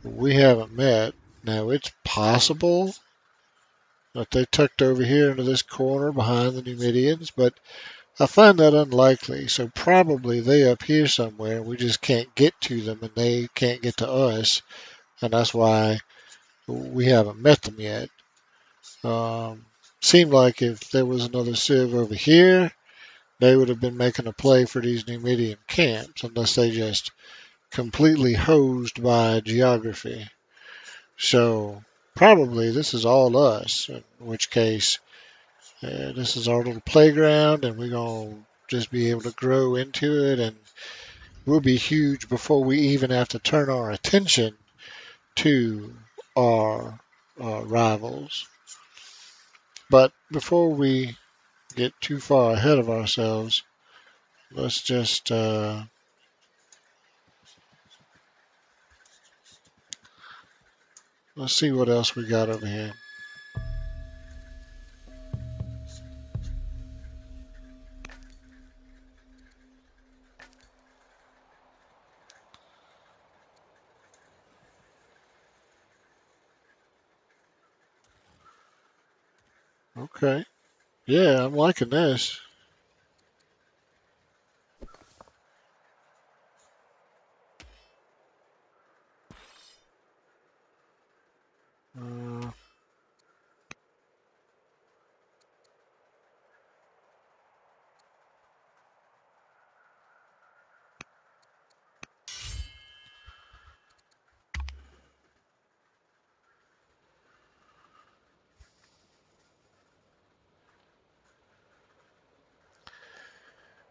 we haven't met. Now, it's possible that they tucked over here into this corner behind the Numidians, but I find that unlikely. So probably they up here somewhere, and we just can't get to them, and they can't get to us, and that's why we haven't met them yet. Um, Seemed like if there was another civ over here, they would have been making a play for these Numidian camps, unless they just completely hosed by geography. So probably this is all us, in which case this is our little playground, and we're going to just be able to grow into it, and we'll be huge before we even have to turn our attention to our rivals. But before we get too far ahead of ourselves, let's just let's see what else we got over here. Okay. Yeah, I'm liking this. Uh,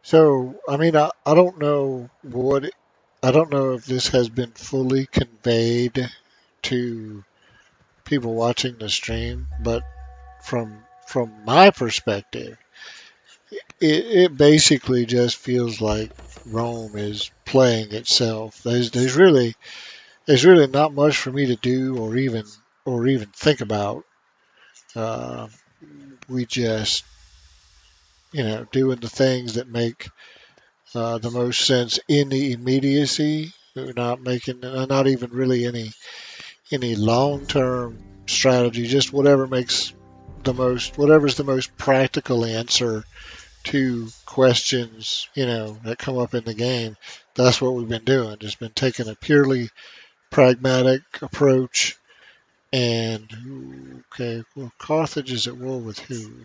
so, I mean, I don't know I don't know if this has been fully conveyed to people watching the stream, but from my perspective, it basically just feels like Rome is playing itself. There's really not much for me to do or even think about. Uh, we just doing the things that make the most sense in the immediacy. We're not making not even really any long term strategy. Just whatever's the most practical answer to questions that come up in the game. That's what we've been doing. Just been taking a purely pragmatic approach. And okay, well, Carthage is at war with who?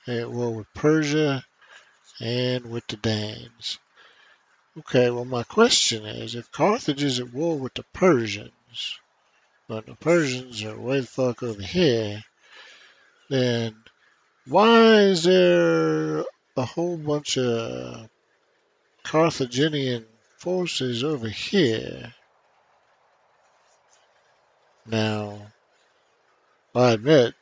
At war with Persia and with the Danes. Okay, well, my question is, if Carthage is at war with the Persians, but the Persians are way the fuck over here, then why is there a whole bunch of Carthaginian forces over here? Now, I admit,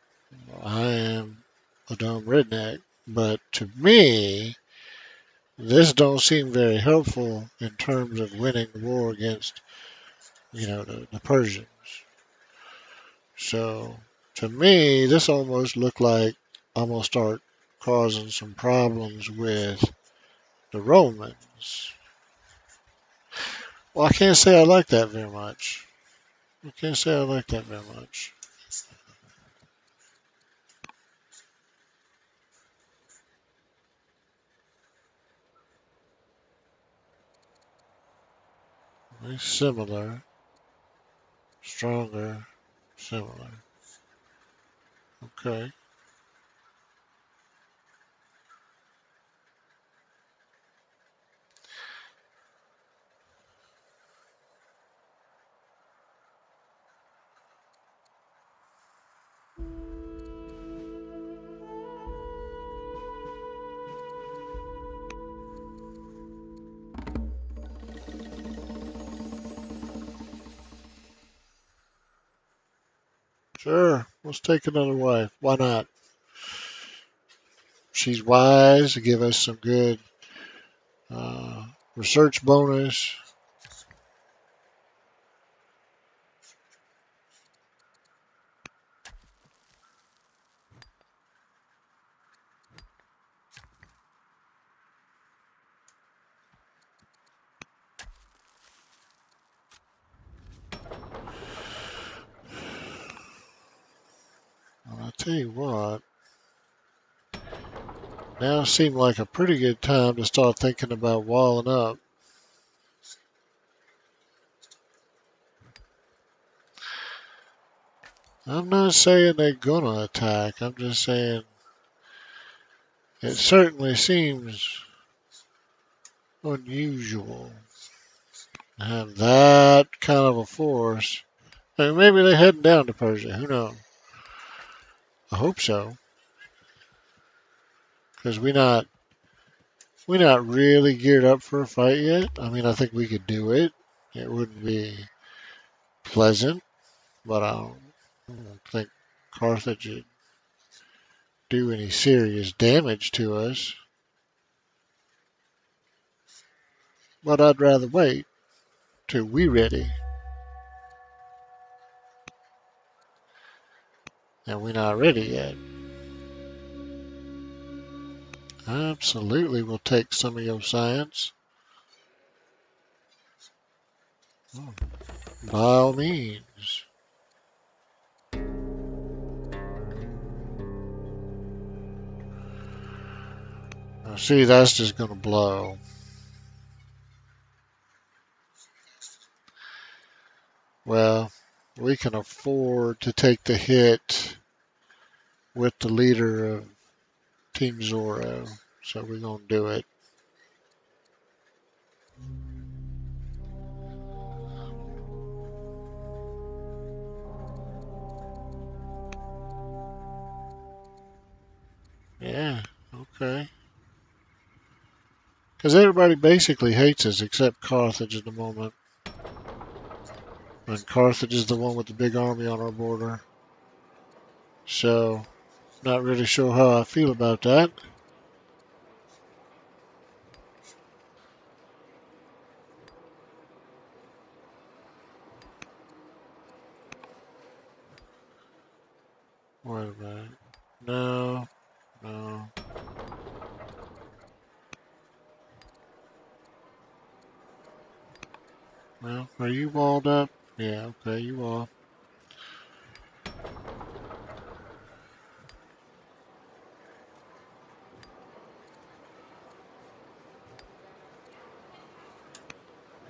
I am a dumb redneck, but to me, this don't seem very helpful in terms of winning the war against, the Persians. So, to me, this almost looked like I'm gonna start causing some problems with the Romans. Well, I can't say I like that very much. I can't say I like that very much. Very similar, stronger, similar. Okay. Sure, let's take another wife. Why not? She's wise to give us some good uh, research bonus. And I tell you what, now seemed like a pretty good time to start thinking about walling up. I'm not saying they're gonna attack. I'm just saying it certainly seems unusual to have that kind of a force. And maybe they're heading down to Persia. Who knows? I hope so, because we're not really geared up for a fight yet. I mean, I think we could do it. It wouldn't be pleasant, but I don't think Carthage would do any serious damage to us. But I'd rather wait till we're ready. And we're not ready yet. Absolutely, we'll take some of your science. Oh, by all means. Now, see, that's just going to blow. Well, we can afford to take the hit with the leader of Team Zorro. So we're going to do it. Yeah, okay. Because everybody basically hates us except Carthage at the moment. And Carthage is the one with the big army on our border. So, not really sure how I feel about that. Wait a minute. No, no. Well, are you walled up? Yeah, okay, you are.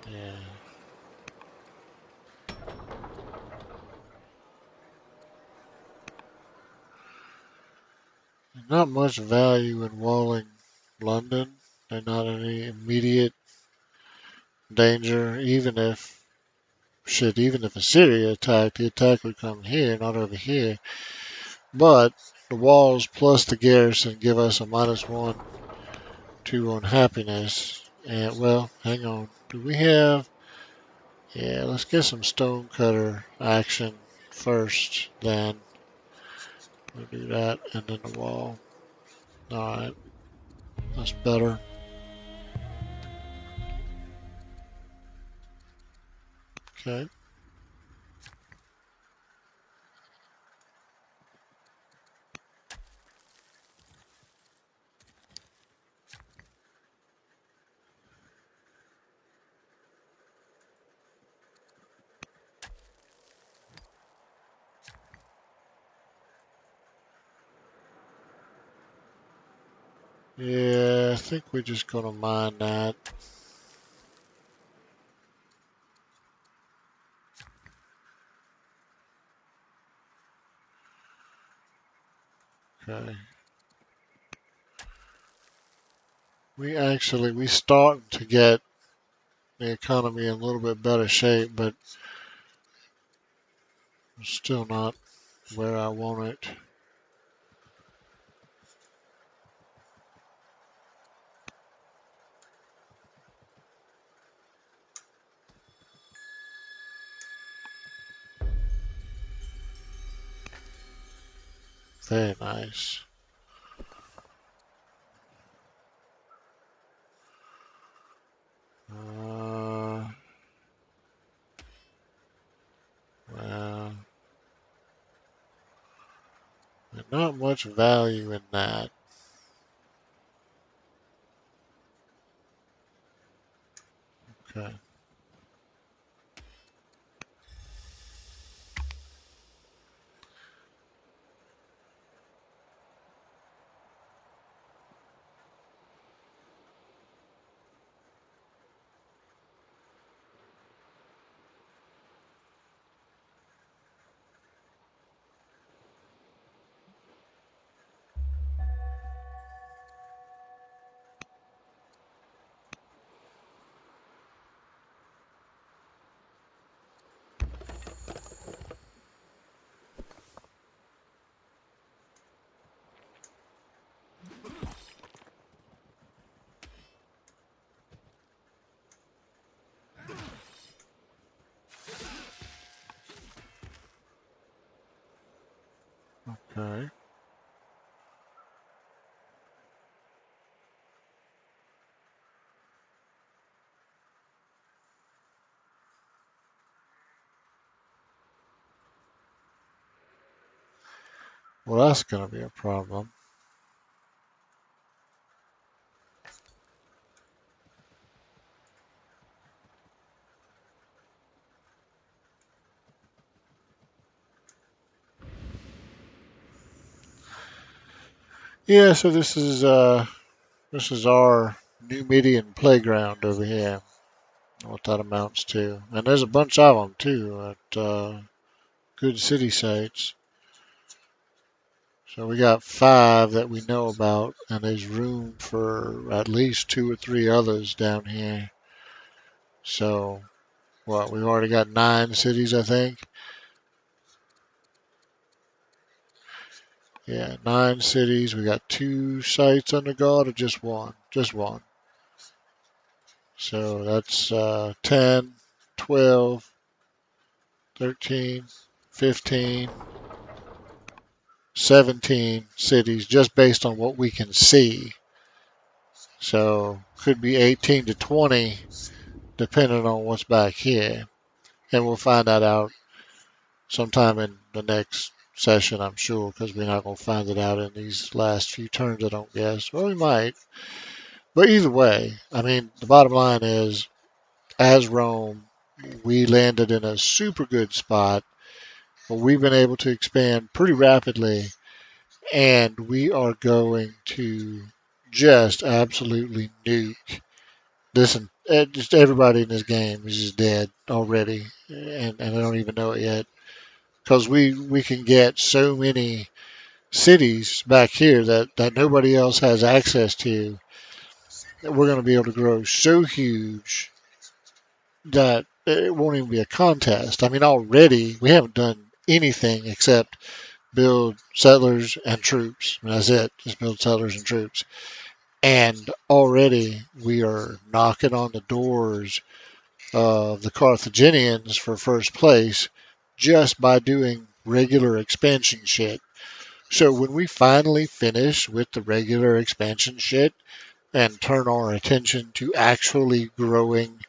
Yeah. Not much value in walling London. They're not any immediate danger, even if Assyria attacked, the attack would come here, not over here. But the walls plus the garrison give us a -1 to unhappiness. And, well, hang on. Do we have. Yeah, let's get some stonecutter action first, then we'll do that, and then the wall. Alright, that's better. Okay. Yeah, I think we're just gonna mine that. Okay. We starting to get the economy in a little bit better shape, but still not where I want it. Very nice. Well, not much value in that. Okay. Okay. Well, that's going to be a problem. Yeah, so this is our new median playground over here. What that amounts to, and there's a bunch of them too at good city sites. So we got 5 that we know about, and there's room for at least 2 or 3 others down here. So what? We've already got 9 cities, I think. Yeah, 9 cities. We got 2 sites under guard, or just one? Just one. So that's 10, 12, 13, 15, 17 cities just based on what we can see. So could be 18 to 20 depending on what's back here. And we'll find that out sometime in the next session, I'm sure, because we're not going to find it out in these last few turns, I don't guess. Well, we might. But either way, I mean, the bottom line is, as Rome, we landed in a super good spot. We've been able to expand pretty rapidly, and we are going to just absolutely nuke this. And just everybody in this game is just dead already, and I don't even know it yet. Because we can get so many cities back here that nobody else has access to, that we're going to be able to grow so huge that it won't even be a contest. I mean, already we haven't done anything except build settlers and troops. I mean, that's it. Just build settlers and troops. And already we are knocking on the doors of the Carthaginians for first place just by doing regular expansion shit. So when we finally finish with the regular expansion shit and turn our attention to actually growing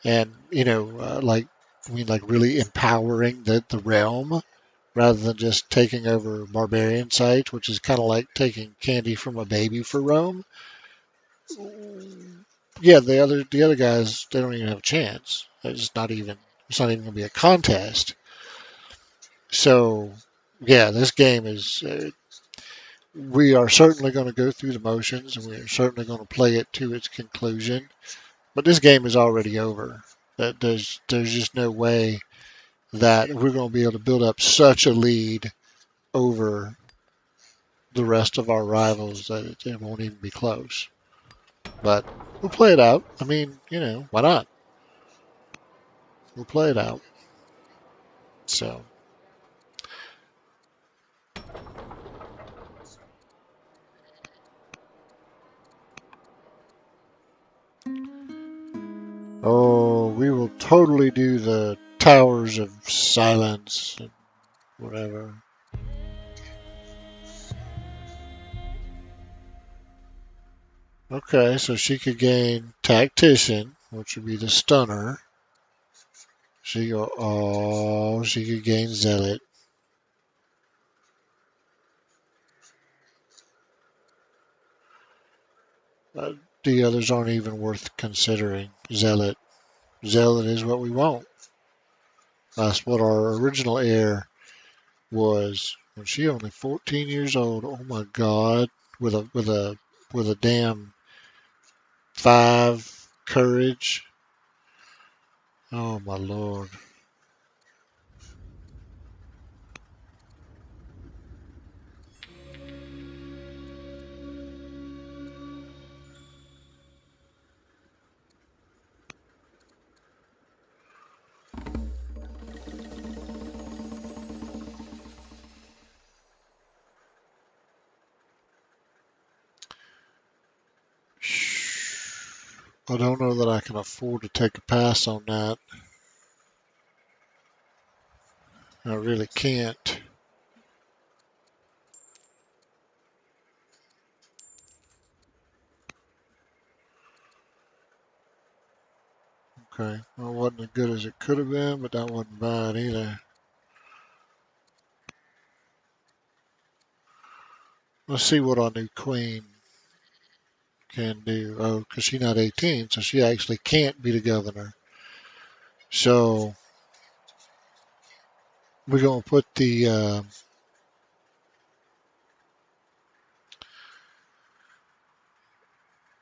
and, like really empowering the realm rather than just taking over barbarian sites, which is kind of like taking candy from a baby for Rome. Yeah, the other guys, they don't even have a chance. It's not even going to be a contest. So yeah, this game is we are certainly going to go through the motions, and we are certainly going to play it to its conclusion. But this game is already over. That there's just no way that we're going to be able to build up such a lead over the rest of our rivals that it won't even be close. But we'll play it out. I mean, why not? We'll play it out. So, oh, we will totally do the Towers of Silence and whatever. Okay, so she could gain tactician, which would be the stunner. She could gain zealot. The others aren't even worth considering. Zealot. Zealot is what we want. That's what our original heir was when she only 14 years old. Oh my God, with a damn 5 courage. Oh my Lord. I don't know that I can afford to take a pass on that. I really can't. Okay, well, it wasn't as good as it could have been, but that wasn't bad either. Let's see what our new queen can do. Oh, because she's not 18, so she actually can't be the governor. So we're going to put the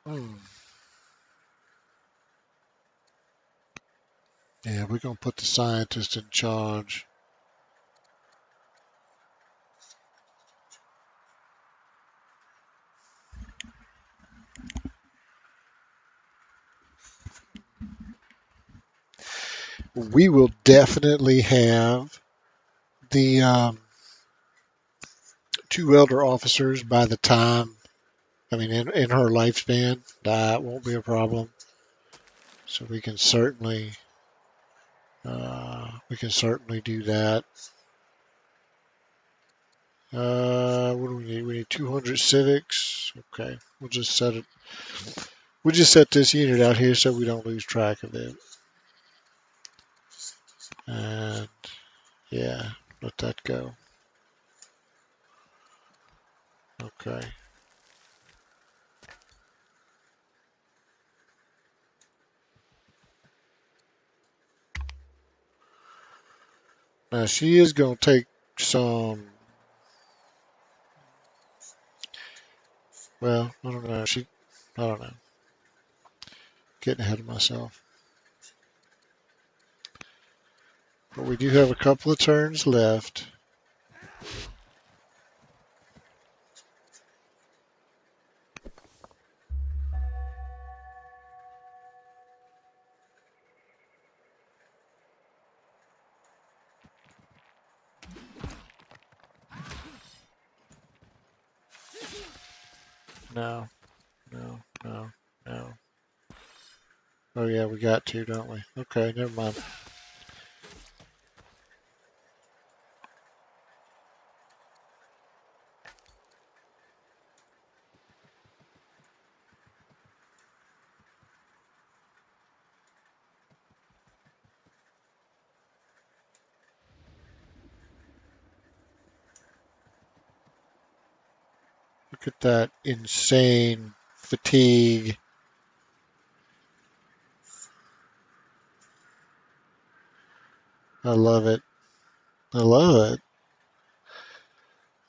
hmm, yeah, we're going to put the scientist in charge. We will definitely have the 2 elder officers by the time, I mean, in her lifespan. That won't be a problem. So we can certainly do that. What do we need? We need 200 civics. Okay, we'll just set it. We'll just set this unit out here so we don't lose track of it. And yeah, let that go. Okay. Now she is going to take some. Well, I don't know. I don't know. Getting ahead of myself. But we do have a couple of turns left. No, no, no, no. Oh yeah, we got to, don't we? Okay, never mind. Look at that insane fatigue. I love it. I love it.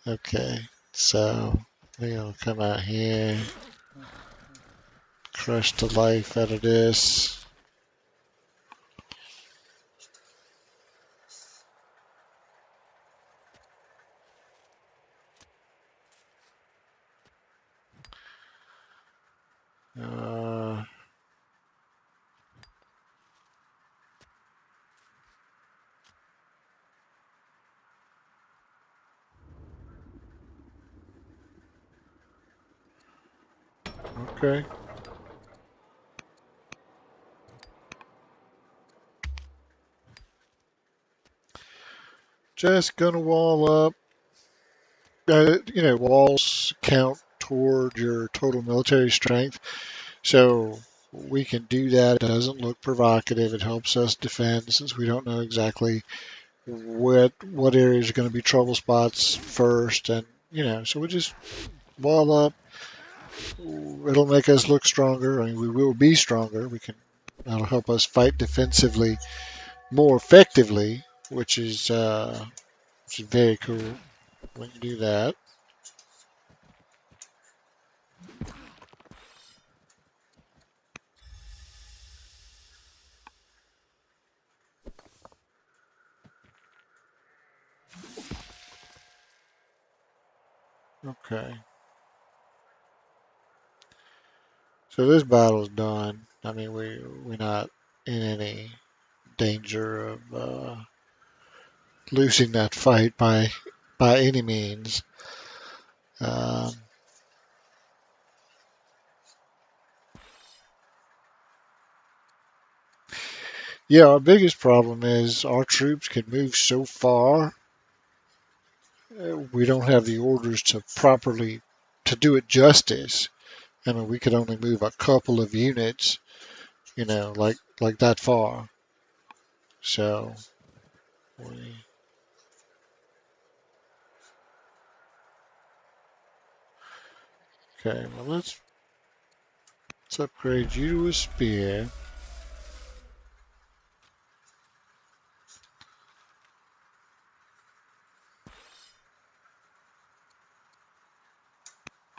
Okay, so we're gonna come out here, crush the life out of this. Uh, okay. Just gonna wall up. Walls count toward your total military strength. So we can do that. It doesn't look provocative. It helps us defend since we don't know exactly what areas are going to be trouble spots first, and so we just wall up. It'll make us look stronger. I mean, we will be stronger. That'll help us fight defensively more effectively, which is very cool when you do that. Okay, so this battle's done. I mean, we're not in any danger of losing that fight by any means. Um, yeah, our biggest problem is our troops can move so far. We don't have the orders to do it justice. I mean, we could only move a couple of units, like that far. So we, okay, well let's upgrade you to a spear.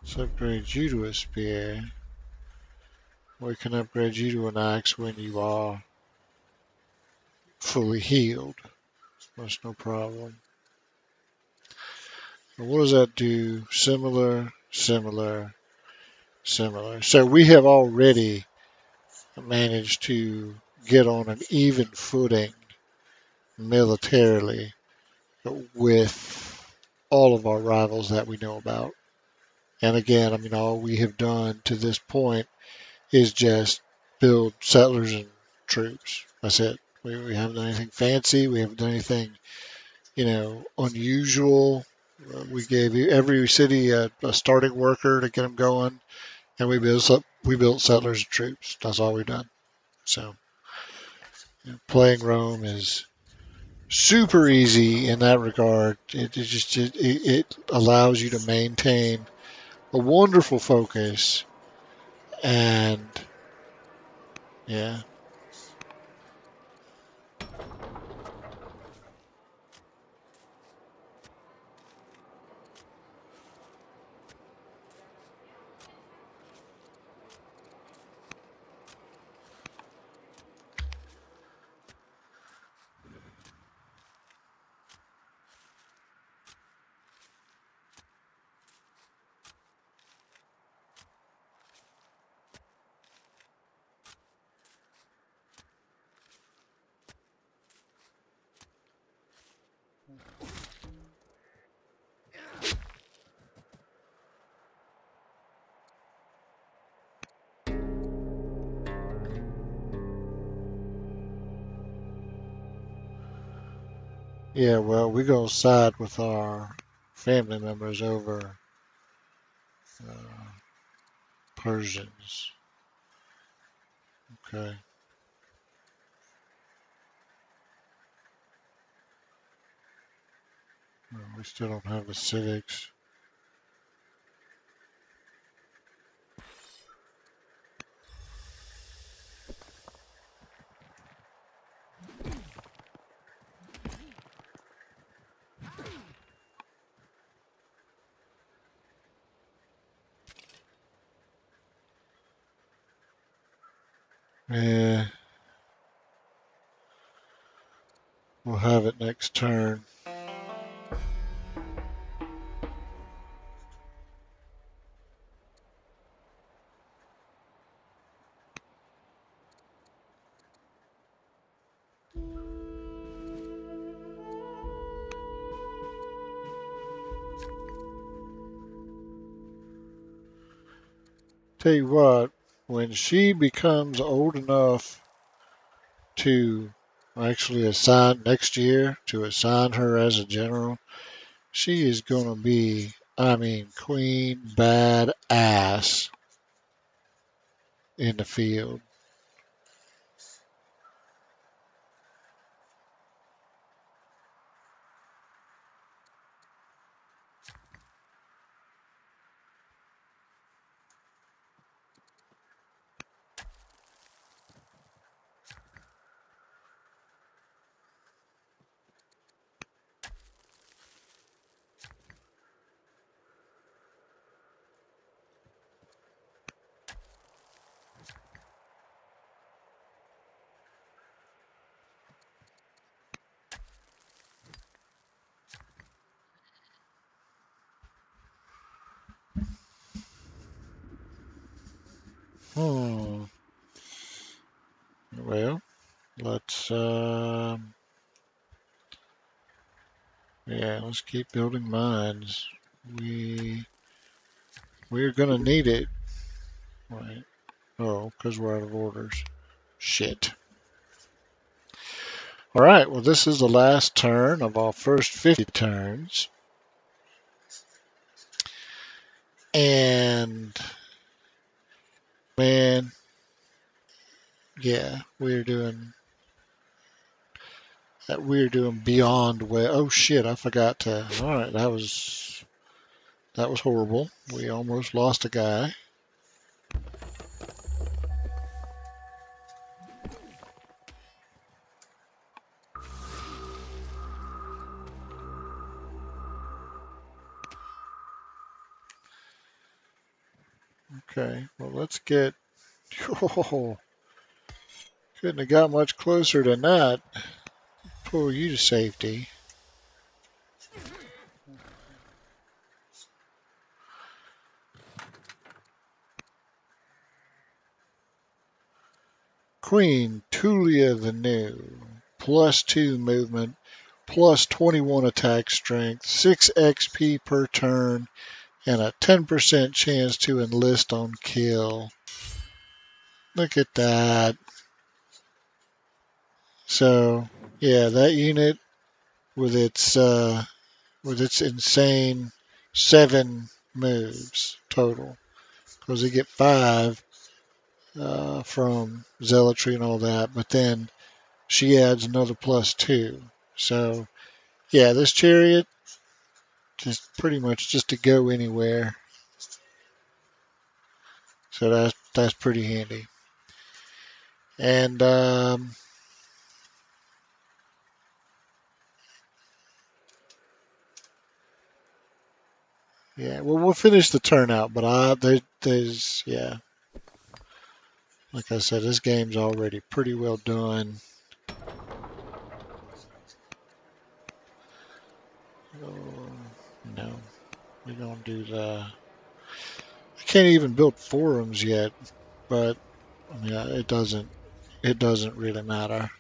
Let's upgrade you to a spear. We can upgrade you to an axe when you are fully healed. That's no problem. And what does that do? Similar, similar, similar. So we have already managed to get on an even footing militarily with all of our rivals that we know about. And again, I mean, all we have done to this point is just build settlers and troops. That's it. We haven't done anything fancy. We haven't done anything, unusual. We gave every city a starting worker to get them going, and we built settlers and troops. That's all we've done. So playing Rome is super easy in that regard. It allows you to maintain a wonderful focus, and yeah, yeah. Well, we go side with our family members over uh, Persians. Okay, well, we still don't have the civics. Yeah, we'll have it next turn. Tell you what, when she becomes old enough to actually assign next year to assign her as a general, she is going to be I mean, queen bad ass in the field. Hmm. Well, let's yeah, let's keep building mines. We we're gonna need it, right? Oh, because we're out of orders. Shit. All right. Well, this is the last turn of our first 50 turns, and man, yeah, we're doing beyond well. Oh shit! I forgot to. All right, that was horrible. We almost lost a guy. Okay. Well, let's get. Oh, couldn't have got much closer than that. Pull you to safety. Queen Tulia the New. +2 movement, +21 attack strength, 6 XP per turn, and a 10% chance to enlist on kill. Look at that. So, yeah, that unit with its insane 7 moves total, because they get 5 from zealotry and all that, but then she adds another +2. So, yeah, this chariot just pretty much just to go anywhere. So that's pretty handy. And yeah, well, we'll finish the turnout, but there's yeah, like I said, this game's already pretty well done. Oh, no, we're gonna do the. I can't even build forums yet, but yeah, it doesn't. It doesn't really matter.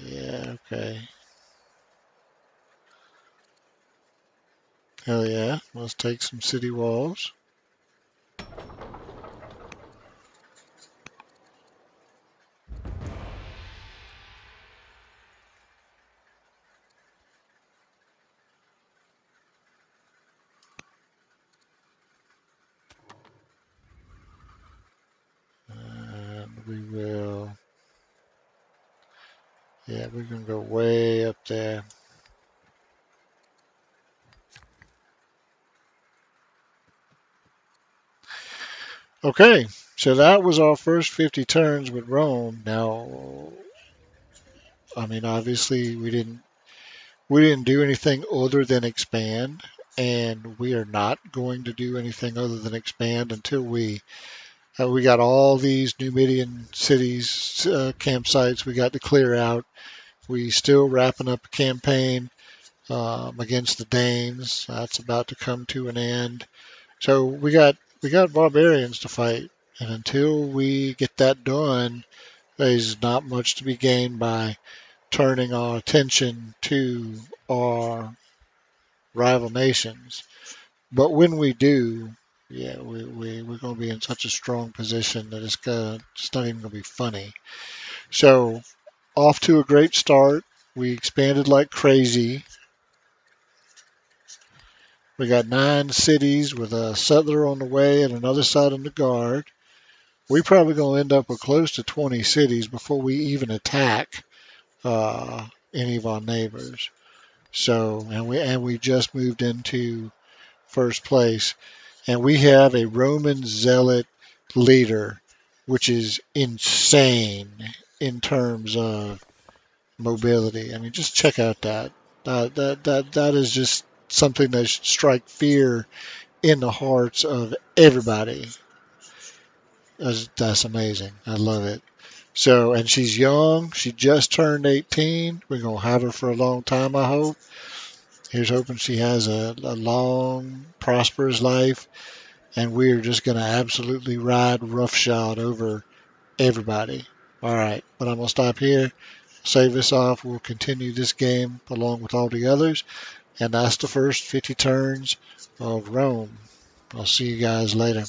Yeah, okay. Hell yeah. Let's take some city walls. And we will. Yeah, we're going to go way up there. Okay, so that was our first 50 turns with Rome. Now, I mean, obviously we didn't do anything other than expand, and we are not going to do anything other than expand until we got all these Numidian cities, campsites we got to clear out. We still wrapping up a campaign against the Danes. That's about to come to an end. So we got barbarians to fight, and until we get that done, there's not much to be gained by turning our attention to our rival nations. But when we do, yeah, we're going to be in such a strong position that it's not even going to be funny. So off to a great start. We expanded like crazy. We got 9 cities with a settler on the way and another side on the guard. We probably gonna end up with close to 20 cities before we even attack any of our neighbors. So, and we just moved into first place, and we have a Roman zealot leader, which is insane in terms of mobility. I mean, just check out that. That is just something that should strike fear in the hearts of everybody. That's amazing. I love it. So, and she's young. She just turned 18. We're gonna have her for a long time, I hope. Here's hoping she has a long, prosperous life, and we're just gonna absolutely ride roughshod over everybody. All right, but I'm gonna stop here. Save this off. We'll continue this game along with all the others, and that's the first 50 turns of Rome. I'll see you guys later.